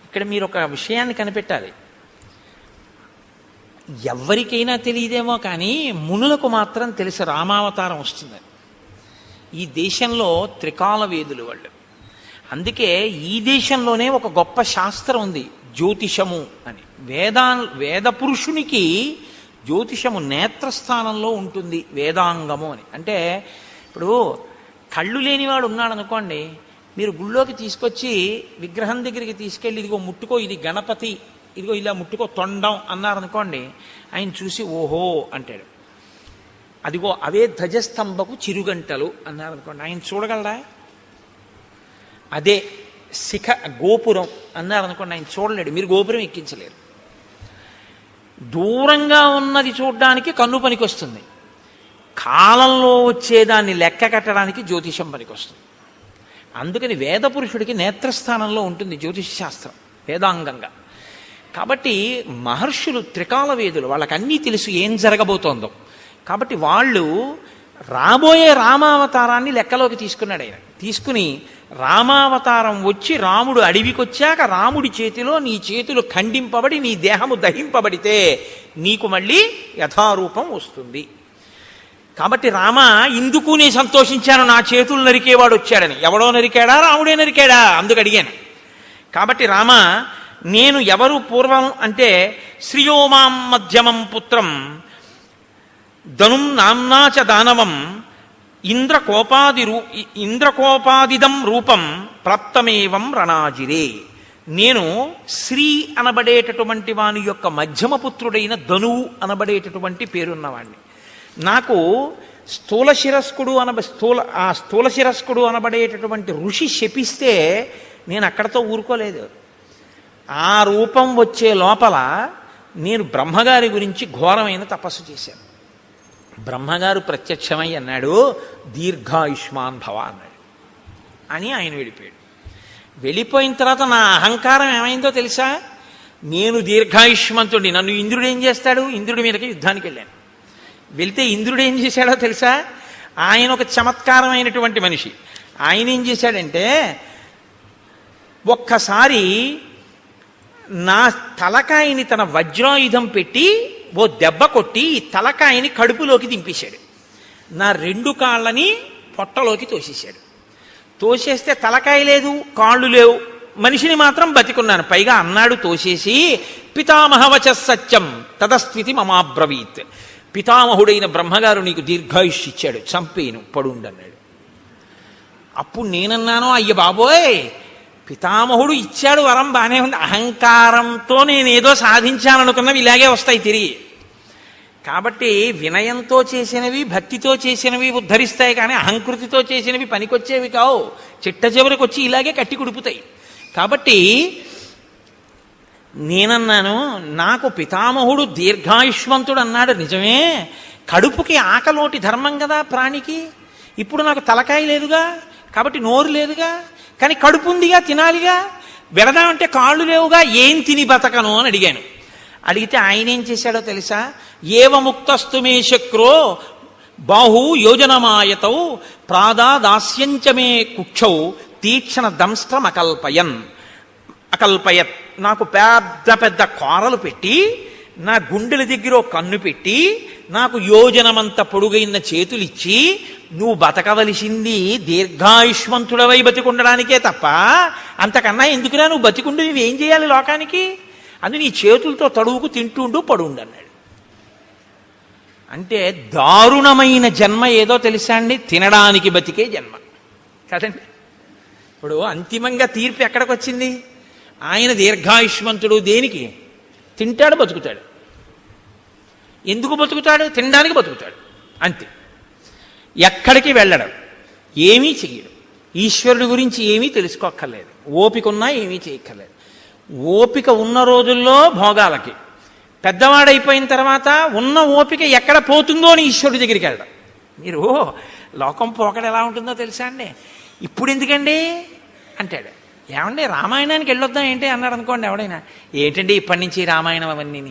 ఇక్కడ మీరు ఒక విషయాన్ని కనిపెట్టాలి. ఎవరికైనా తెలియదేమో కానీ మునులకు మాత్రం తెలుసు రామావతారం వస్తుందని. ఈ దేశంలో త్రికాల వేదులు వాళ్ళు. అందుకే ఈ దేశంలోనే ఒక గొప్ప శాస్త్రం ఉంది, జ్యోతిషము అని. వేద పురుషునికి జ్యోతిషము నేత్రస్థానంలో ఉంటుంది, వేదాంగము అని. అంటే ఇప్పుడు కళ్ళు లేనివాడు ఉన్నాడు అనుకోండి, మీరు గుళ్ళోకి తీసుకొచ్చి విగ్రహం దగ్గరికి తీసుకెళ్ళి ఇదిగో ముట్టుకో, ఇది గణపతి, ఇదిగో ఇలా ముట్టుకో తొండం అన్నారనుకోండి, ఆయన చూసి ఓహో అంటాడు. అదిగో అవే ధ్వజస్తంభకు చిరుగంటలు అన్నారనుకోండి, ఆయన చూడగలరా? అదే శిఖ గోపురం అన్నారనుకోండి, ఆయన చూడలేడు, మీరు గోపురం ఎక్కించలేరు. దూరంగా ఉన్నది చూడడానికి కన్ను పనికొస్తుంది, కాలంలో వచ్చేదాన్ని లెక్క కట్టడానికి జ్యోతిషం పనికొస్తుంది. అందుకని వేద పురుషుడికి నేత్రస్థానంలో ఉంటుంది జ్యోతిష శాస్త్రం వేదాంగంగా. కాబట్టి మహర్షులు త్రికాల వేదులు, వాళ్ళకి అన్నీ తెలుసు ఏం జరగబోతోందో. కాబట్టి వాళ్ళు రాబోయే రామావతారాన్ని లెక్కలోకి తీసుకున్నాడు ఆయన. తీసుకుని రామావతారం వచ్చి రాముడు అడవికి వచ్చాక రాముడి చేతిలో నీ చేతులు ఖండింపబడి నీ దేహము దహింపబడితే నీకు మళ్ళీ యథారూపం వస్తుంది. కాబట్టి రామ ఇందుకు నేను సంతోషించాను, నా చేతులు నరికేవాడు వచ్చాడని. ఎవడో నరికాడా? రాముడే నరికాడా? అందుకు అడిగాను. కాబట్టి రామ నేను ఎవరు పూర్వం అంటే శ్రియోమాం మధ్యమం పుత్రం ధనుం నామ్నాచ దానవం ఇంద్రకోపాదిదం రూపం ప్రాప్తమేవం రణాజిరే. నేను శ్రీ అనబడేటటువంటి వాని యొక్క మధ్యమపుత్రుడైన ధనువు అనబడేటటువంటి పేరున్నవాణ్ణి. నాకు స్థూల శిరస్కుడు అనబడేటటువంటి ఋషి శపిస్తే నేను అక్కడతో ఊరుకోలేదు. ఆ రూపం వచ్చే లోపల నేను బ్రహ్మగారి గురించి ఘోరమైన తపస్సు చేశాను. బ్రహ్మగారు ప్రత్యక్షమై అన్నాడు, దీర్ఘాయుష్మాన్ భవ అన్నాడు. అని ఆయన వెళ్ళిపోయాడు. వెళ్ళిపోయిన తర్వాత నా అహంకారం ఏమైందో తెలుసా? నేను దీర్ఘాయుష్మంతుడిని, నన్ను ఇంద్రుడు ఏం చేస్తాడు? ఇంద్రుడి మీదకి యుద్ధానికి వెళ్ళాను. వెళ్తే ఇంద్రుడు ఏం చేశాడో తెలుసా? ఆయన ఒక చమత్కారమైనటువంటి మనిషి. ఆయన ఏం చేశాడంటే, ఒక్కసారి నా తలకాయని తన వజ్రాయుధం పెట్టి ఓ దెబ్బ కొట్టి ఈ తలకాయని కడుపులోకి దింపేశాడు. నా 2 కాళ్ళని పొట్టలోకి తోసేశాడు. తోసేస్తే తలకాయ లేదు, కాళ్ళు లేవు, మనిషిని మాత్రం బతికున్నాను. పైగా అన్నాడు తోసేసి, పితామహవచ సత్యం తదస్వితి మమాబ్రవీత్, పితామహుడైన బ్రహ్మగారు నీకు దీర్ఘాయుష్ ఇచ్చాడు, చంపేను, పడుండన్నాడు. అప్పుడు నేనన్నాను, అయ్య బాబోయ్, పితామహుడు ఇచ్చాడు వరం, బాగానే ఉంది, అహంకారంతో నేనేదో సాధించాలనుకున్నవి ఇలాగే వస్తాయి తిరిగి. కాబట్టి వినయంతో చేసినవి, భక్తితో చేసినవి ఉద్ధరిస్తాయి, కానీ అహంకృతితో చేసినవి పనికొచ్చేవి కావు. చిట్ట చివరికి వచ్చి ఇలాగే కట్టి కుడుపుతాయి. కాబట్టి నేనన్నాను, నాకు పితామహుడు దీర్ఘాయుష్మంతుడు అన్నాడు నిజమే, కడుపుకి ఆకలోటి ధర్మం కదా ప్రాణికి. ఇప్పుడు నాకు తలకాయ లేదుగా, కాబట్టి నోరు లేదుగా, కానీ కడుపు ఉందిగా, తినాలిగా. వెళదామంటే కాళ్ళు లేవుగా, ఏం తిని బతకను అని అడిగాను. అడిగితే ఆయన ఏం చేశాడో తెలుసా? ఏవముక్తస్తు మే శక్రో బాహు యోజనమాయతౌ ప్రాదాదాస్యంచమే కుక్షౌ తీక్షణ దంస్త్రం అకల్పయత్. నాకు పెద్ద పెద్ద కోరలు పెట్టి, నా గుండెల దగ్గర కన్ను పెట్టి, నాకు యోజనమంత పొడుగైన చేతులిచ్చి, నువ్వు బతకవలసింది దీర్ఘాయుష్మంతుడవై బతికుండడానికే తప్ప అంతకన్నా ఎందుకురా నువ్వు బతికుండు, నువ్వేం చేయాలి లోకానికి? అది నీ చేతులతో తడువుకు తింటుండు పడుండు అన్నాడు. అంటే దారుణమైన జన్మ ఏదో తెలుసా అండి? తినడానికి బతికే జన్మ కదండి. ఇప్పుడు అంతిమంగా తీర్పు ఎక్కడికి వచ్చింది? ఆయన దీర్ఘాయుష్మంతుడు దేనికి? తింటాడు, బతుకుతాడు. ఎందుకు బతుకుతాడు? తినడానికి బతుకుతాడు, అంతే. ఎక్కడికి వెళ్ళడం, ఏమీ చెయ్యడు. ఈశ్వరుడి గురించి ఏమీ తెలుసుకోక్కర్లేదు, ఓపిక ఉన్నా ఏమీ చేయక్కర్లేదు. ఓపిక ఉన్న రోజుల్లో భోగాలకి, పెద్దవాడైపోయిన తర్వాత ఉన్న ఓపిక ఎక్కడ పోతుందో అని ఈశ్వరుడి దగ్గరికి వెళ్ళడం. మీరు లోకం పోకడ ఎలా ఉంటుందో తెలుసా అండి? ఇప్పుడు ఎందుకండి అంటాడు. ఏమండి రామాయణానికి వెళ్ళొద్దాం ఏంటి అన్నాడు అనుకోండి ఎవడైనా. ఏంటండి ఇప్పటి నుంచి రామాయణం అవన్నీ,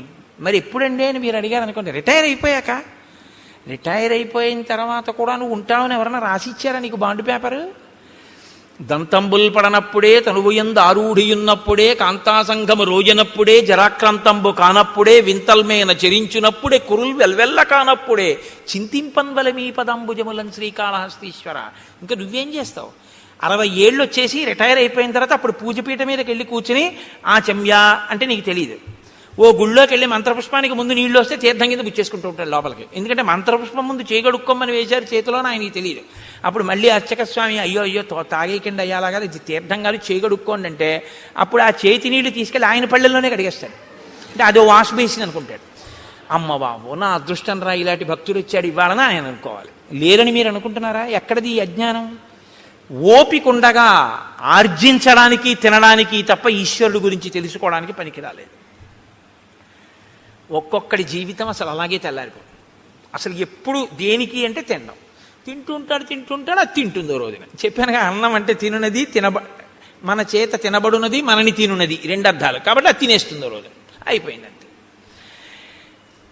మరి ఎప్పుడండి అని మీరు అడిగారు అనుకోండి. రిటైర్ అయిపోయాక. రిటైర్ అయిపోయిన తర్వాత కూడా నువ్వు ఉంటావని ఎవరన్నా రాసిచ్చారా నీకు బాండ్ పేపరు? దంతంబుల్ పడనప్పుడే తనువుయందు ఆరూఢియున్నప్పుడే కాంతాసంఘము రోజనప్పుడే జరాక్రాంతంబు కానప్పుడే వింతల్మేన చరించునప్పుడే కురుల్ వెల్వెల్ల కానప్పుడే చింతింపన్వల మీ పదంబుజములం శ్రీకాళహస్తీశ్వర. ఇంకా నువ్వేం చేస్తావు? 60 ఏళ్ళు వచ్చేసి రిటైర్ అయిపోయిన తర్వాత అప్పుడు పూజపీఠ మీదకి వెళ్ళి కూర్చుని ఆ చెమ్యా అంటే నీకు తెలియదు. ఓ గుళ్ళోకి వెళ్ళి మంత్రపుష్పానికి ముందు నీళ్ళు వస్తే తీర్థం కింద గుచ్చేసుకుంటూ ఉంటాడు లోపలికి. ఎందుకంటే మంత్రపుష్పం ముందు చేయగడుక్కోమని వేశారు చేతిలోనే, ఆయనకి తెలియదు. అప్పుడు మళ్ళీ అర్చక స్వామి అయ్యో అయ్యో తాగేకండి అయ్యాలాగా ఇది తీర్థం కాదు చేయగడుక్కోండి అంటే అప్పుడు ఆ చేతి నీళ్లు తీసుకెళ్ళి ఆయన పళ్ళల్లోనే కడిగేస్తాడు. అంటే అదో వాష్ బేసిన్ అనుకుంటాడు. అమ్మ బాబు నా అదృష్టం రా, ఇలాంటి భక్తుడు వచ్చాడు ఇవ్వాలని ఆయన అనుకోవాలి. లేరని మీరు అనుకుంటున్నారా? ఎక్కడిది ఈ అజ్ఞానం? ఓపికండగా ఆర్జించడానికి తినడానికి తప్ప ఈశ్వరుడు గురించి తెలుసుకోవడానికి పనికి రాలేదు. ఒక్కొక్కడి జీవితం అసలు అలాగే తెల్లారిపోతుంది. అసలు ఎప్పుడు దేనికి అంటే తినడం. తింటుంటాడు, అది తింటుందో రోజున. చెప్పానుగా, అన్నం అంటే తినున్నది, మన చేత తినబడున్నది, మనని తినున్నది, 2 అర్థాలు. కాబట్టి అది తినేస్తుందో రోజున, అయిపోయింది అంతే.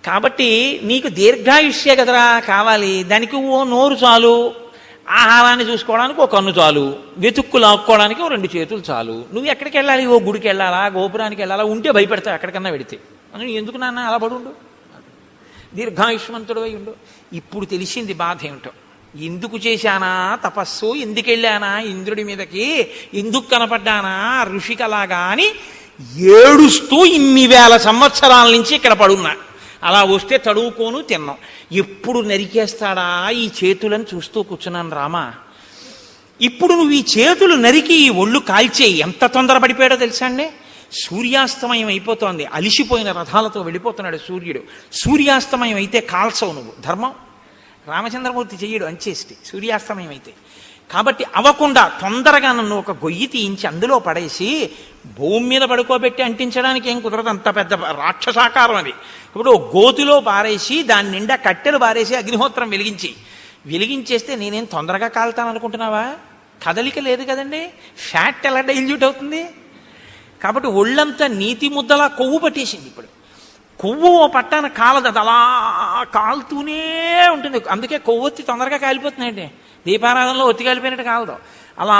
కాబట్టి నీకు దీర్ఘాయుష్యే కదరా కావాలి. దానికి ఓ నోరు చాలు, ఆహారాన్ని చూసుకోవడానికి ఒక కన్ను చాలు, వెతుక్కు లాక్కోవడానికి ఓ 2 చేతులు చాలు. నువ్వు ఎక్కడికి వెళ్ళాలి? ఓ గుడికి వెళ్ళాలా, గోపురానికి వెళ్ళాలా? ఉంటే భయపెడతావు ఎక్కడికన్నా వెడితే. అని ఎందుకు నాన్న అలా పడుండు, దీర్ఘాయుష్మంతుడు అయి ఉండు. ఇప్పుడు తెలిసింది బాధ ఏమిటో. ఎందుకు చేశానా తపస్సు, ఎందుకు వెళ్ళానా ఇంద్రుడి మీదకి, ఎందుకు కనపడ్డానా ఋషికలాగా అని ఏడుస్తూ ఇన్ని వేల సంవత్సరాల నుంచి ఇక్కడ పడున్నా. అలా వస్తే తడువుకోను తిన్నాం. ఎప్పుడు నరికేస్తాడా ఈ చేతులను చూస్తూ కూర్చున్నాను రామా. ఇప్పుడు నువ్వు ఈ చేతులు నరికి ఈ ఒళ్ళు కాల్చేయి. ఎంత తొందరపడిపోయాడో తెలుసా అండి? సూర్యాస్తమయం అయిపోతోంది, అలిసిపోయిన రథాలతో వెళ్ళిపోతున్నాడు సూర్యుడు. సూర్యాస్తమయం అయితే కాల్చవు నువ్వు, ధర్మం. రామచంద్రమూర్తి చెయ్యడు అంచేసి సూర్యాస్తమయం అయితే. కాబట్టి అవ్వకుండా తొందరగా నన్ను ఒక గొయ్యి తీయించి అందులో పడేసి భూమి మీద పడుకోబెట్టి అంటించడానికి ఏం కుదరదు, అంత పెద్ద రాక్షసాకారం అది. ఇప్పుడు గోతిలో పారేసి దాని నిండా కట్టెలు పారేసి అగ్నిహోత్రం వెలిగించేస్తే నేనేం తొందరగా కాలుతాను అనుకుంటున్నావా? కదలిక లేదు కదండి, ఫ్యాట్ ఎలా డైల్యూట్ అవుతుంది? కాబట్టి ఒళ్ళంతా నీతి ముద్దలా కొవ్వు పట్టేసింది. ఇప్పుడు కొవ్వు పట్టాన కాలదు, అది అలా కాలుతూనే ఉంటుంది. అందుకే కొవ్వొత్తి తొందరగా కాలిపోతున్నాయండి. దీపారాధనలో ఒత్తి కాలిపోయినట్టు కాలదు, అలా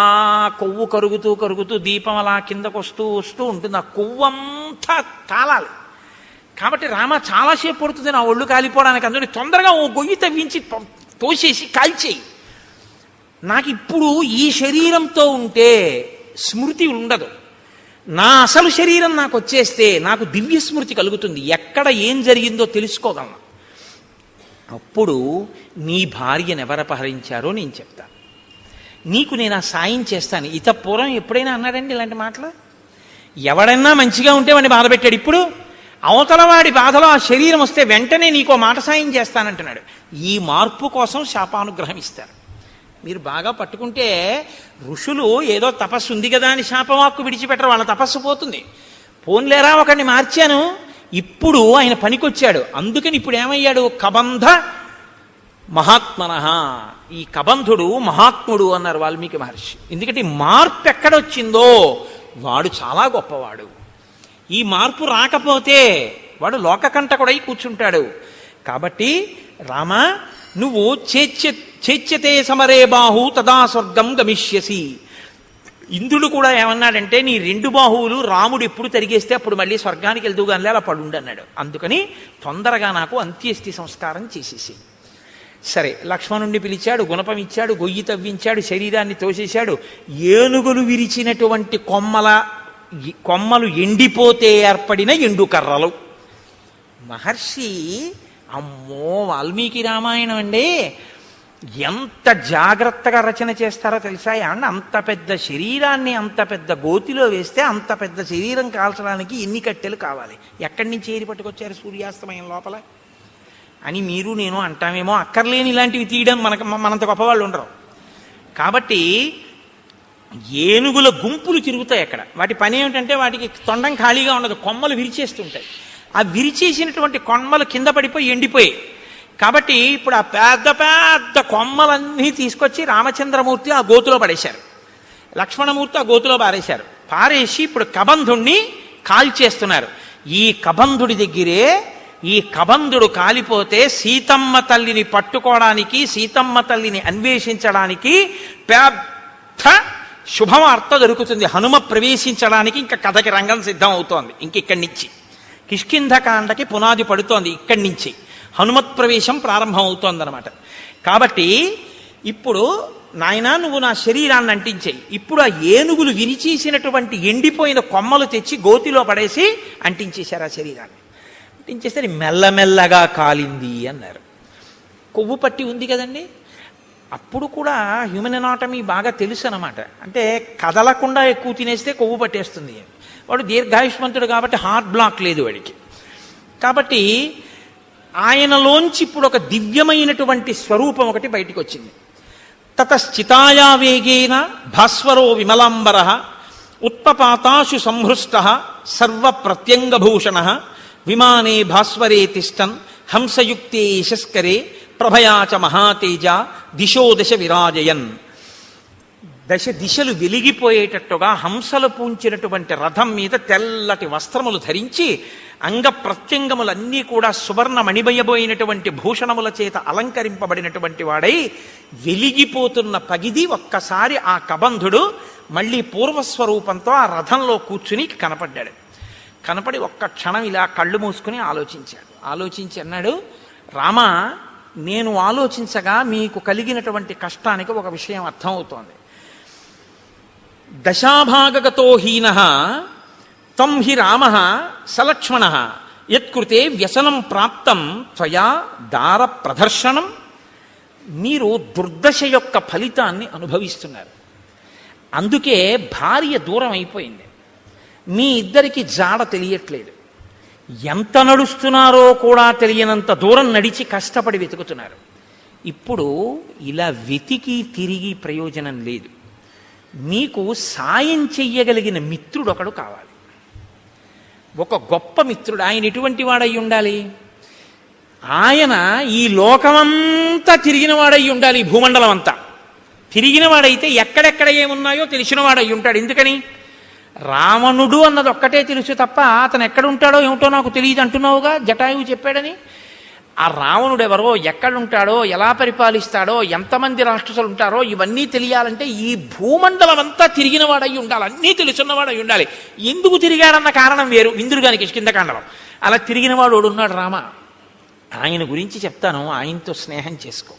కొవ్వు కరుగుతూ కరుగుతూ దీపం అలా కిందకు వస్తూ ఉంటుంది. ఆ కొవ్వు అంతా కాలాలి. కాబట్టి రామ చాలాసేపు పడుతుంది నా ఒళ్ళు కాలిపోవడానికి, అందుకని తొందరగా ఓ గొయ్యి తవ్వించి తోసేసి కాల్చేయి. నాకు ఇప్పుడు ఈ శరీరంతో ఉంటే స్మృతి ఉండదు, నా అసలు శరీరం నాకు వచ్చేస్తే నాకు దివ్య స్మృతి కలుగుతుంది, ఎక్కడ ఏం జరిగిందో తెలుసుకోగలను. అప్పుడు నీ భార్యను ఎవరు అపహరించారో నేను చెప్తాను, నీకు నేను ఆ సాయం చేస్తాను. ఇత పూర్వం ఎప్పుడైనా అన్నాడండి ఇలాంటి మాటలు? ఎవడన్నా మంచిగా ఉంటే వాడిని బాధ పెట్టాడు. ఇప్పుడు అవతల వాడి బాధలో ఆ శరీరం వస్తే వెంటనే నీకో మాట సాయం చేస్తానంటున్నాడు. ఈ మార్పు కోసం శాపానుగ్రహం ఇస్తారు. మీరు బాగా పట్టుకుంటే ఋషులు ఏదో తపస్సు ఉంది కదా అని శాపవాక్కు విడిచిపెట్టరు, వాళ్ళ తపస్సు పోతుంది. పోన్లేరా ఒకడిని మార్చాను, ఇప్పుడు ఆయన పనికొచ్చాడు, అందుకని ఇప్పుడు ఏమయ్యాడు? కబంధ మహాత్మన. ఈ కబంధుడు మహాత్ముడు అన్నారు వాల్మీకి మహర్షి. ఎందుకంటే మార్పు ఎక్కడొచ్చిందో వాడు చాలా గొప్పవాడు. ఈ మార్పు రాకపోతే వాడు లోకకంటకుడై కూర్చుంటాడు. కాబట్టి రామ, నువ్వు చేచ్యతే సమరే బాహు తదా స్వర్గం గమిష్యసి. ఇంద్రుడు కూడా ఏమన్నాడంటే, నీ 2 బాహువులు రాముడు ఎప్పుడు తరిగేస్తే అప్పుడు మళ్ళీ స్వర్గానికి వెళ్తూగానే అలా పడుండి అన్నాడు. అందుకని తొందరగా నాకు అంత్యేష్టి సంస్కారం చేసేసి. సరే, లక్ష్మణుణ్ణి పిలిచాడు, గుణపం ఇచ్చాడు, గొయ్యి తవ్వించాడు, శరీరాన్ని తోసేశాడు. ఏనుగులు విరిచినటువంటి కొమ్మలు ఎండిపోతే ఏర్పడిన ఎండుకర్రలు. మహర్షి, అమ్మో వాల్మీకి రామాయణం అండి, ఎంత జాగ్రత్తగా రచన చేస్తారో తెలుసా? అంత పెద్ద శరీరాన్ని అంత పెద్ద గోతిలో వేస్తే అంత పెద్ద శరీరం కాల్చడానికి ఎన్ని కట్టెలు కావాలి, ఎక్కడి నుంచి ఏరి పట్టుకొచ్చారు సూర్యాస్తమయం లోపల అని మీరు నేను అంటామేమో. అక్కర్లేని ఇలాంటివి తీయడం మనంత గొప్పవాళ్ళు ఉండరు. కాబట్టి ఏనుగుల గుంపులు తిరుగుతాయి అక్కడ. వాటి పని ఏమిటంటే వాటికి తొండం ఖాళీగా ఉండదు, కొమ్మలు విరిచేస్తుంటాయి. ఆ విరిచేసినటువంటి కొమ్మలు కింద పడిపోయి ఎండిపోయాయి. కాబట్టి ఇప్పుడు ఆ పెద్ద పెద్ద కొమ్మలన్నీ తీసుకొచ్చి రామచంద్రమూర్తి ఆ గోతులో పడేశారు, లక్ష్మణమూర్తి ఆ గోతులో పారేసి ఇప్పుడు కబంధుణ్ణి కాల్చేస్తున్నారు. ఈ కబంధుడి దగ్గరే ఈ కబంధుడు కాలిపోతే సీతమ్మ తల్లిని పట్టుకోవడానికి, సీతమ్మ తల్లిని అన్వేషించడానికి పెద్ద శుభవార్త దొరుకుతుంది. హనుమ ప్రవేశించడానికి ఇంకా కథకి రంగం సిద్ధం అవుతోంది. ఇక్కడి నుంచి కిష్కింధకాండకి పునాది పడుతోంది. ఇక్కడి నుంచి హనుమత్ ప్రవేశం ప్రారంభం అవుతోందనమాట. కాబట్టి ఇప్పుడు నాయనా నువ్వు నా శరీరాన్ని అంటించేయి. ఇప్పుడు ఆ ఏనుగులు విరిచేసినటువంటి ఎండిపోయిన కొమ్మలు తెచ్చి గోతిలో పడేసి అంటించేశారు ఆ శరీరాన్ని. అంటించేస్తే మెల్లమెల్లగా కాలింది అన్నారు. కొవ్వు పట్టి ఉంది కదండి. అప్పుడు కూడా హ్యూమన్ ఎనాటమీ బాగా తెలుసు అన్నమాట. అంటే కదలకుండా ఎక్కువ తినేస్తే కొవ్వు పట్టేస్తుంది. వాడు దీర్ఘాయుష్మంతుడు కాబట్టి హార్ట్ బ్లాక్ లేదు వాడికి. కాబట్టి ఆయనలోంచి ఇప్పుడు ఒక దివ్యమైనటువంటి స్వరూపం ఒకటి బయటికి వచ్చింది. తతశ్చితాయా వేగేన భాస్వరో విమలాంబర ఉత్పపాతాశు సంహృష్ట సర్వ ప్రత్యంగభూషణ విమానే భాస్వరే తిష్టన్ హంసయుక్తే యశస్కరే ప్రభయాచ మహాతేజ దిశో దశ విరాజయన్. దిశలు వెలిగిపోయేటట్టుగా హంసలు పూంచినటువంటి రథం మీద తెల్లటి వస్త్రములు ధరించి అంగ ప్రత్యంగములన్నీ కూడా సువర్ణ మణిమయబోయినటువంటి భూషణముల చేత అలంకరింపబడినటువంటి వాడై వెలిగిపోతున్న పగిది ఒక్కసారి ఆ కబంధుడు మళ్ళీ పూర్వస్వరూపంతో ఆ రథంలో కూర్చుని కనపడ్డాడు. కనపడి ఒక్క క్షణం ఇలా కళ్ళు మూసుకుని ఆలోచించి అన్నాడు, రామ, నేను ఆలోచించగా మీకు కలిగినటువంటి కష్టానికి ఒక విషయం అర్థమవుతోంది. దశాభాగగతో హీన తం హి రామ సలక్ష్మణ యత్కృతే వ్యసనం ప్రాప్తం త్వయా దార ప్రదర్శనం. మీరు దుర్దశ యొక్క ఫలితాన్ని అనుభవిస్తున్నారు. అందుకే భార్య దూరం అయిపోయింది. మీ ఇద్దరికి జాడ తెలియట్లేదు. ఎంత నడుస్తున్నారో కూడా తెలియనంత దూరం నడిచి కష్టపడి వెతుకుతున్నారు. ఇప్పుడు ఇలా వెతికి తిరిగి ప్రయోజనం లేదు. నీకు సాయం చెయ్యగలిగిన మిత్రుడు ఒకడు కావాలి. ఒక గొప్ప మిత్రుడు. ఆయన ఎటువంటి వాడై ఉండాలి? ఆయన ఈ లోకమంతా తిరిగిన వాడై ఉండాలి. ఈ భూమండలం అంతా తిరిగిన వాడైతే ఎక్కడెక్కడ ఏమున్నాయో తెలిసిన వాడై ఉంటాడు. ఎందుకని? రావణుడు అన్నది ఒక్కటే తెలుసు తప్ప అతను ఎక్కడుంటాడో ఏమిటో నాకు తెలియదు అంటున్నావుగా, జటాయువు చెప్పాడని. ఆ రావణుడు ఎవరో, ఎక్కడుంటాడో, ఎలా పరిపాలిస్తాడో, ఎంతమంది రాక్షసులు ఉంటారో ఇవన్నీ తెలియాలంటే ఈ భూమండలం అంతా తిరిగిన వాడై ఉండాలి, అన్నీ తెలుసున్నవాడై ఉండాలి. ఎందుకు తిరిగాడన్న కారణం వేరు. ఇంద్రుగానికి కిష్కింధకాండలో అలా తిరిగినవాడు ఉన్నాడు రామ. ఆయన గురించి చెప్తాను, ఆయనతో స్నేహం చేసుకో.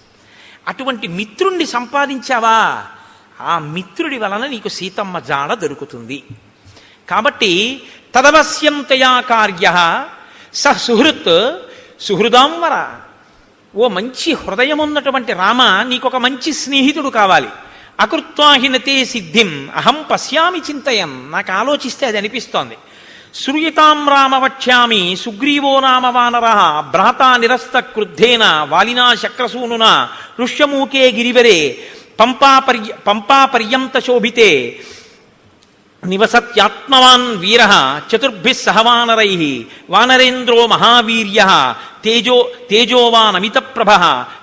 అటువంటి మిత్రుణ్ణి సంపాదించావా, ఆ మిత్రుడి వలన నీకు సీతమ్మ జాడ దొరుకుతుంది. కాబట్టి తదవశ్యంతయా కార్య స సుహృత్ సుహృదాంవర. ఓ మంచి హృదయం ఉన్నటువంటి రామ, నీకొక మంచి స్నేహితుడు కావాలి. అకృత్వాహినతే సిద్ధిం అహం పశ్యామి చింతయం. నాకు ఆలోచిస్తే అది అనిపిస్తోంది. శ్రూయతాం రామ వక్ష్యామి సుగ్రీవో నామ వానర భ్రాతా నిరస్త క్రుద్ధేన వాలినా శక్రసూనునా ఋష్యమూకే గిరివరే పంపా పర్యంత శోభితే నివసత్యాత్మవాన్ వీర చతుర్భిః సహవానరై వానరేంద్రో మహావీర్య తేజోవాన్ అమితప్రభ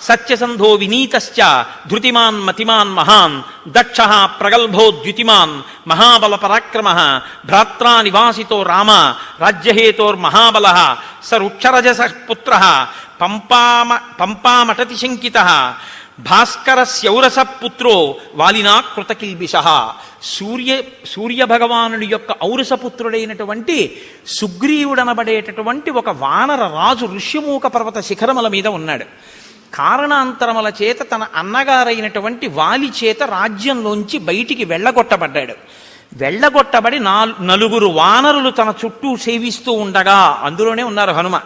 సత్యసంధో వినీతశ్చ ధృతిమాన్ మతిమాన్ మహాన్ దక్ష ప్రగల్భో ద్యుతిమాన్ మహాబల పరాక్రమ భ్రాత్రా నివాసితో రామ రాజ్యహేతోర్మహాబల స రుక్షరజస పుత్ర పంపామటతి శంకిత భాస్కరస్యౌరస పుత్రో వాలినా కృతకిల్బిష. సూర్యభగవానుడి యొక్క ఔరసపుత్రుడైనటువంటి సుగ్రీవుడనబడేటటువంటి ఒక వానర రాజు ఋష్యమూక పర్వత శిఖరముల మీద ఉన్నాడు. కారణాంతరముల చేత తన అన్నగారైనటువంటి వాలి చేత రాజ్యంలోంచి బయటికి వెళ్ళగొట్టబడ్డాడు. వెళ్ళగొట్టబడి నలుగురు వానరులు తన చుట్టూ సేవిస్తూ ఉండగా, అందులోనే ఉన్నారు హనుమ.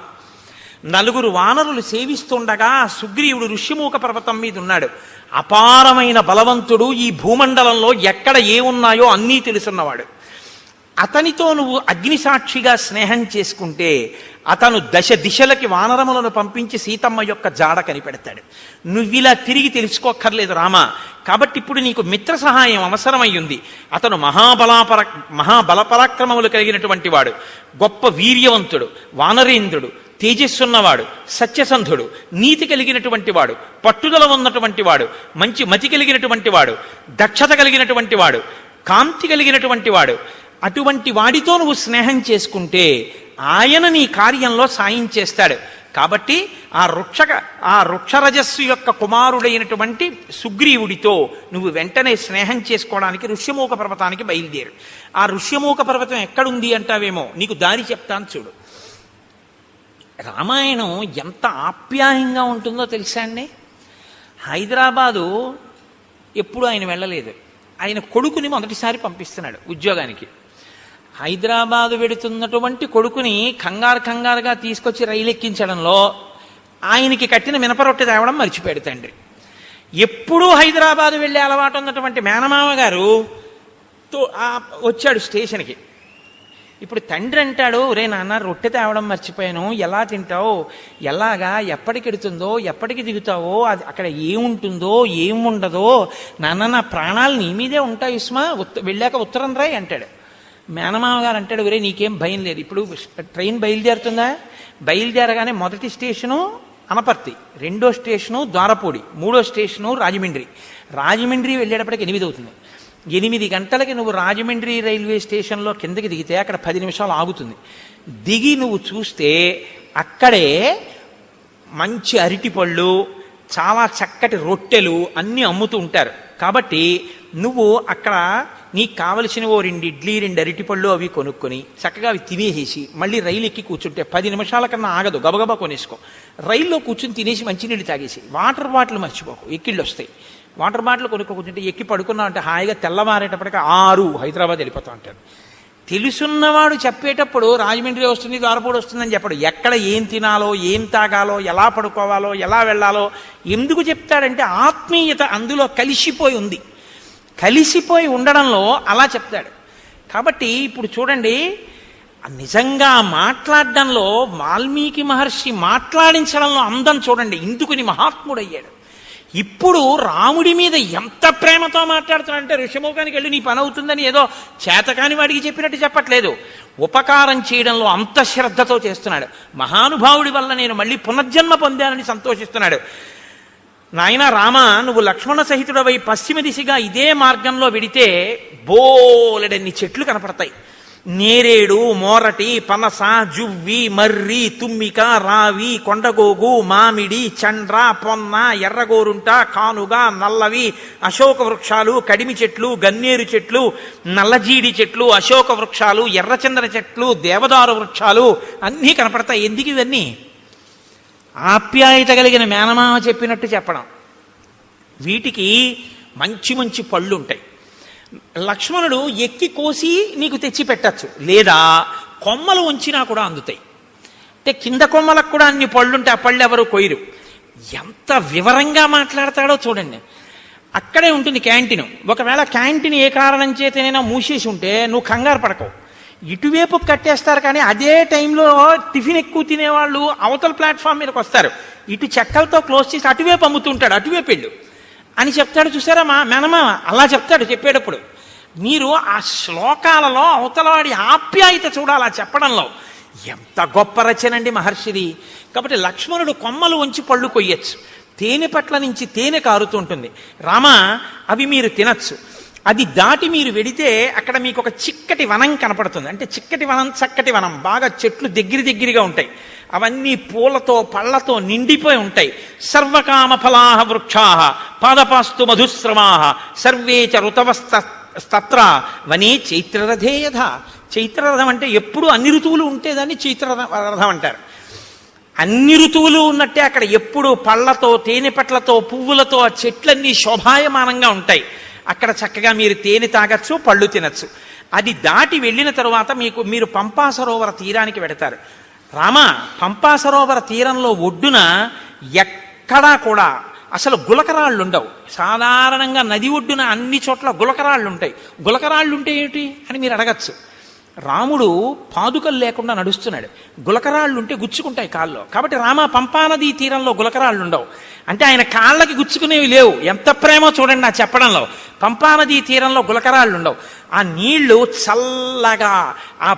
నలుగురు వానరులు సేవిస్తుండగా సుగ్రీవుడు ఋష్యమూక పర్వతం మీద ఉన్నాడు. అపారమైన బలవంతుడు, ఈ భూమండలంలో ఎక్కడ ఏమున్నాయో అన్నీ తెలుసున్నవాడు. అతనితో నువ్వు అగ్నిసాక్షిగా స్నేహం చేసుకుంటే అతను దశ దిశలకి వానరములను పంపించి సీతమ్మ యొక్క జాడ కనిపెడతాడు. నువ్విలా తిరిగి తెలుసుకోక్కర్లేదు రామ. కాబట్టి ఇప్పుడు నీకు మిత్ర సహాయం అవసరమయ్యింది. అతను మహాబలపరాక్రమములు కలిగినటువంటి వాడు, గొప్ప వీర్యవంతుడు, వానరేంద్రుడు, తేజస్సున్నవాడు, సత్యసంధుడు, నీతి కలిగినటువంటి వాడు, పట్టుదల ఉన్నటువంటి వాడు, మంచి మతి కలిగినటువంటి వాడు, దక్షత కలిగినటువంటి వాడు, కాంతి కలిగినటువంటి వాడు. అటువంటి వాడితో నువ్వు స్నేహం చేసుకుంటే ఆయన నీ కార్యంలో సాయం చేస్తాడు. కాబట్టి ఆ వృక్షరజస్సు యొక్క కుమారుడైనటువంటి సుగ్రీవుడితో నువ్వు వెంటనే స్నేహం చేసుకోవడానికి ఋష్యమూక పర్వతానికి బయలుదేరు. ఆ ఋష్యమూక పర్వతం ఎక్కడుంది అంటావేమో, నీకు దారి చెప్తాను చూడు. రామాయణం ఎంత ఆప్యాయంగా ఉంటుందో తెలుసా అండి. హైదరాబాదు ఎప్పుడు ఆయన వెళ్ళలేదు. ఆయన కొడుకుని మొదటిసారి పంపిస్తున్నాడు ఉద్యోగానికి. హైదరాబాదు వెడుతున్నటువంటి కొడుకుని కంగారుగా తీసుకొచ్చి రైలు ఎక్కించడంలో ఆయనకి కట్టిన మినపరొట్టె తేవడం మర్చిపోయాడు తండ్రి. ఎప్పుడూ హైదరాబాదు వెళ్ళే అలవాటు ఉన్నటువంటి మేనమామ గారు వచ్చాడు స్టేషన్కి. ఇప్పుడు తండ్రి అంటాడు, ఒరే నాన్న రొట్టె తేవడం మర్చిపోయాను, ఎలా తింటావు, ఎలాగా, ఎప్పటికెడుతుందో, ఎప్పటికి దిగుతావో, అది అక్కడ ఏముంటుందో ఏముండదో, నాన్న నా ప్రాణాలు నీ మీదే ఉంటాయి సుమా, వెళ్ళాక ఉత్తరం రాయి అంటాడు. మేనమామ గారు అంటాడు, ఒరే నీకేం భయం లేదు, ఇప్పుడు ట్రైన్ బయలుదేరుతుందా, బయలుదేరగానే మొదటి స్టేషను అనపర్తి, రెండో స్టేషను ద్వారపూడి, మూడో స్టేషను రాజమండ్రి వెళ్ళేటప్పటికి 8 అవుతుంది. 8 గంటలకి నువ్వు రాజమండ్రి రైల్వే స్టేషన్లో కిందకి దిగితే అక్కడ 10 నిమిషాలు ఆగుతుంది. దిగి నువ్వు చూస్తే అక్కడే మంచి అరటిపళ్ళు, చాలా చక్కటి రొట్టెలు అన్నీ అమ్ముతూ ఉంటారు. కాబట్టి నువ్వు అక్కడ నీకు కావలసిన 2 ఇడ్లీ 2 అరటిపళ్ళు అవి కొనుక్కొని చక్కగా అవి తినేసేసి మళ్ళీ రైలు ఎక్కి కూర్చుంటే 10 నిమిషాల కన్నా ఆగదు, గబగబా కొనేసుకో. రైల్లో కూర్చుని తినేసి మంచినీళ్ళు తాగేసి, వాటర్ బాటిల్ మర్చిపోకు, ఎక్కిళ్ళు వస్తాయి. వాటర్ బాటిల్ కొనుక్కుంటే ఎక్కి పడుకున్నావు అంటే హాయిగా తెల్లవారేటప్పటికి 6 హైదరాబాద్ వెళ్ళిపోతా ఉంటాడు. తెలుసున్నవాడు చెప్పేటప్పుడు రాజమండ్రి వస్తుంది, ద్వారపూడి వస్తుందని చెప్పడు. ఎక్కడ ఏం తినాలో, ఏం తాగాలో, ఎలా పడుకోవాలో, ఎలా వెళ్ళాలో ఎందుకు చెప్తాడంటే ఆత్మీయత అందులో కలిసిపోయి ఉంది. కలిసిపోయి ఉండడంలో అలా చెప్తాడు. కాబట్టి ఇప్పుడు చూడండి, నిజంగా మాట్లాడడంలో వాల్మీకి మహర్షి మాట్లాడించడంలో అందం చూడండి. ఇందుకుని మహాత్ముడయ్యాడు. ఇప్పుడు రాముడి మీద ఎంత ప్రేమతో మాట్లాడుతున్నాడంటే ఋషిముఖానికి వెళ్ళి నీ పని అవుతుందని ఏదో చేతకాని వాడికి చెప్పినట్టు చెప్పట్లేదు. ఉపకారం చేయడంలో అంత శ్రద్ధతో చేస్తున్నాడు. మహానుభావుడి వల్ల నేను మళ్ళీ పునర్జన్మ పొందానని సంతోషిస్తున్నాడు. నాయన రామ, నువ్వు లక్ష్మణ సహితుడవై పశ్చిమ దిశగా ఇదే మార్గంలో వెడితే బోలెడన్ని చెట్లు కనపడతాయి. నేరేడు, మోరటి, పనస, జువ్వి, మర్రి, తుమ్మిక, రావి, కొండగోగు, మామిడి, చండ్ర, పొన్న, ఎర్రగోరుంట, కానుగ, నల్లవి, అశోక వృక్షాలు, కడిమి చెట్లు, గన్నేరు చెట్లు, నల్లజీడి చెట్లు, అశోక వృక్షాలు, ఎర్రచందన చెట్లు, దేవదారు వృక్షాలు అన్నీ కనపడతాయి. ఎందుకు ఇవన్నీ? ఆప్యాయత కలిగిన మేనమామ చెప్పినట్టు చెప్పడం. వీటికి మంచి మంచి పళ్ళు ఉంటాయి. లక్ష్మణుడు ఎక్కి కోసి నీకు తెచ్చి పెట్టచ్చు, లేదా కొమ్మలు ఉంచినా కూడా అందుతాయి. అంటే కింద కొమ్మలకు కూడా అన్ని పళ్ళుంటే ఆ పళ్ళు ఎవరు కొయ్యరు. ఎంత వివరంగా మాట్లాడతాడో చూడండి. అక్కడే ఉంటుంది క్యాంటీన్. ఒకవేళ క్యాంటీన్ ఏ కారణం చేతనైనా మూసేసి ఉంటే నువ్వు కంగారు పడకవు, ఇటువైపు కట్టేస్తారు. కానీ అదే టైంలో టిఫిన్ ఎక్కువ తినేవాళ్ళు అవతల ప్లాట్ఫామ్ మీదకి వస్తారు. ఇటు చెక్కలతో క్లోజ్ చేసి అటువైపు అమ్ముతుంటాడు, అటువైపు వెళ్ళు అని చెప్తాడు. చూసారా మా మేనమామ అలా చెప్తాడు చెప్పేటప్పుడు. మీరు ఆ శ్లోకాలలో అవతలవాడి ఆప్యాయత చూడాలి ఆ చెప్పడంలో. ఎంత గొప్ప రచనండి మహర్షిది. కాబట్టి లక్ష్మణుడు కొమ్మలు ఉంచి పళ్ళు కొయ్యొచ్చు, తేనె పట్ల నుంచి తేనె కారుతుంటుంది. రామ, అవి మీరు తినచ్చు. అది దాటి మీరు వెడితే అక్కడ మీకు ఒక చిక్కటి వనం కనపడుతుంది. అంటే చిక్కటి వనం, చక్కటి వనం, బాగా చెట్లు దగ్గరగా ఉంటాయి. అవన్నీ పూలతో పళ్లతో నిండిపోయి ఉంటాయి. సర్వకామ ఫలాహ వృక్షాః పాదపాస్తు మధుశ్రమాః సర్వే చ ఋతవస్తత్ర వనే చైత్రరథే యథ. చైత్రరథం అంటే ఎప్పుడు అన్ని ఋతువులు ఉంటే దాన్ని చైత్రరథం అంటారు. అన్ని ఋతువులు ఉన్నట్టే అక్కడ ఎప్పుడు పళ్లతో, తేనె పట్లతో, పువ్వులతో ఆ చెట్లన్నీ శోభాయమానంగా ఉంటాయి. అక్కడ చక్కగా మీరు తేనె తాగచ్చు, పళ్ళు తినచ్చు. అది దాటి వెళ్ళిన తరువాత మీరు పంపా సరోవర తీరానికి వెడతారు. రామ, పంపా సరోవర తీరంలో ఒడ్డున ఎక్కడా కూడా అసలు గులకరాళ్ళు ఉండవు. సాధారణంగా నది ఒడ్డున అన్ని చోట్ల గులకరాళ్ళు ఉంటాయి. గులకరాళ్ళు ఉంటే ఏమిటి అని మీరు అడగచ్చు. రాముడు పాదుకలు లేకుండా నడుస్తున్నాడు, గులకరాళ్ళు ఉంటే గుచ్చుకుంటాయి కాళ్ళలో. కాబట్టి రామ, పంపానదీ తీరంలో గులకరాళ్ళు ఉండవు. అంటే ఆయన కాళ్ళకి గుచ్చుకునేవి లేవు. ఎంత ప్రేమో చూడండి ఆ చెప్పడంలో. పంపానదీ తీరంలో గులకరాళ్ళు ఉండవు. ఆ నీళ్లు చల్లగా, ఆ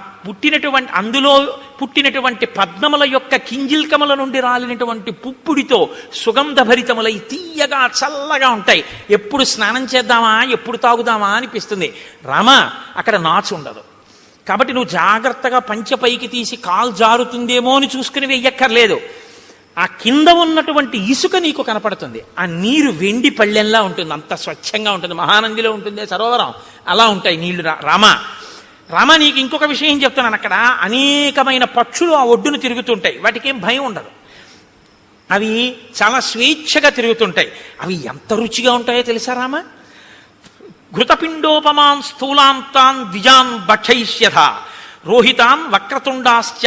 అందులో పుట్టినటువంటి పద్మముల యొక్క కింజిల్కముల నుండి రాలినటువంటి పుప్పుడితో సుగంధభరితములై తీయగా చల్లగా ఉంటాయి. ఎప్పుడు స్నానం చేద్దామా, ఎప్పుడు తాగుదామా అనిపిస్తుంది. రామ, అక్కడ నాచు ఉండదు. కాబట్టి నువ్వు జాగ్రత్తగా పంచె పైకి తీసి కాలు జారుతుందేమో అని చూసుకుని వెయ్యక్కర్లేదు. ఆ కింద ఉన్నటువంటి ఇసుక నీకు కనపడుతుంది. ఆ నీరు వెండి పళ్ళెంలా ఉంటుంది, అంత స్వచ్ఛంగా ఉంటుంది. మహానందిలో ఉంటుంది సరోవరం, అలా ఉంటాయి నీళ్లు. రామ, నీకు ఇంకొక విషయం చెప్తున్నాను. అక్కడ అనేకమైన పక్షులు ఆ ఒడ్డును తిరుగుతుంటాయి. వాటికి ఏం భయం ఉండదు. అవి చాలా స్వేచ్ఛగా తిరుగుతుంటాయి. అవి ఎంత రుచిగా ఉంటాయో తెలుసా రామ? ఘృతపిండోపమాన్ స్థూలాంతాన్ ద్విజాన్ భక్షయిష్యథ రోహితాన్ వక్రతుండాశ్చ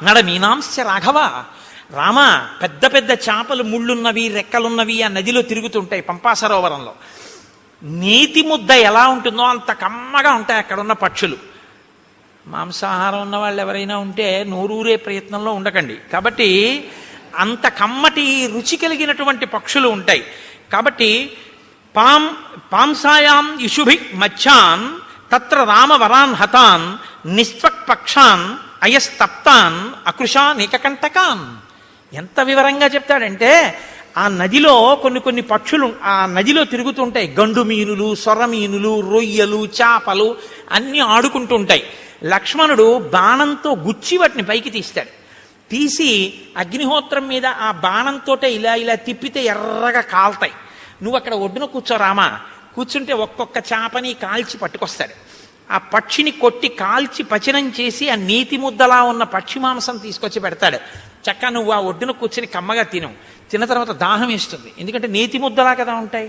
నడమీనాంశ్చ రాఘవ. రామ, పెద్ద పెద్ద చేపలు, ముళ్ళున్నవి, రెక్కలున్నవి ఆ నదిలో తిరుగుతుంటాయి పంపా సరోవరంలో. నేతి ముద్ద ఎలా ఉంటుందో అంత కమ్మగా ఉంటాయి అక్కడ ఉన్న పక్షులు. మాంసాహారం ఉన్న వాళ్ళు ఎవరైనా ఉంటే నోరూరే ప్రయత్నంలో ఉండకండి. కాబట్టి అంత కమ్మటి రుచి కలిగినటువంటి పక్షులు ఉంటాయి. కాబట్టి పాంసాయాం ఇషుభి మచ్చాన్ తత్ర రామవరాన్ హతాన్ నిస్త్వక్ పక్షాన్ అయస్తప్తాన్ అకృషాన్ ఏకకంటకాన్. ఎంత వివరంగా చెప్తాడంటే, ఆ నదిలో కొన్ని పక్షులు ఆ నదిలో తిరుగుతుంటాయి. గండు మీనులు, సొర్ర మీనులు, రొయ్యలు, చేపలు అన్నీ ఆడుకుంటూ ఉంటాయి. లక్ష్మణుడు బాణంతో గుచ్చి వాటిని పైకి తీస్తాడు. తీసి అగ్నిహోత్రం మీద ఆ బాణంతో ఇలా తిప్పితే ఎర్రగా కాల్తాయి. నువ్వు అక్కడ ఒడ్డున కూర్చోరామా, కూర్చుంటే ఒక్కొక్క చేపని కాల్చి పట్టుకొస్తాడు. ఆ పక్షిని కొట్టి కాల్చి పచనం చేసి ఆ నీతి ముద్దలా ఉన్న పక్షి మాంసం తీసుకొచ్చి పెడతాడు. చక్కగా నువ్వు ఆ ఒడ్డున కూర్చుని కమ్మగా తిన్న తర్వాత దాహం వేస్తుంది. ఎందుకంటే నేతి ముద్దలా కదా ఉంటాయి.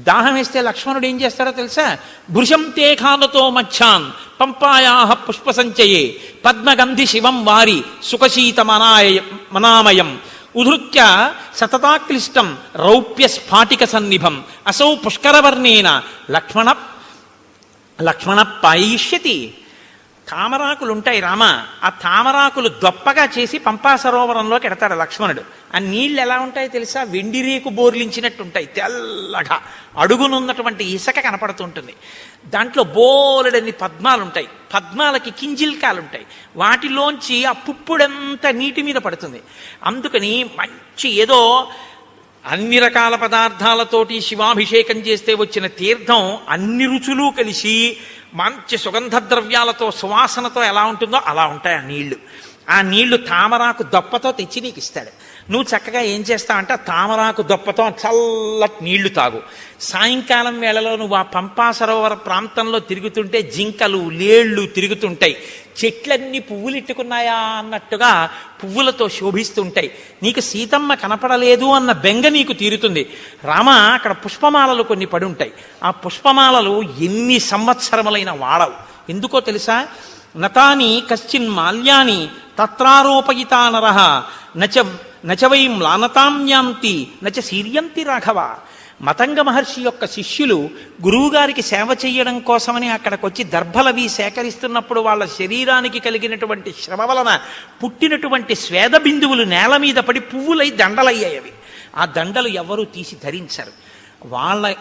దాహం వేస్తే లక్ష్మణుడు ఏం చేస్తాడో తెలుసా? భృశం తేఖాలతో మచ్చాన్ పంపాయాహ పుష్ప సంచయే పద్మగంధి శివం వారి సుఖశీత మనామయం ఉధృత్య సతతాక్లిష్టం రౌప్య స్ఫాటిక సన్నిభం అసౌ పుష్కరవర్ణేన లక్ష్మణ పాయిష్యతి. తామరాకులు ఉంటాయి రామ, ఆ తామరాకులు దొప్పగా చేసి పంపా సరోవరంలోకి ఎడతాడు లక్ష్మణుడు. ఆ నీళ్ళు ఎలా ఉంటాయో తెలుసా? వెండి రేకు బోర్లించినట్టు ఉంటాయి, తెల్లగా అడుగునున్నటువంటి ఇసుక కనపడుతుంటుంది. దాంట్లో బోలెడన్ని పద్మాలు ఉంటాయి, పద్మాలకి కింజిల్కాలు ఉంటాయి, వాటిలోంచి ఆ పుప్పుడంతా నీటి మీద పడుతుంది. అందుకని మంచి ఏదో అన్ని రకాల పదార్థాలతోటి శివాభిషేకం చేస్తే వచ్చిన తీర్థం అన్ని రుచులు కలిసి మంచి సుగంధ ద్రవ్యాలతో సువాసనతో ఎలా ఉంటుందో అలా ఉంటాయి ఆ నీళ్లు. ఆ నీళ్లు తామరాకు దొప్పతో తెచ్చి నీకు ఇస్తాడు. నువ్వు చక్కగా ఏం చేస్తావంటే ఆ తామరాకు దొప్పతో చల్లటి నీళ్లు తాగు. సాయంకాలం వేళలో నువ్వు ఆ పంపా సరోవర ప్రాంతంలో తిరుగుతుంటే జింకలు లేళ్లు తిరుగుతుంటాయి, చెట్లన్నీ పువ్వులు ఇట్టుకున్నాయా అన్నట్టుగా పువ్వులతో శోభిస్తుంటాయి. నీకు సీతమ్మ కనపడలేదు అన్న బెంగ నీకు తీరుతుంది. రామ, అక్కడ పుష్పమాలలు కొన్ని పడి ఉంటాయి. ఆ పుష్పమాలలు ఎన్ని సంవత్సరములైన వాడవు. ఎందుకో తెలుసా? నతాని కశ్చిన్ మాల్యాని తత్రారోపయితా నరః నచ వై మ్లానతాంయాంతి నచ సీర్యంతి రాఘవ. మతంగ మహర్షి యొక్క శిష్యులు గురువుగారికి సేవ చేయడం కోసమని అక్కడికి వచ్చి దర్భలవి సేకరిస్తున్నప్పుడు వాళ్ళ శరీరానికి కలిగినటువంటి శ్రమ వలన పుట్టినటువంటి స్వేద బిందువులు నేల మీద పడి పువ్వులై దండలయ్యాయి. ఆ దండలు ఎవరూ తీసి ధరించరు. వాళ్ళ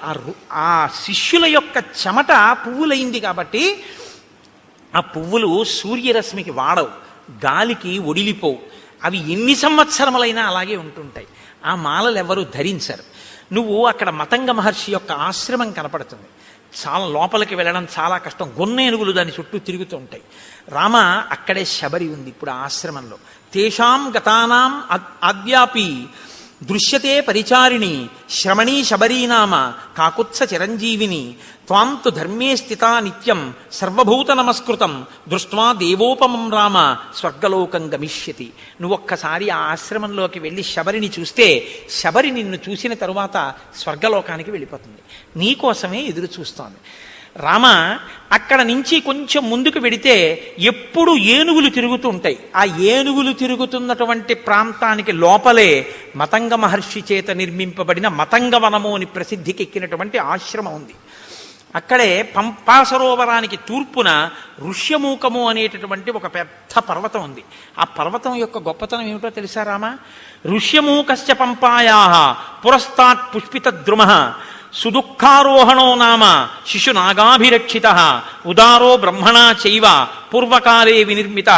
ఆ శిష్యుల యొక్క చెమట పువ్వులైంది కాబట్టి ఆ పువ్వులు సూర్యరశ్మికి వాడవు, గాలికి ఒడిలిపోవు. అవి ఎన్ని సంవత్సరములైనా అలాగే ఉంటుంటాయి. ఆ మాలలు ఎవరు ధరించరు. నువ్వు అక్కడ మతంగ మహర్షి యొక్క ఆశ్రమం కనపడుతుంది. చాలా లోపలికి వెళ్ళడం చాలా కష్టం, గొన్నేనుగులు దాని చుట్టూ తిరుగుతూ ఉంటాయి. రామ, అక్కడే శబరి ఉంది ఇప్పుడు ఆ ఆశ్రమంలో. తేషాం గతానాం ఆద్యాపి దృశ్యతే పరిచారిణి శ్రమణీ శబరీనామ కాకుత్స చిరంజీవిని త్వాం తు ధర్మే స్థితా నిత్యం సర్వభూత నమస్కృతం దృష్ట్వా దేవోపమం రామ స్వర్గలోకం గమిష్యతి. నువ్వొక్కసారి ఆ ఆశ్రమంలోకి వెళ్ళి శబరిని చూస్తే శబరి నిన్ను చూసిన తరువాత స్వర్గలోకానికి వెళ్ళిపోతుంది. నీకోసమే ఎదురు చూస్తోంది. రామ, అక్కడ నుంచి కొంచెం ముందుకు వెడితే ఎప్పుడు ఏనుగులు తిరుగుతూ ఉంటాయి. ఆ ఏనుగులు తిరుగుతున్నటువంటి ప్రాంతానికి లోపలే మతంగ మహర్షి చేత నిర్మింపబడిన మతంగవనము అని ప్రసిద్ధికి ఎక్కినటువంటి ఆశ్రమం ఉంది. అక్కడే పంపా సరోవరానికి తూర్పున ఋష్యమూకము అనేటటువంటి ఒక పెద్ద పర్వతం ఉంది. ఆ పర్వతం యొక్క గొప్పతనం ఏమిటో తెలుసా రామ? ఋష్యమూకస్య పంపాయా పురస్తాత్ పుష్పిత ద్రుమః సుదుఃఖారోహణో నామ శిశునాగాభిరక్షిత ఉదారో బ్రహ్మణా చైవ పూర్వకాలే వినిర్మిత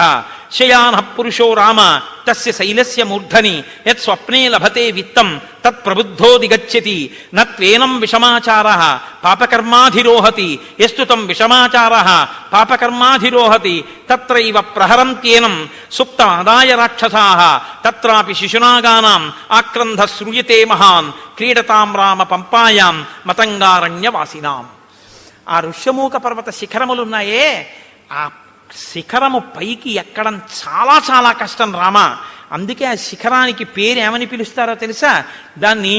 శయాన పురుషో రామ తస్య శైలస్య మూర్ధని యత్ స్వప్నే లభతే విత్తం తత్ ప్రబుద్ధో దిగచ్చతి నత్వేనం విషమాచారః పాపకర్మాధిరోహతి యస్తు తం విషమాచారః పాపకర్మాధిరోహతి తత్రైవ ప్రహరంత్యేనం సుప్తమాదాయ రాక్షసాః తత్రాపి శిశునాగానాం ఆక్రంధ శ్రూయతే మహాన్ క్రీడతాం రామ పంపాయాం మతంగారణ్యవాసినాం. ఆ ఋష్యమూక పర్వత శిఖరములున్నాయే, ఆ శిఖరము పైకి ఎక్కడం చాలా చాలా కష్టం రామ. అందుకే ఆ శిఖరానికి పేరు ఏమని పిలుస్తారో తెలుసా? దాన్ని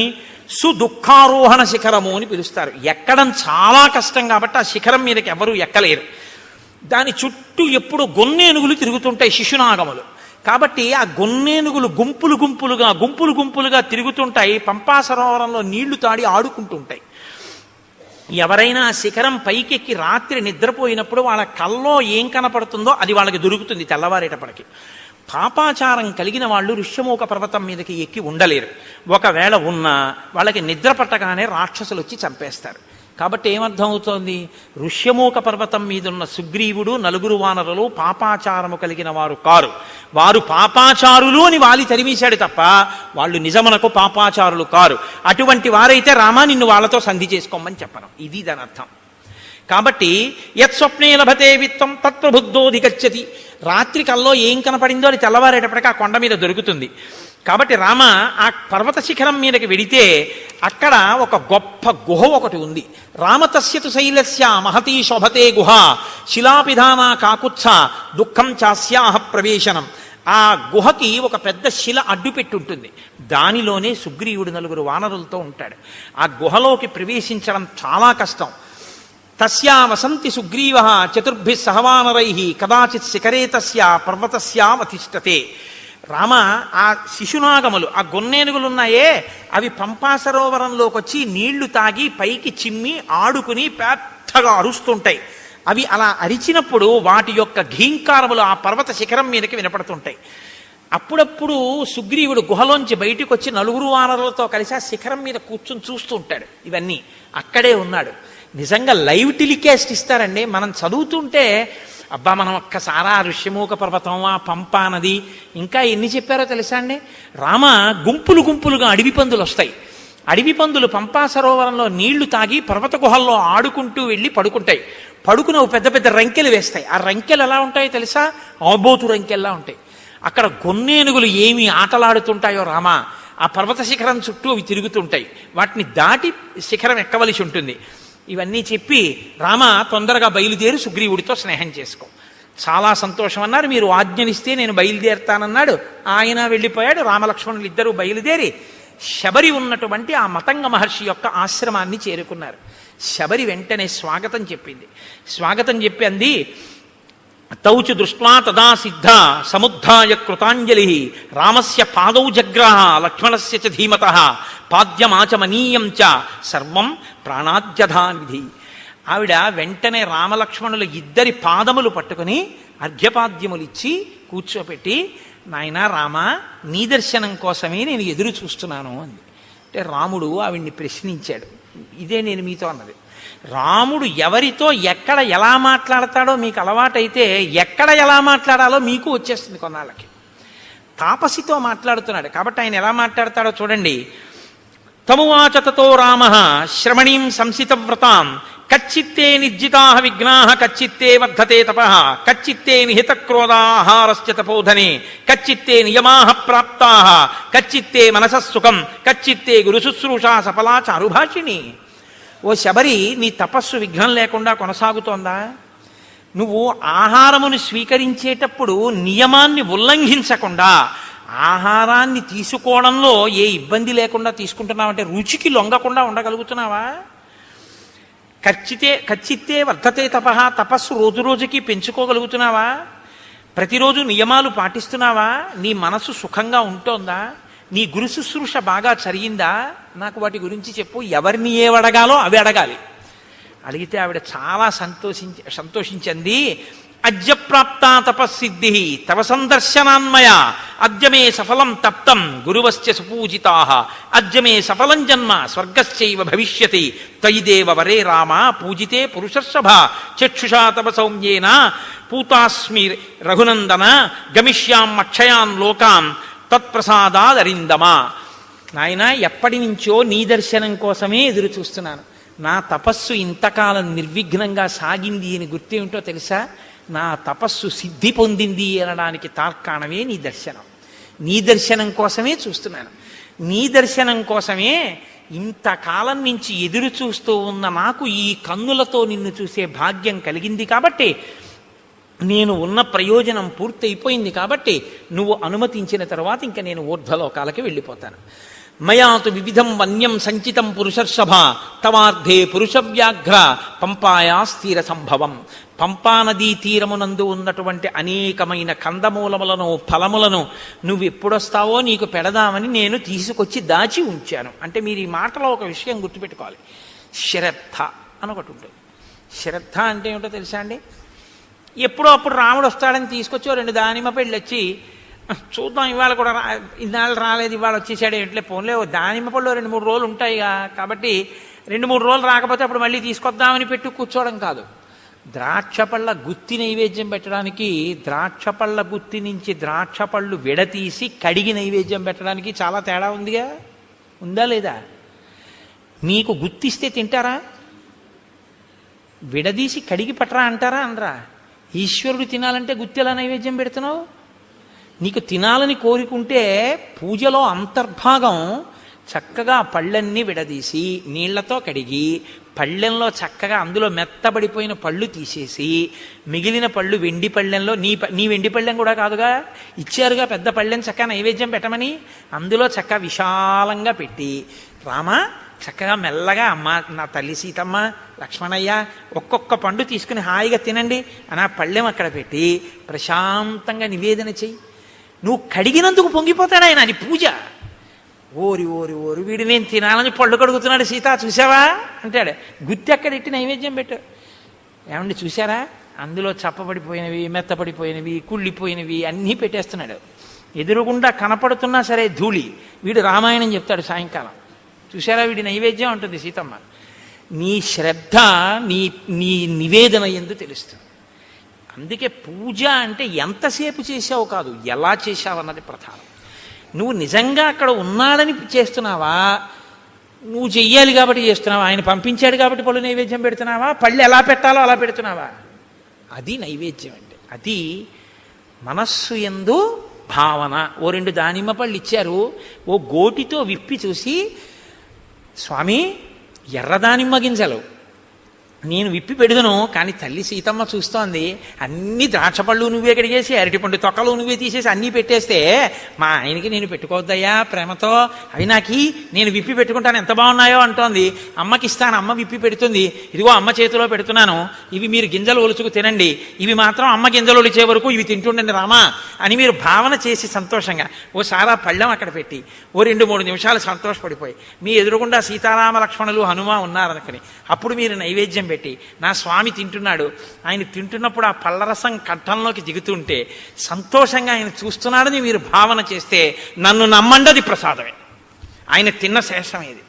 సుదుఃఖారోహణ శిఖరము అని పిలుస్తారు. ఎక్కడం చాలా కష్టం కాబట్టి ఆ శిఖరం మీదకి ఎవరూ ఎక్కలేరు. దాని చుట్టూ ఎప్పుడు గొన్నేనుగులు తిరుగుతుంటాయి, శిశునాగములు. కాబట్టి ఆ గొన్నేనుగులు గుంపులు గుంపులుగా తిరుగుతుంటాయి. పంపా సరోవరంలో నీళ్లు తాడి ఆడుకుంటుంటాయి. ఎవరైనా శిఖరం పైకెక్కి రాత్రి నిద్రపోయినప్పుడు వాళ్ళ కల్లో ఏం కనపడుతుందో అది వాళ్ళకి దొరుకుతుంది తెల్లవారేటప్పటికి. పాపాచారం కలిగిన వాళ్ళు ఋష్యమూక పర్వతం మీదకి ఎక్కి ఉండలేరు. ఒకవేళ ఉన్నా వాళ్ళకి నిద్ర పట్టగానే రాక్షసులు వచ్చి చంపేస్తారు. కాబట్టి ఏమర్థం అవుతోంది? ఋష్యమూక పర్వతం మీదున్న సుగ్రీవుడు నలుగురు వానరులు పాపాచారము కలిగిన వారు కారు. వారు పాపాచారులు అని వాలి తరిమేశాడు తప్ప వాళ్ళు నిజమునకు పాపాచారులు కారు. అటువంటి వారైతే రామా నిన్ను వాళ్ళతో సంధి చేసుకోమని చెప్పను. ఇది దాని అర్థం. కాబట్టి యత్ స్వప్నే లభతే విత్తం తత్ప్రబుద్ధోధిగచ్చతి. రాత్రి కల్లో ఏం కనపడిందో అది తెల్లవారేటప్పటికీ ఆ కొండ మీద దొరుకుతుంది. కాబట్టి రామ ఆ పర్వత శిఖరం మీదకి వెడితే అక్కడ ఒక గొప్ప గుహ ఒకటి ఉంది. రామతస్యతు శైలస్య మహతీ శోభతే గుహ శిలాపిధాన కాకుత్స దుఃఖం చాస్యాహ ప్రవేశనం. ఆ గుహకి ఒక పెద్ద శిల అడ్డు పెట్టుంటుంది. దానిలోనే సుగ్రీవుడు నలుగురు వానరులతో ఉంటాడు. ఆ గుహలోకి ప్రవేశించడం చాలా కష్టం. తస్యా వసంతి సుగ్రీవ చతుర్భి సహవానరై కదాచిత్ శిఖరే తస్య పర్వతస్యావతిష్టతే. రామ, ఆ శిశునాగములు ఆ గొన్నేనుగులున్నాయే అవి పంపా సరోవరంలోకి వచ్చి నీళ్లు తాగి పైకి చిమ్మి ఆడుకుని పెద్దగా అరుస్తుంటాయి. అవి అలా అరిచినప్పుడు వాటి యొక్క ఘీంకారములు ఆ పర్వత శిఖరం మీదకి వినపడుతుంటాయి. అప్పుడప్పుడు సుగ్రీవుడు గుహలోంచి బయటికి వచ్చి నలుగురు వానరులతో కలిసి ఆ శిఖరం మీద కూర్చుని చూస్తూ ఉంటాడు. ఇవన్నీ అక్కడే ఉన్నాడు. నిజంగా లైవ్ టెలికాస్ట్ ఇస్తారండి. మనం చదువుతుంటే అబ్బా మనం ఒక్కసారా ఋష్యమూక పర్వతం, ఆ పంపా నది, ఇంకా ఎన్ని చెప్పారో తెలుసా అండి. రామ గుంపులు గుంపులుగా అడవి పందులు వస్తాయి. అడవి పందులు పంపా సరోవరంలో నీళ్లు తాగి పర్వత గుహల్లో ఆడుకుంటూ వెళ్ళి పడుకుంటాయి. పడుకుని పెద్ద పెద్ద రంకెలు వేస్తాయి. ఆ రంకెలు ఎలా ఉంటాయో తెలుసా? ఆబోతు రంకెల్లా ఉంటాయి. అక్కడ గొన్నేనుగులు ఏమి ఆటలాడుతుంటాయో రామ, ఆ పర్వత శిఖరం చుట్టూ అవి తిరుగుతుంటాయి. వాటిని దాటి శిఖరం ఎక్కవలసి ఉంటుంది. ఇవన్నీ చెప్పి రామ తొందరగా బయలుదేరి సుగ్రీవుడితో స్నేహం చేసుకో. చాలా సంతోషం అన్నారు. మీరు ఆజ్ఞనిస్తే నేను బయలుదేరుతానన్నాడు. ఆయన వెళ్ళిపోయాడు. రామలక్ష్మణులు ఇద్దరూ బయలుదేరి శబరి ఉన్నటువంటి ఆ మతంగ మహర్షి యొక్క ఆశ్రమాన్ని చేరుకున్నారు. శబరి వెంటనే స్వాగతం చెప్పింది. స్వాగతం చెప్పి అంది, తౌచు దృష్ట్వా తదా సిద్ధ సముద్ధాయ కృతాంజలి రామస్య పాదౌ జగ్రాహ లక్ష్మణస్య చ ధీమతః పాద్యమాచమనీయం చ సర్వం ప్రాణాద్యధానిధి. ఆవిడ వెంటనే రామలక్ష్మణుల ఇద్దరి పాదములు పట్టుకుని అర్ఘ్యపాద్యములిచ్చి కూర్చోపెట్టి, నాయనా రామ, నీ దర్శనం కోసమే నేను ఎదురు చూస్తున్నాను అంది. అంటే రాముడు ఆవిడ్ని ప్రశ్నించాడు. ఇదే నేను మీతో అన్నది. రాముడు ఎవరితో ఎక్కడ ఎలా మాట్లాడతాడో మీకు అలవాటైతే ఎక్కడ ఎలా మాట్లాడాలో మీకు వచ్చేస్తుంది కొన్నాళ్ళకి. తాపసితో మాట్లాడుతున్నాడు కాబట్టి ఆయన ఎలా మాట్లాడతాడో చూడండి. తమువాచ తతో రామ శ్రమణీం సంసితవ్రతాం కచ్చిత్తే నిర్జితా విఘ్నా కచ్చిత్తే వర్ధతే తప కచ్చిత్తే నిహిత క్రోధాహారస్య తపోధనే కచ్చిత్తే నియమా ప్రాప్తా కచ్చిత్తే మనసస్సుఖం కచ్చిత్తే గురు శుశ్రూషా సఫలా చారుభాషిణి. ఓ శబరి, నీ తపస్సు విఘ్నం లేకుండా కొనసాగుతోందా? నువ్వు ఆహారమును స్వీకరించేటప్పుడు నియమాన్ని ఉల్లంఘించకుండా ఆహారాన్ని తీసుకోవడంలో ఏ ఇబ్బంది లేకుండా తీసుకుంటున్నావంటే రుచికి లొంగకుండా ఉండగలుగుతున్నావా? కచ్చిత్తే వర్ధతే తపః, తపస్సు రోజు రోజుకి పెంచుకోగలుగుతున్నావా? ప్రతిరోజు నియమాలు పాటిస్తున్నావా? నీ మనసు సుఖంగా ఉంటోందా? నీ గురు శుశ్రూష బాగా జరిగిందా? నాకు వాటి గురించి చెప్పు. ఎవరిని ఏవడగాలో అవి అడగాలి. అడిగితే ఆవిడ చాలా సంతోషించింది. అద్యప్రాప్తా తపస్సిద్ధి తవ సందర్శనాన్మయ అద్యమే సఫలం తప్తం గురువశ్చ సుపూజితా అద్యమే సఫలం జన్మ స్వర్గశ్చైవ భవిష్యతి త్వయిదేవ వరే రామ పూజితే పురుషర్షభ చక్షుషా తవ సౌమ్యేన పూతాస్మి రఘునందన గమిష్యాం అక్షయాన్ లోకాన్ తత్ప్రసాదాదరిందమా. నాయన, ఎప్పటి నుంచో నీ దర్శనం కోసమే ఎదురు చూస్తున్నాను. నా తపస్సు ఇంతకాలం నిర్విఘ్నంగా సాగింది అని గుర్తేమిటో తెలుసా? నా తపస్సు సిద్ధి పొందింది అనడానికి తార్కాణమే నీ దర్శనం. నీ దర్శనం కోసమే చూస్తున్నాను. నీ దర్శనం కోసమే ఇంతకాలం నుంచి ఎదురు చూస్తూ ఉన్న నాకు ఈ కన్నులతో నిన్ను చూసే భాగ్యం కలిగింది. కాబట్టి నేను ఉన్న ప్రయోజనం పూర్తయిపోయింది. కాబట్టి నువ్వు అనుమతించిన తర్వాత ఇంకా నేను ఊర్ధ్వలోకాలకి వెళ్ళిపోతాను. మయాతు వివిధం వన్యం సంచితం పురుషర్షభ తవార్ధే పురుషవ్యాఘ్ర పంపాయా స్థిర సంభవం. పంపానదీ తీరమునందు ఉన్నటువంటి అనేకమైన కందమూలములను ఫలములను నువ్వు ఎప్పుడొస్తావో నీకు పెడదామని నేను తీసుకొచ్చి దాచి ఉంచాను. అంటే మీరు ఈ మాటలో ఒక విషయం గుర్తుపెట్టుకోవాలి. శ్రద్ధ అని ఒకటి ఉంటుంది. శ్రద్ధ అంటే ఏమిటో తెలుసా అండి? ఎప్పుడో అప్పుడు రాముడు వస్తాడని తీసుకొచ్చి 2 దానిమ్మ పళ్ళు వచ్చి చూద్దాం, ఇవాళ కూడా ఇన్నాళ్ళు రాలేదు, ఇవాళ వచ్చేసాడు ఎట్లే పోన్లే, దానిమ్మ పళ్ళు 2-3 రోజులు ఉంటాయిగా, కాబట్టి 2-3 రోజులు రాకపోతే అప్పుడు మళ్ళీ తీసుకొద్దామని పెట్టి కూర్చోవడం కాదు. ద్రాక్ష పళ్ళ గుత్తి నైవేద్యం పెట్టడానికి ద్రాక్ష పళ్ళ గుత్తి నుంచి ద్రాక్ష పళ్ళు విడతీసి కడిగి నైవేద్యం పెట్టడానికి చాలా తేడా ఉందిగా. ఉందా లేదా? మీకు గుత్తిస్తే తింటారా? విడదీసి కడిగి పట్టరా అంటారా? అనరా? ఈశ్వరుడు తినాలంటే గుత్తెలా నైవేద్యం పెడుతున్నావు? నీకు తినాలని కోరుకుంటే పూజలో అంతర్భాగం చక్కగా పళ్ళన్నీ విడదీసి నీళ్లతో కడిగి పళ్ళెంలో చక్కగా అందులో మెత్తబడిపోయిన పళ్ళు తీసేసి మిగిలిన పళ్ళు వెండి పళ్ళెంలో నీ వెండి పళ్ళెం కూడా కాదుగా, ఇచ్చారుగా పెద్ద పళ్ళెం, చక్కగా నైవేద్యం పెట్టమని అందులో చక్కగా విశాలంగా పెట్టి, రామా చక్కగా మెల్లగా అమ్మ, నా తల్లి సీతమ్మ, లక్ష్మణయ్య ఒక్కొక్క పండు తీసుకుని హాయిగా తినండి అని ఆ పళ్ళెం అక్కడ పెట్టి ప్రశాంతంగా నివేదన చెయ్యి. నువ్వు కడిగినందుకు పొంగిపోతాడు ఆయన. అది పూజ. ఓరి ఓరి ఓరి వీడు నేను తినాలని పళ్ళు కడుగుతున్నాడు సీత చూసావా అంటాడు. గుత్తి అక్కడ ఎట్టి నైవేద్యం పెట్టాడు. ఏమండి చూసారా, అందులో చప్పబడిపోయినవి, మెత్తపడిపోయినవి, కుళ్ళిపోయినవి అన్నీ పెట్టేస్తున్నాడు. ఎదురుగుండా కనపడుతున్నా సరే ధూళి. వీడు రామాయణం చెప్తాడు సాయంకాలం. చూసారా వీడి నైవేద్యం ఉంటుంది సీతమ్మ. నీ శ్రద్ధ నీ నీ నివేదన ఎందు తెలుస్తుంది. అందుకే పూజ అంటే ఎంతసేపు చేసావు కాదు, ఎలా చేశావన్నది ప్రధానం. నువ్వు నిజంగా అక్కడ ఉన్నాడని చేస్తున్నావా, నువ్వు చెయ్యాలి కాబట్టి చేస్తున్నావా, ఆయన పంపించాడు కాబట్టి పళ్ళు నైవేద్యం పెడుతున్నావా, పళ్ళు ఎలా పెట్టాలో అలా పెడుతున్నావా, అది నైవేద్యం అంటే. అది మనస్సు యందు భావన. ఓ 2 దానిమ్మ పళ్ళు ఇచ్చారు, ఓ గోటితో విప్పి చూసి, స్వామి ఎర్ర దానిమ్మ గింజలు నేను విప్పి పెడుదును, కానీ తల్లి సీతమ్మ చూస్తోంది, అన్ని ద్రాక్ష పళ్ళు నువ్వే కడిగేసి అరటిపండు తొక్కలు నువ్వే తీసేసి అన్నీ పెట్టేస్తే మా ఆయనకి నేను పెట్టుకోవద్దయ్యా ప్రేమతో, అవి నాకి నేను విప్పి పెట్టుకుంటాను ఎంత బాగున్నాయో అంటోంది. అమ్మకి ఇస్తాను, అమ్మ విప్పి పెడుతుంది, ఇదిగో అమ్మ చేతిలో పెడుతున్నాను, ఇవి మీరు గింజలు ఒలుచుకు తినండి, ఇవి మాత్రం అమ్మ గింజలు ఒలిచే వరకు ఇవి తింటుండండి రామా అని మీరు భావన చేసి సంతోషంగా ఓసారి పళ్ళెం అక్కడ పెట్టి ఓ 2-3 నిమిషాలు సంతోషపడిపోయి మీ ఎదురుగుండా సీతారామ లక్ష్మణులు హనుమ ఉన్నారనుకుని అప్పుడు మీరు నైవేద్యం పెట్టి, నా స్వామి తింటున్నాడు, ఆయన తింటున్నప్పుడు ఆ పళ్ళరసం కంఠంలోకి దిగుతుంటే సంతోషంగా ఆయన చూస్తున్నాడని మీరు భావన చేస్తే నన్ను నమ్మండది ప్రసాదమే, ఆయన తిన్న శేషమేది.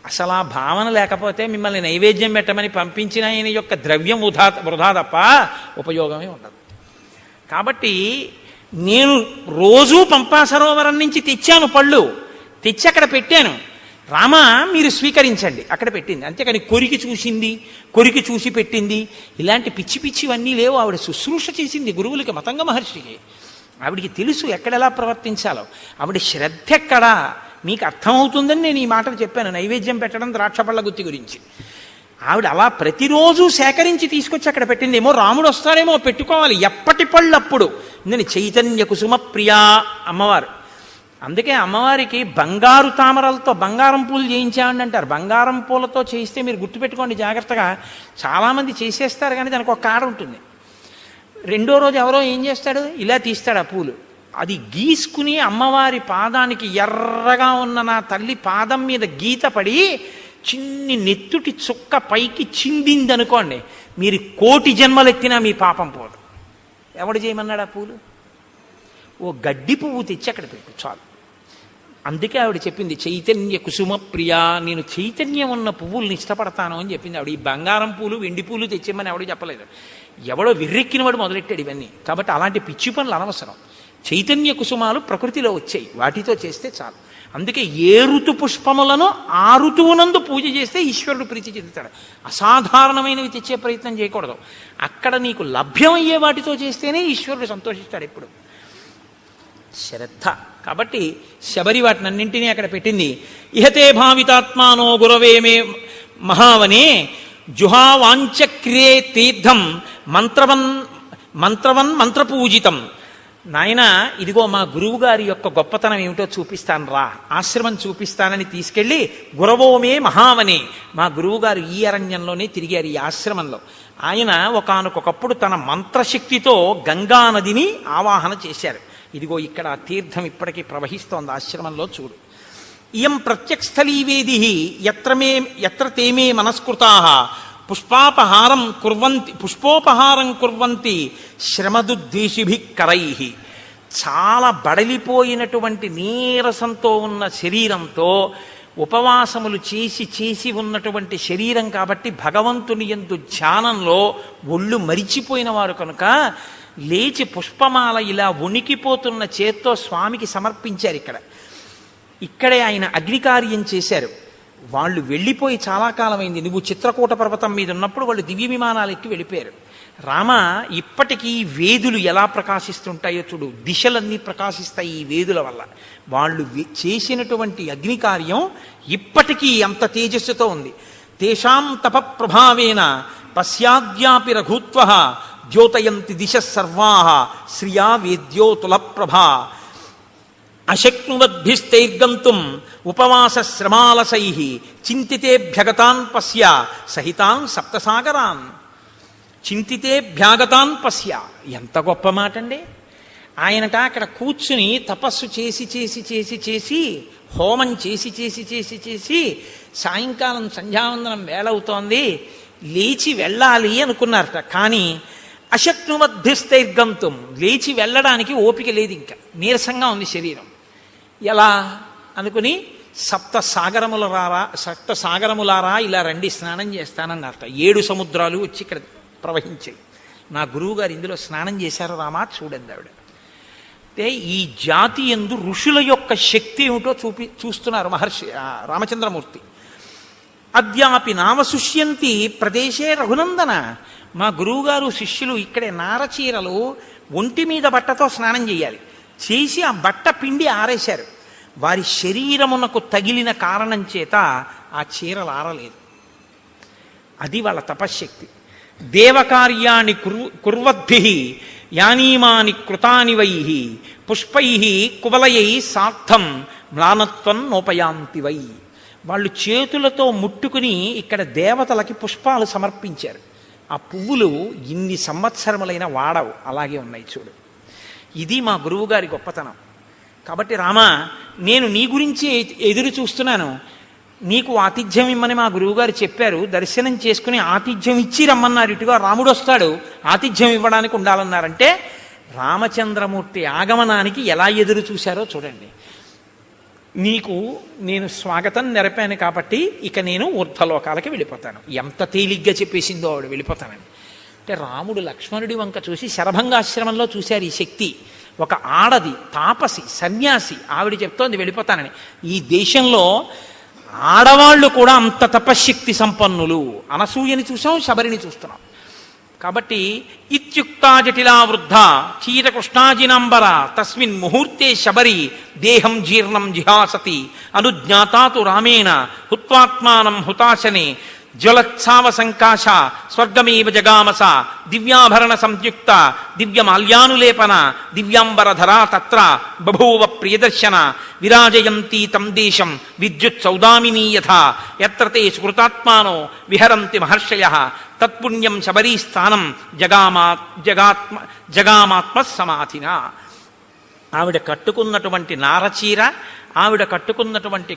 అసలు ఆ భావన లేకపోతే మిమ్మల్ని నైవేద్యం పెట్టమని పంపించిన ఆయన యొక్క ద్రవ్యం వృధా తప్ప ఉపయోగమే ఉండదు. కాబట్టి నేను రోజూ పంపా సరోవరం నుంచి తెచ్చాను పళ్ళు, తెచ్చి అక్కడ పెట్టాను, రామా మీరు స్వీకరించండి, అక్కడ పెట్టింది. అంతేకాని కొరికి చూసింది, కొరికి చూసి పెట్టింది, ఇలాంటి పిచ్చి పిచ్చివన్నీ లేవు. ఆవిడ శుశ్రూష చేసింది గురువులకి, మతంగ మహర్షికి. ఆవిడికి తెలుసు ఎక్కడెలా ప్రవర్తించాలో. ఆవిడ శ్రద్ధ ఎక్కడా మీకు అర్థమవుతుందని నేను ఈ మాటలు చెప్పాను, నైవేద్యం పెట్టడం ద్రాక్షపళ్ళ గుత్తి గురించి. ఆవిడ అలా ప్రతిరోజు సేకరించి తీసుకొచ్చి అక్కడ పెట్టింది. ఏమో రాముడు వస్తాడేమో పెట్టుకోవాలి, ఎప్పటి పళ్ళప్పుడు. నేను చైతన్య కుసుమ ప్రియా అమ్మవారు. అందుకే అమ్మవారికి బంగారు తామరలతో బంగారం పూలు చేయించామని అంటారు. బంగారం పూలతో చేయిస్తే మీరు గుర్తుపెట్టుకోండి జాగ్రత్తగా, చాలామంది చేసేస్తారు కానీ దానికి ఒక కాడ ఉంటుంది. 2వ రోజు ఎవరో ఏం చేస్తాడు, ఇలా తీస్తాడు ఆ పూలు, అది గీసుకుని అమ్మవారి పాదానికి ఎర్రగా ఉన్న నా తల్లి పాదం మీద గీత పడి చిన్ని నెత్తుటి చుక్క పైకి చిందిందనుకోండి, మీరు 1,000,000 జన్మలెత్తినా మీ పాపం పోదు. ఎవడు చేయమన్నాడు ఆ పూలు? ఓ గడ్డి పువ్వు తెచ్చి అక్కడ పెట్టు చాలు. అందుకే ఆవిడ చెప్పింది చైతన్య కుసుమ ప్రియా, నేను చైతన్యం ఉన్న పువ్వుల్ని ఇష్టపడతాను అని చెప్పింది ఆవిడ. ఈ బంగారం పూలు వెండి పూలు తెచ్చేమని ఎవడో చెప్పలేదు, ఎవడో విర్రెక్కినవాడు మొదలెట్టాడు ఇవన్నీ. కాబట్టి అలాంటి పిచ్చి పనులు అనవసరం. చైతన్య కుసుమాలు ప్రకృతిలో వచ్చాయి, వాటితో చేస్తే చాలు. అందుకే ఏ ఋతు పుష్పములను ఆ ఋతువునందు పూజ చేస్తే ఈశ్వరుడు ప్రీతి చెందుతాడు. అసాధారణమైనవి తెచ్చే ప్రయత్నం చేయకూడదు. అక్కడ నీకు లభ్యమయ్యే వాటితో చేస్తేనే ఈశ్వరుడు సంతోషిస్తాడు ఎప్పుడు. శ్రద్ధ. కాబట్టి శబరి వాటినన్నింటినీ అక్కడ పెట్టింది. ఇహతే భావితాత్మానో గురవే మే మహావనే జుహావాంచక్రియే తీర్థం మంత్రవన్ మంత్రపూజితం. నాయన ఇదిగో మా గురువు గారి యొక్క గొప్పతనం ఏమిటో చూపిస్తాను రా, ఆశ్రమం చూపిస్తానని తీసుకెళ్ళి గురవోమే మహావనే, మా గురువుగారు ఈ అరణ్యంలోనే తిరిగారు, ఈ ఆశ్రమంలో. ఆయన ఒకానొకప్పుడు తన మంత్రశక్తితో గంగా నదిని ఆవాహన చేశారు. ఇదిగో ఇక్కడ ఆ తీర్థం ఇప్పటికీ ప్రవహిస్తోంది ఆశ్రమంలో, చూడు. ఇయం ప్రత్యక్షస్థలీవేది ఎత్ర తేమే మనస్కృతాః పుష్పోపహారం కుర్వంతి శ్రమదుద్వేషిభిః కరైః. చాలా బడలిపోయినటువంటి నీరసంతో ఉన్న శరీరంతో ఉపవాసములు చేసి చేసి ఉన్నటువంటి శరీరం కాబట్టి భగవంతుని యందు ధ్యానంలో ఒళ్ళు మరిచిపోయిన వారు కనుక లేచి పుష్పమాల ఇలా ఉనికిపోతున్న చేత్తో స్వామికి సమర్పించారు. ఇక్కడే ఆయన అగ్నికార్యం చేశారు. వాళ్ళు వెళ్ళిపోయి చాలా కాలమైంది. నువ్వు చిత్రకూట పర్వతం మీద ఉన్నప్పుడు వాళ్ళు దివ్య విమానాలు ఎక్కి వెళ్ళిపోయారు. రామ, ఇప్పటికీ వేదులు ఎలా ప్రకాశిస్తుంటాయో చూడు, దిశలన్నీ ప్రకాశిస్తాయి ఈ వేదుల వల్ల. వాళ్ళు చేసినటువంటి అగ్నికార్యం ఇప్పటికీ అంత తేజస్సుతో ఉంది. తేషాం తప ప్రభావేన పశ్యాద్యాపి రఘుత్వః ద్యోతయంతి దిశ సర్వాః శ్రియా వేద్యోతుల ప్రభా అశక్నువద్భిస్తైర్గంతుం ఉపవాస శ్రమాలసైః చింతితేభ్యగతాన్ పశ్య సహితాన్ సప్తసాగరాన్. చింతితేభ్యాగతాన్ పశ్య, ఎంత గొప్ప మాట అండి. ఆయనట అక్కడ కూర్చుని తపస్సు చేసి చేసి చేసి చేసి హోమం చేసి చేసి చేసి చేసి సాయంకాలం సంధ్యావందనం వేళవుతోంది. లేచి వెళ్ళాలి అనుకున్నారట. కానీ అశక్నుమధ్యస్థైర్గంతుం, లేచి వెళ్ళడానికి ఓపిక లేదు, ఇంకా నీరసంగా ఉంది శరీరం. ఎలా అనుకుని సప్త సాగరములారా ఇలా రండి స్నానం చేస్తానన్నారట. 7 సముద్రాలు వచ్చి ఇక్కడ ప్రవహించాయి. నా గురువుగారు ఇందులో స్నానం చేశారు రామా, చూడండి ఆవిడ. అంటే ఈ జాతి యందు ఋషుల యొక్క శక్తి ఏమిటో చూస్తున్నారు మహర్షి రామచంద్రమూర్తి. అద్యాపి నామశుష్యంతి ప్రదేశే రఘునందన, మా గురువుగారు శిష్యులు ఇక్కడే నారచీరలు ఒంటి మీద బట్టతో స్నానం చేయాలి, చేసి ఆ బట్ట పిండి ఆరేశారు. వారి శరీరమునకు తగిలిన కారణం చేత ఆ చీరలు ఆరలేదు. అది వాళ్ళ తపశ్శక్తి. దేవకార్యాన్ని కుర్వద్భిః యానీమాని కృతాని వైః పుష్పైః కువలయై సార్థం మ్లానత్వం నోపయాంతి వై. వాళ్ళు చేతులతో ముట్టుకుని ఇక్కడ దేవతలకి పుష్పాలు సమర్పించారు. ఆ పువ్వులు ఇన్ని సంవత్సరములైన వాడవు, అలాగే ఉన్నాయి చూడు. ఇది మా గురువుగారి గొప్పతనం. కాబట్టి రామా, నేను నీ గురించి ఎదురు చూస్తున్నాను, నీకు ఆతిథ్యం ఇమ్మని మా గురువుగారు చెప్పారు, దర్శనం చేసుకుని ఆతిథ్యం ఇచ్చి రమ్మన్నారు. ఇటుగా రాముడు వస్తాడు, ఆతిథ్యం ఇవ్వడానికి ఉండాలన్నారంటే రామచంద్రమూర్తి ఆగమనానికి ఎలా ఎదురు చూశారో చూడండి. నీకు నేను స్వాగతం నెరపాను కాబట్టి ఇక నేను ఊర్ధ్వలోకాలకి వెళ్ళిపోతాను. ఎంత తేలిగ్గా చెప్పేసిందో ఆవిడ వెళ్ళిపోతానని. అంటే రాముడు లక్ష్మణుడి వంక చూసి శరభంగాశ్రమంలో చూశారు ఈ శక్తి. ఒక ఆడది, తాపసి, సన్యాసి, ఆవిడ చెప్తోంది వెళ్ళిపోతానని. ఈ దేశంలో ఆడవాళ్ళు కూడా అంత తపశ్శక్తి సంపన్నులు. అనసూయని చూసాం, శబరిని చూస్తున్నాం. కాబట్టి ఇత్యుక్తా జటిలా వృద్ధ చీరకృష్ణాజినాంబర తస్మిన్ ముహూర్తే శబరి దేహం జీర్ణం జిహాసతి అనుజ్ఞాతాతు రామేణ హుత్వాత్మానం హుతాశనే జ్వలత్సావ సంకాశ స్వర్గమేవ జగామస దివ్యాభరణ సంయుక్త దివ్యమాల్యానులేపన దివ్యాంబరధరా తత్ర బభూవ ప్రియదర్శన విరాజయంతీ తం దేశం విద్యుత్ సౌదామినీ యథా యత్ర తే స్మృతాత్మానో విహరంతి మహర్షయః తత్పుణ్యం శబరీస్థానం జగామాత్మ సమాధిన. ఆవిడ కట్టుకున్నటువంటి నారచీర, ఆవిడ కట్టుకున్నటువంటి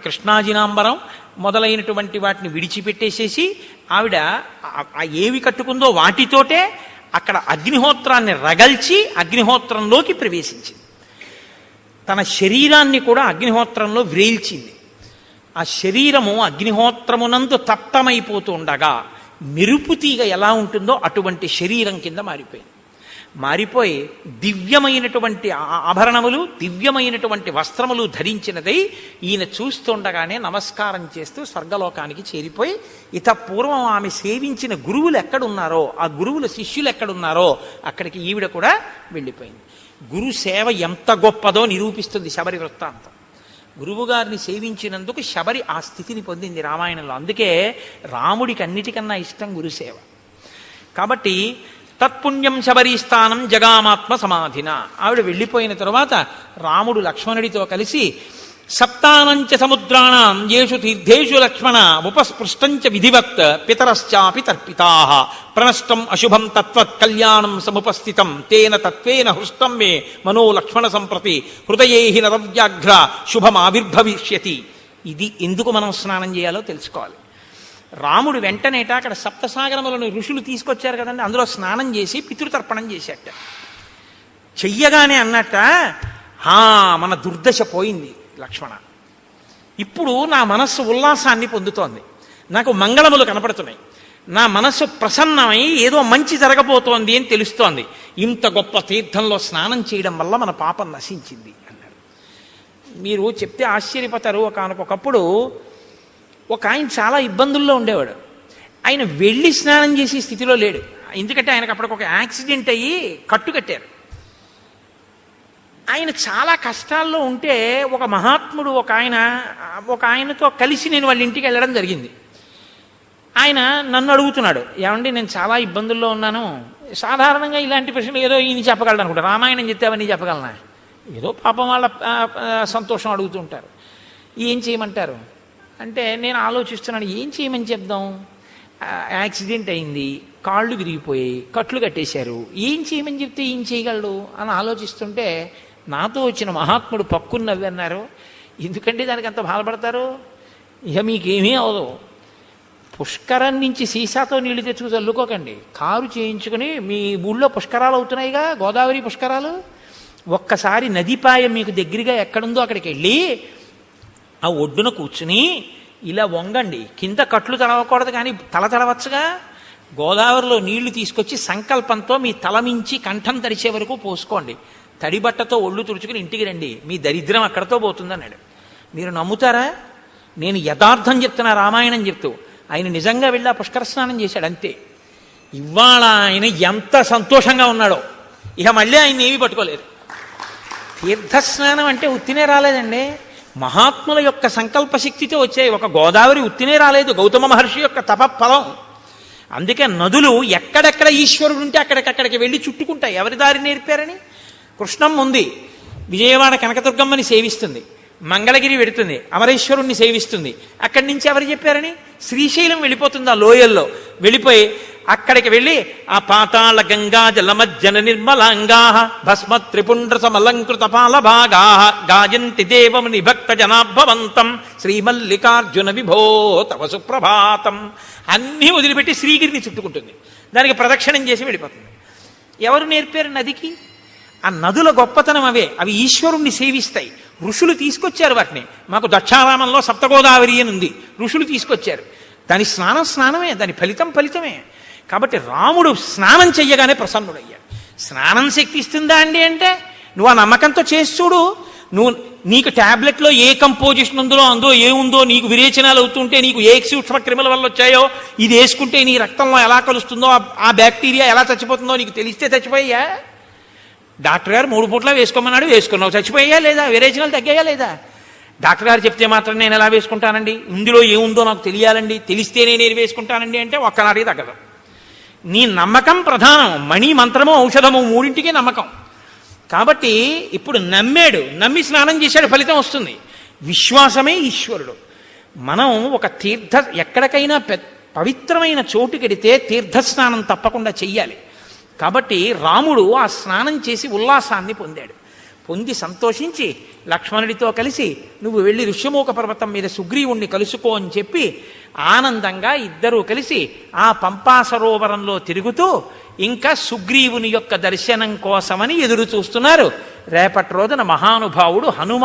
కృష్ణాజినాంబరం మొదలైనటువంటి వాటిని విడిచిపెట్టేసేసి ఆవిడ ఏవి కట్టుకుందో వాటితోటే అక్కడ అగ్నిహోత్రాన్ని రగల్చి అగ్నిహోత్రంలోకి ప్రవేశించింది. తన శరీరాన్ని కూడా అగ్నిహోత్రంలో వ్రేల్చింది. ఆ శరీరము అగ్నిహోత్రమునందు తప్తమైపోతూ ఉండగా మెరుపుతీగ ఎలా ఉంటుందో అటువంటి శరీరం కింద మారిపోయి దివ్యమైనటువంటి ఆభరణములు, దివ్యమైనటువంటి వస్త్రములు ధరించినదై ఈయన చూస్తుండగానే నమస్కారం చేస్తూ స్వర్గలోకానికి చేరిపోయి, ఇత పూర్వం ఆమె సేవించిన గురువులు ఎక్కడున్నారో, ఆ గురువుల శిష్యులు ఎక్కడున్నారో అక్కడికి ఈవిడ కూడా వెళ్ళిపోయింది. గురు సేవ ఎంత గొప్పదో నిరూపిస్తుంది శబరి వృత్తాంతం. గురువుగారిని సేవించినందుకు శబరి ఆ స్థితిని పొందింది రామాయణంలో. అందుకే రాముడికి అన్నిటికన్నా ఇష్టం గురుసేవ. కాబట్టి తత్పుణ్యం శబరీస్థానం జగామాత్మ సమాధిన. ఆవిడ వెళ్ళిపోయిన తరువాత రాముడు లక్ష్మణుడితో కలిసి సప్తానంచ సముద్రాణం యేషు తీర్థేషు లక్ష్మణ ఉపస్పృష్టంచ విధివత్ పితరశ్చాపి తర్పితాః ప్రణష్టం అశుభం తత్వత్ కళ్యాణం సముపస్థితం తేన తత్వేన హృష్టం మే మనో లక్ష్మణ సంప్రతి హృదయేహి నరవ్యాఘ్ర శుభమావిర్భవిష్యతి. ఇది ఎందుకు మనం స్నానం చేయాలో తెలుసుకోవాలి. రాముడు వెంటనేట అక్కడ సప్తసాగరములను ఋషులు తీసుకొచ్చారు కదండి, అందులో స్నానం చేసి పితృతర్పణం చేశాట. చెయ్యగానే అన్నట్ట, మన దుర్దశ పోయింది లక్ష్మణ, ఇప్పుడు నా మనస్సు ఉల్లాసాన్ని పొందుతోంది, నాకు మంగళములు కనపడుతున్నాయి, నా మనస్సు ప్రసన్నమై ఏదో మంచి జరగబోతోంది అని తెలుస్తోంది. ఇంత గొప్ప తీర్థంలో స్నానం చేయడం వల్ల మన పాపం నశించింది అన్నాడు. మీరు చెప్తే ఆశ్చర్యపోతారు. ఒకనకొకప్పుడు ఒక ఆయన చాలా ఇబ్బందుల్లో ఉండేవాడు. ఆయన వెళ్ళి స్నానం చేసే స్థితిలో లేడు. ఎందుకంటే ఆయనకు అప్పటికి ఒక యాక్సిడెంట్ అయ్యి కట్టుకట్టారు. ఆయన చాలా కష్టాల్లో ఉంటే ఒక మహాత్ముడు ఒక ఆయనతో కలిసి నేను వాళ్ళ ఇంటికి వెళ్ళడం జరిగింది. ఆయన నన్ను అడుగుతున్నాడు, ఏమండి నేను చాలా ఇబ్బందుల్లో ఉన్నాను. సాధారణంగా ఇలాంటి ప్రశ్నలు ఏదో ఈయన చెప్పగలడు అనుకుంటా, రామాయణం చెప్తే అవన్నీ చెప్పగలనా, ఏదో పాపం వాళ్ళ సంతోషం అడుగుతుంటారు. ఏం చేయమంటారు అంటే నేను ఆలోచిస్తున్నాను, ఏం చేయమని చెప్దాం. యాక్సిడెంట్ అయింది, కాళ్ళు విరిగిపోయాయి, కట్లు కట్టేశారు, ఏం చేయమని చెప్తే ఏం చేయగలడు అని ఆలోచిస్తుంటే నాతో వచ్చిన మహాత్ముడు పక్కుని నవ్వన్నారు. ఎందుకంటే దానికి అంత బాధపడతారు, ఇక మీకేమీ అవదు, పుష్కరం నుంచి సీసాతో నీళ్లు తెచ్చుకు చల్లుకోకండి. కారు చేయించుకుని మీ ఊళ్ళో పుష్కరాలు అవుతున్నాయిగా, గోదావరి పుష్కరాలు. ఒక్కసారి నదిపాయం మీకు దగ్గరగా ఎక్కడుందో అక్కడికి వెళ్ళి ఆ ఒడ్డున కూర్చుని ఇలా వంగండి. కింద కట్లు తడవకూడదు కానీ తల తడవచ్చుగా. గోదావరిలో నీళ్లు తీసుకొచ్చి సంకల్పంతో మీ తల మించి కంఠం తడిచే వరకు పోసుకోండి. తడిబట్టతో ఒళ్ళు తుడుచుకుని ఇంటికి రండి. మీ దరిద్రం అక్కడతో పోతుందన్నాడు. మీరు నమ్ముతారా? నేను యథార్థం చెప్తున్నా, రామాయణం చెప్తూ. ఆయన నిజంగా వెళ్ళి ఆ పుష్కర స్నానం చేశాడు అంతే. ఇవాళ ఆయన ఎంత సంతోషంగా ఉన్నాడో. ఇక మళ్ళీ ఆయన ఏమీ పట్టుకోలేదు. తీర్థస్నానం అంటే ఉత్తినే రాలేదండి, మహాత్ముల యొక్క సంకల్ప శక్తితో వచ్చాయి. ఒక గోదావరి ఉత్తినే రాలేదు, గౌతమ మహర్షి యొక్క తపఫలం. అందుకే నదులు ఎక్కడెక్కడ ఈశ్వరుడు ఉంటే అక్కడికక్కడికి వెళ్ళి చుట్టుకుంటాయి. ఎవరి దారి నేర్పారని? కృష్ణమ్మ ఉంది, విజయవాడ కనకదుర్గమ్మని సేవిస్తుంది, మంగళగిరి వెడుతుంది, అమరేశ్వరుణ్ణి సేవిస్తుంది. అక్కడి నుంచి ఎవరు చెప్పారని? శ్రీశైలం వెళ్ళిపోతుంది. ఆ లోయల్లో వెళ్ళిపోయి అక్కడికి వెళ్ళి ఆ పాతాళ గంగా జలమజ్జన నిర్మలాంగా భస్మ త్రిపుండ్ర సమలంకృత పాల భాగా గాయంతి దేవముని భక్త జనాభవంతం శ్రీమల్లికార్జున విభో తవ సుప్రభాతం అన్నీ వదిలిపెట్టి శ్రీగిరిని చుట్టుకుంటుంది. దానికి ప్రదక్షిణం చేసి వెళ్ళిపోతుంది. ఎవరు నేర్పారు నదికి? ఆ నదుల గొప్పతనం అవే. అవి ఈశ్వరుణ్ణి సేవిస్తాయి. ఋషులు తీసుకొచ్చారు వాటిని. మాకు దక్షారామంలో సప్తగోదావరి అని ఉంది, ఋషులు తీసుకొచ్చారు. దాని స్నానమే, దాని ఫలితమే. కాబట్టి రాముడు స్నానం చెయ్యగానే ప్రసన్నుడయ్యాడు. స్నానం శక్తి ఇస్తుందా అండి అంటే నువ్వు ఆ నమ్మకంతో చేసి చూడు. నీకు ట్యాబ్లెట్లో ఏ కంపోజిషన్ ఉందో ఏముందో నీకు విరేచనాలు అవుతుంటే, నీకు ఏ సూక్ష్మ క్రిముల వల్ల వచ్చాయో, ఇది వేసుకుంటే నీ రక్తంలో ఎలా కలుస్తుందో, ఆ బ్యాక్టీరియా ఎలా చచ్చిపోతుందో నీకు తెలిస్తే చచ్చిపోయా? డాక్టర్ గారు 3 పూట్ల వేసుకోమన్నాడు, వేసుకున్నావు, చచ్చిపోయా లేదా? విరేచనాలు తగ్గాయా లేదా? డాక్టర్ గారు చెప్తే మాత్రం నేను ఎలా వేసుకుంటానండి, ఇందులో ఏముందో నాకు తెలియాలండి, తెలిస్తేనే నేను వేసుకుంటానండి అంటే ఒక్కనాటికి తగ్గదు. నీ నమ్మకం ప్రధానం. మణి, మంత్రము, ఔషధము మూడింటికి నమ్మకం. కాబట్టి ఇప్పుడు నమ్మి స్నానం చేశాడు, ఫలితం వస్తుంది. విశ్వాసమే ఈశ్వరుడు. మనం ఒక ఎక్కడికైనా పవిత్రమైన చోటుకెడితే తీర్థస్నానం తప్పకుండా చెయ్యాలి. కాబట్టి రాముడు ఆ స్నానం చేసి ఉల్లాసాన్ని పొంది సంతోషించి లక్ష్మణుడితో కలిసి నువ్వు వెళ్ళి ఋష్యమూక పర్వతం మీద సుగ్రీవుణ్ణి కలుసుకో అని చెప్పి ఆనందంగా ఇద్దరూ కలిసి ఆ పంపా సరోవరంలో తిరుగుతూ ఇంకా సుగ్రీవుని యొక్క దర్శనం కోసమని ఎదురు చూస్తున్నారు. రేపటి రోజున మహానుభావుడు హనుమ,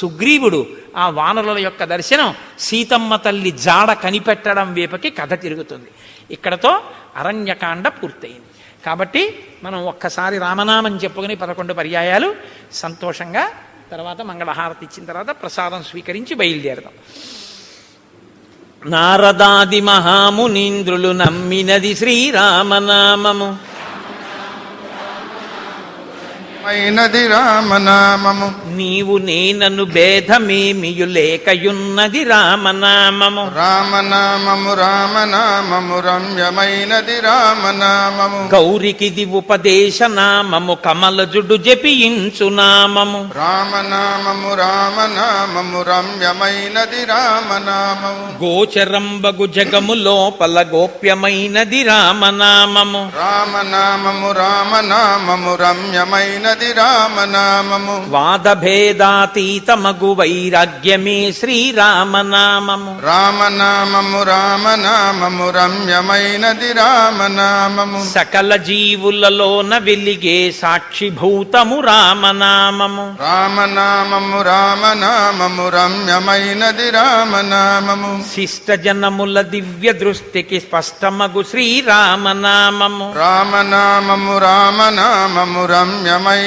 సుగ్రీవుడు ఆ వానరుల యొక్క దర్శనం, సీతమ్మ తల్లి జాడ కనిపెట్టడం వైపుకి కథ తిరుగుతుంది. ఇక్కడతో అరణ్యకాండ పూర్తయింది. కాబట్టి మనం ఒక్కసారి రామనామం చెప్పుకుని 11 పర్యాయాలు సంతోషంగా తర్వాత మంగళహారతి ఇచ్చిన తర్వాత ప్రసాదం స్వీకరించి బయలుదేరదాం. నారదాది మహామునీంద్రులు నమ్మినది శ్రీరామనామము, అయినది రామనామము. నీవు నేనను భేదమేమియు లేకయున్నది రామనామము. రామనామము రామనామము రమ్యమైనది రామనామము. గౌరికిది ఉపదేశ నామము, కమలజుడు జపించు నామము. రామనామము రామనామము రమ్యమైనది రామనామము. గోచరంబగు జగము లోపల గోప్యమైనది రామనామము. రామనామము రామనామము రమ్యమైనది రామనామము. వాదభేదాతీతమగు వైరాగ్యమే శ్రీరామనామము. రామనామము రామనామము రమ్యమైనది రామనామము. సకల జీవులలోన వెలిగే సాక్షిభూతము రామనామము. రామనామము రామనామము రమ్యమైనది రామనామము. శిష్ట జనముల దివ్య దృష్టికి స్పష్టమగు శ్రీరామనామము. రామనామము రామనామము రమ్యమైనది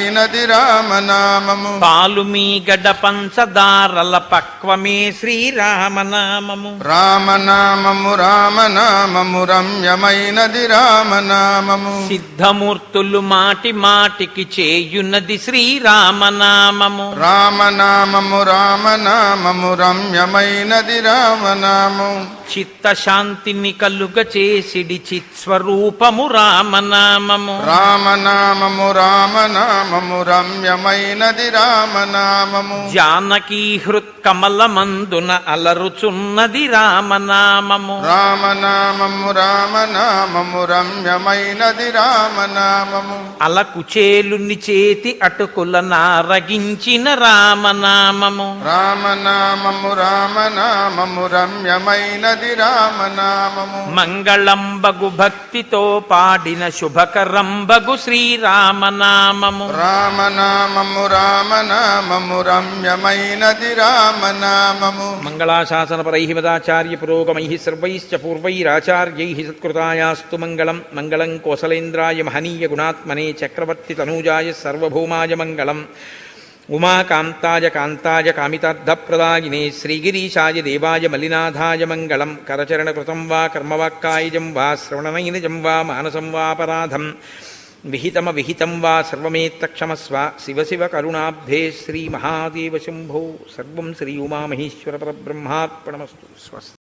రామనామము. పాలు మీ గడ పంచదారల పక్వమే శ్రీరామనామము. రామనామము రామనామము రమ్యమైనది రామనామము. సిద్ధమూర్తులు మాటి మాటికి చేయున్నది శ్రీరామనామము. రామనామము రామనామము రమ్యమైనది రామనామము. చిత్తశాంతిని కలుగ చేసిడి చిత్స్వరూపము రామనామము. రామనామము రామనామము రామనామము రమ్యమైనది రామనామము జానకీ హృత్కమలమందున అలరుచున్నది రామనామము రామనామము రమ్యమైనది రామనామము అలకుచేలుని చేతి అటుకుల నారగించిన రామనామము రామనామము రమ్యమైనది రామనామము మంగళంబగు భక్తితో పాడిన శుభకరంబగు శ్రీరామనామము రామనామము రమ్యమైనది రామనామము మంగళాశాసనపరై మదాచార్య పురోగమై సర్వైశ్చ పూర్వైరాచార్యై సత్కృతాయాస్తు మంగళం మంగళం కోసలేంద్రాయ మహనీయ గుణాత్మనే చక్రవర్తి తనూజాయ సర్వభౌమాయ మంగళం ఉమాకాంతాయ కాంతాయ కామితార్థప్రదాయినే శ్రీగిరీశాయ దేవాయ మలినాథాయ మంగళం కరచరణకృతం వా కర్మవాక్కాయజం వా శ్రవణనైనజం వా మానసం వాపరాధం విహితం వా సర్వమేత్తక్షమస్వ శివ శివ కరుణాబ్ధే శ్రీమహాదేవ శంభో సర్వం శ్రీ ఉమామహేశ్వర పరబ్రహ్మార్పణమస్తు స్వస్తి.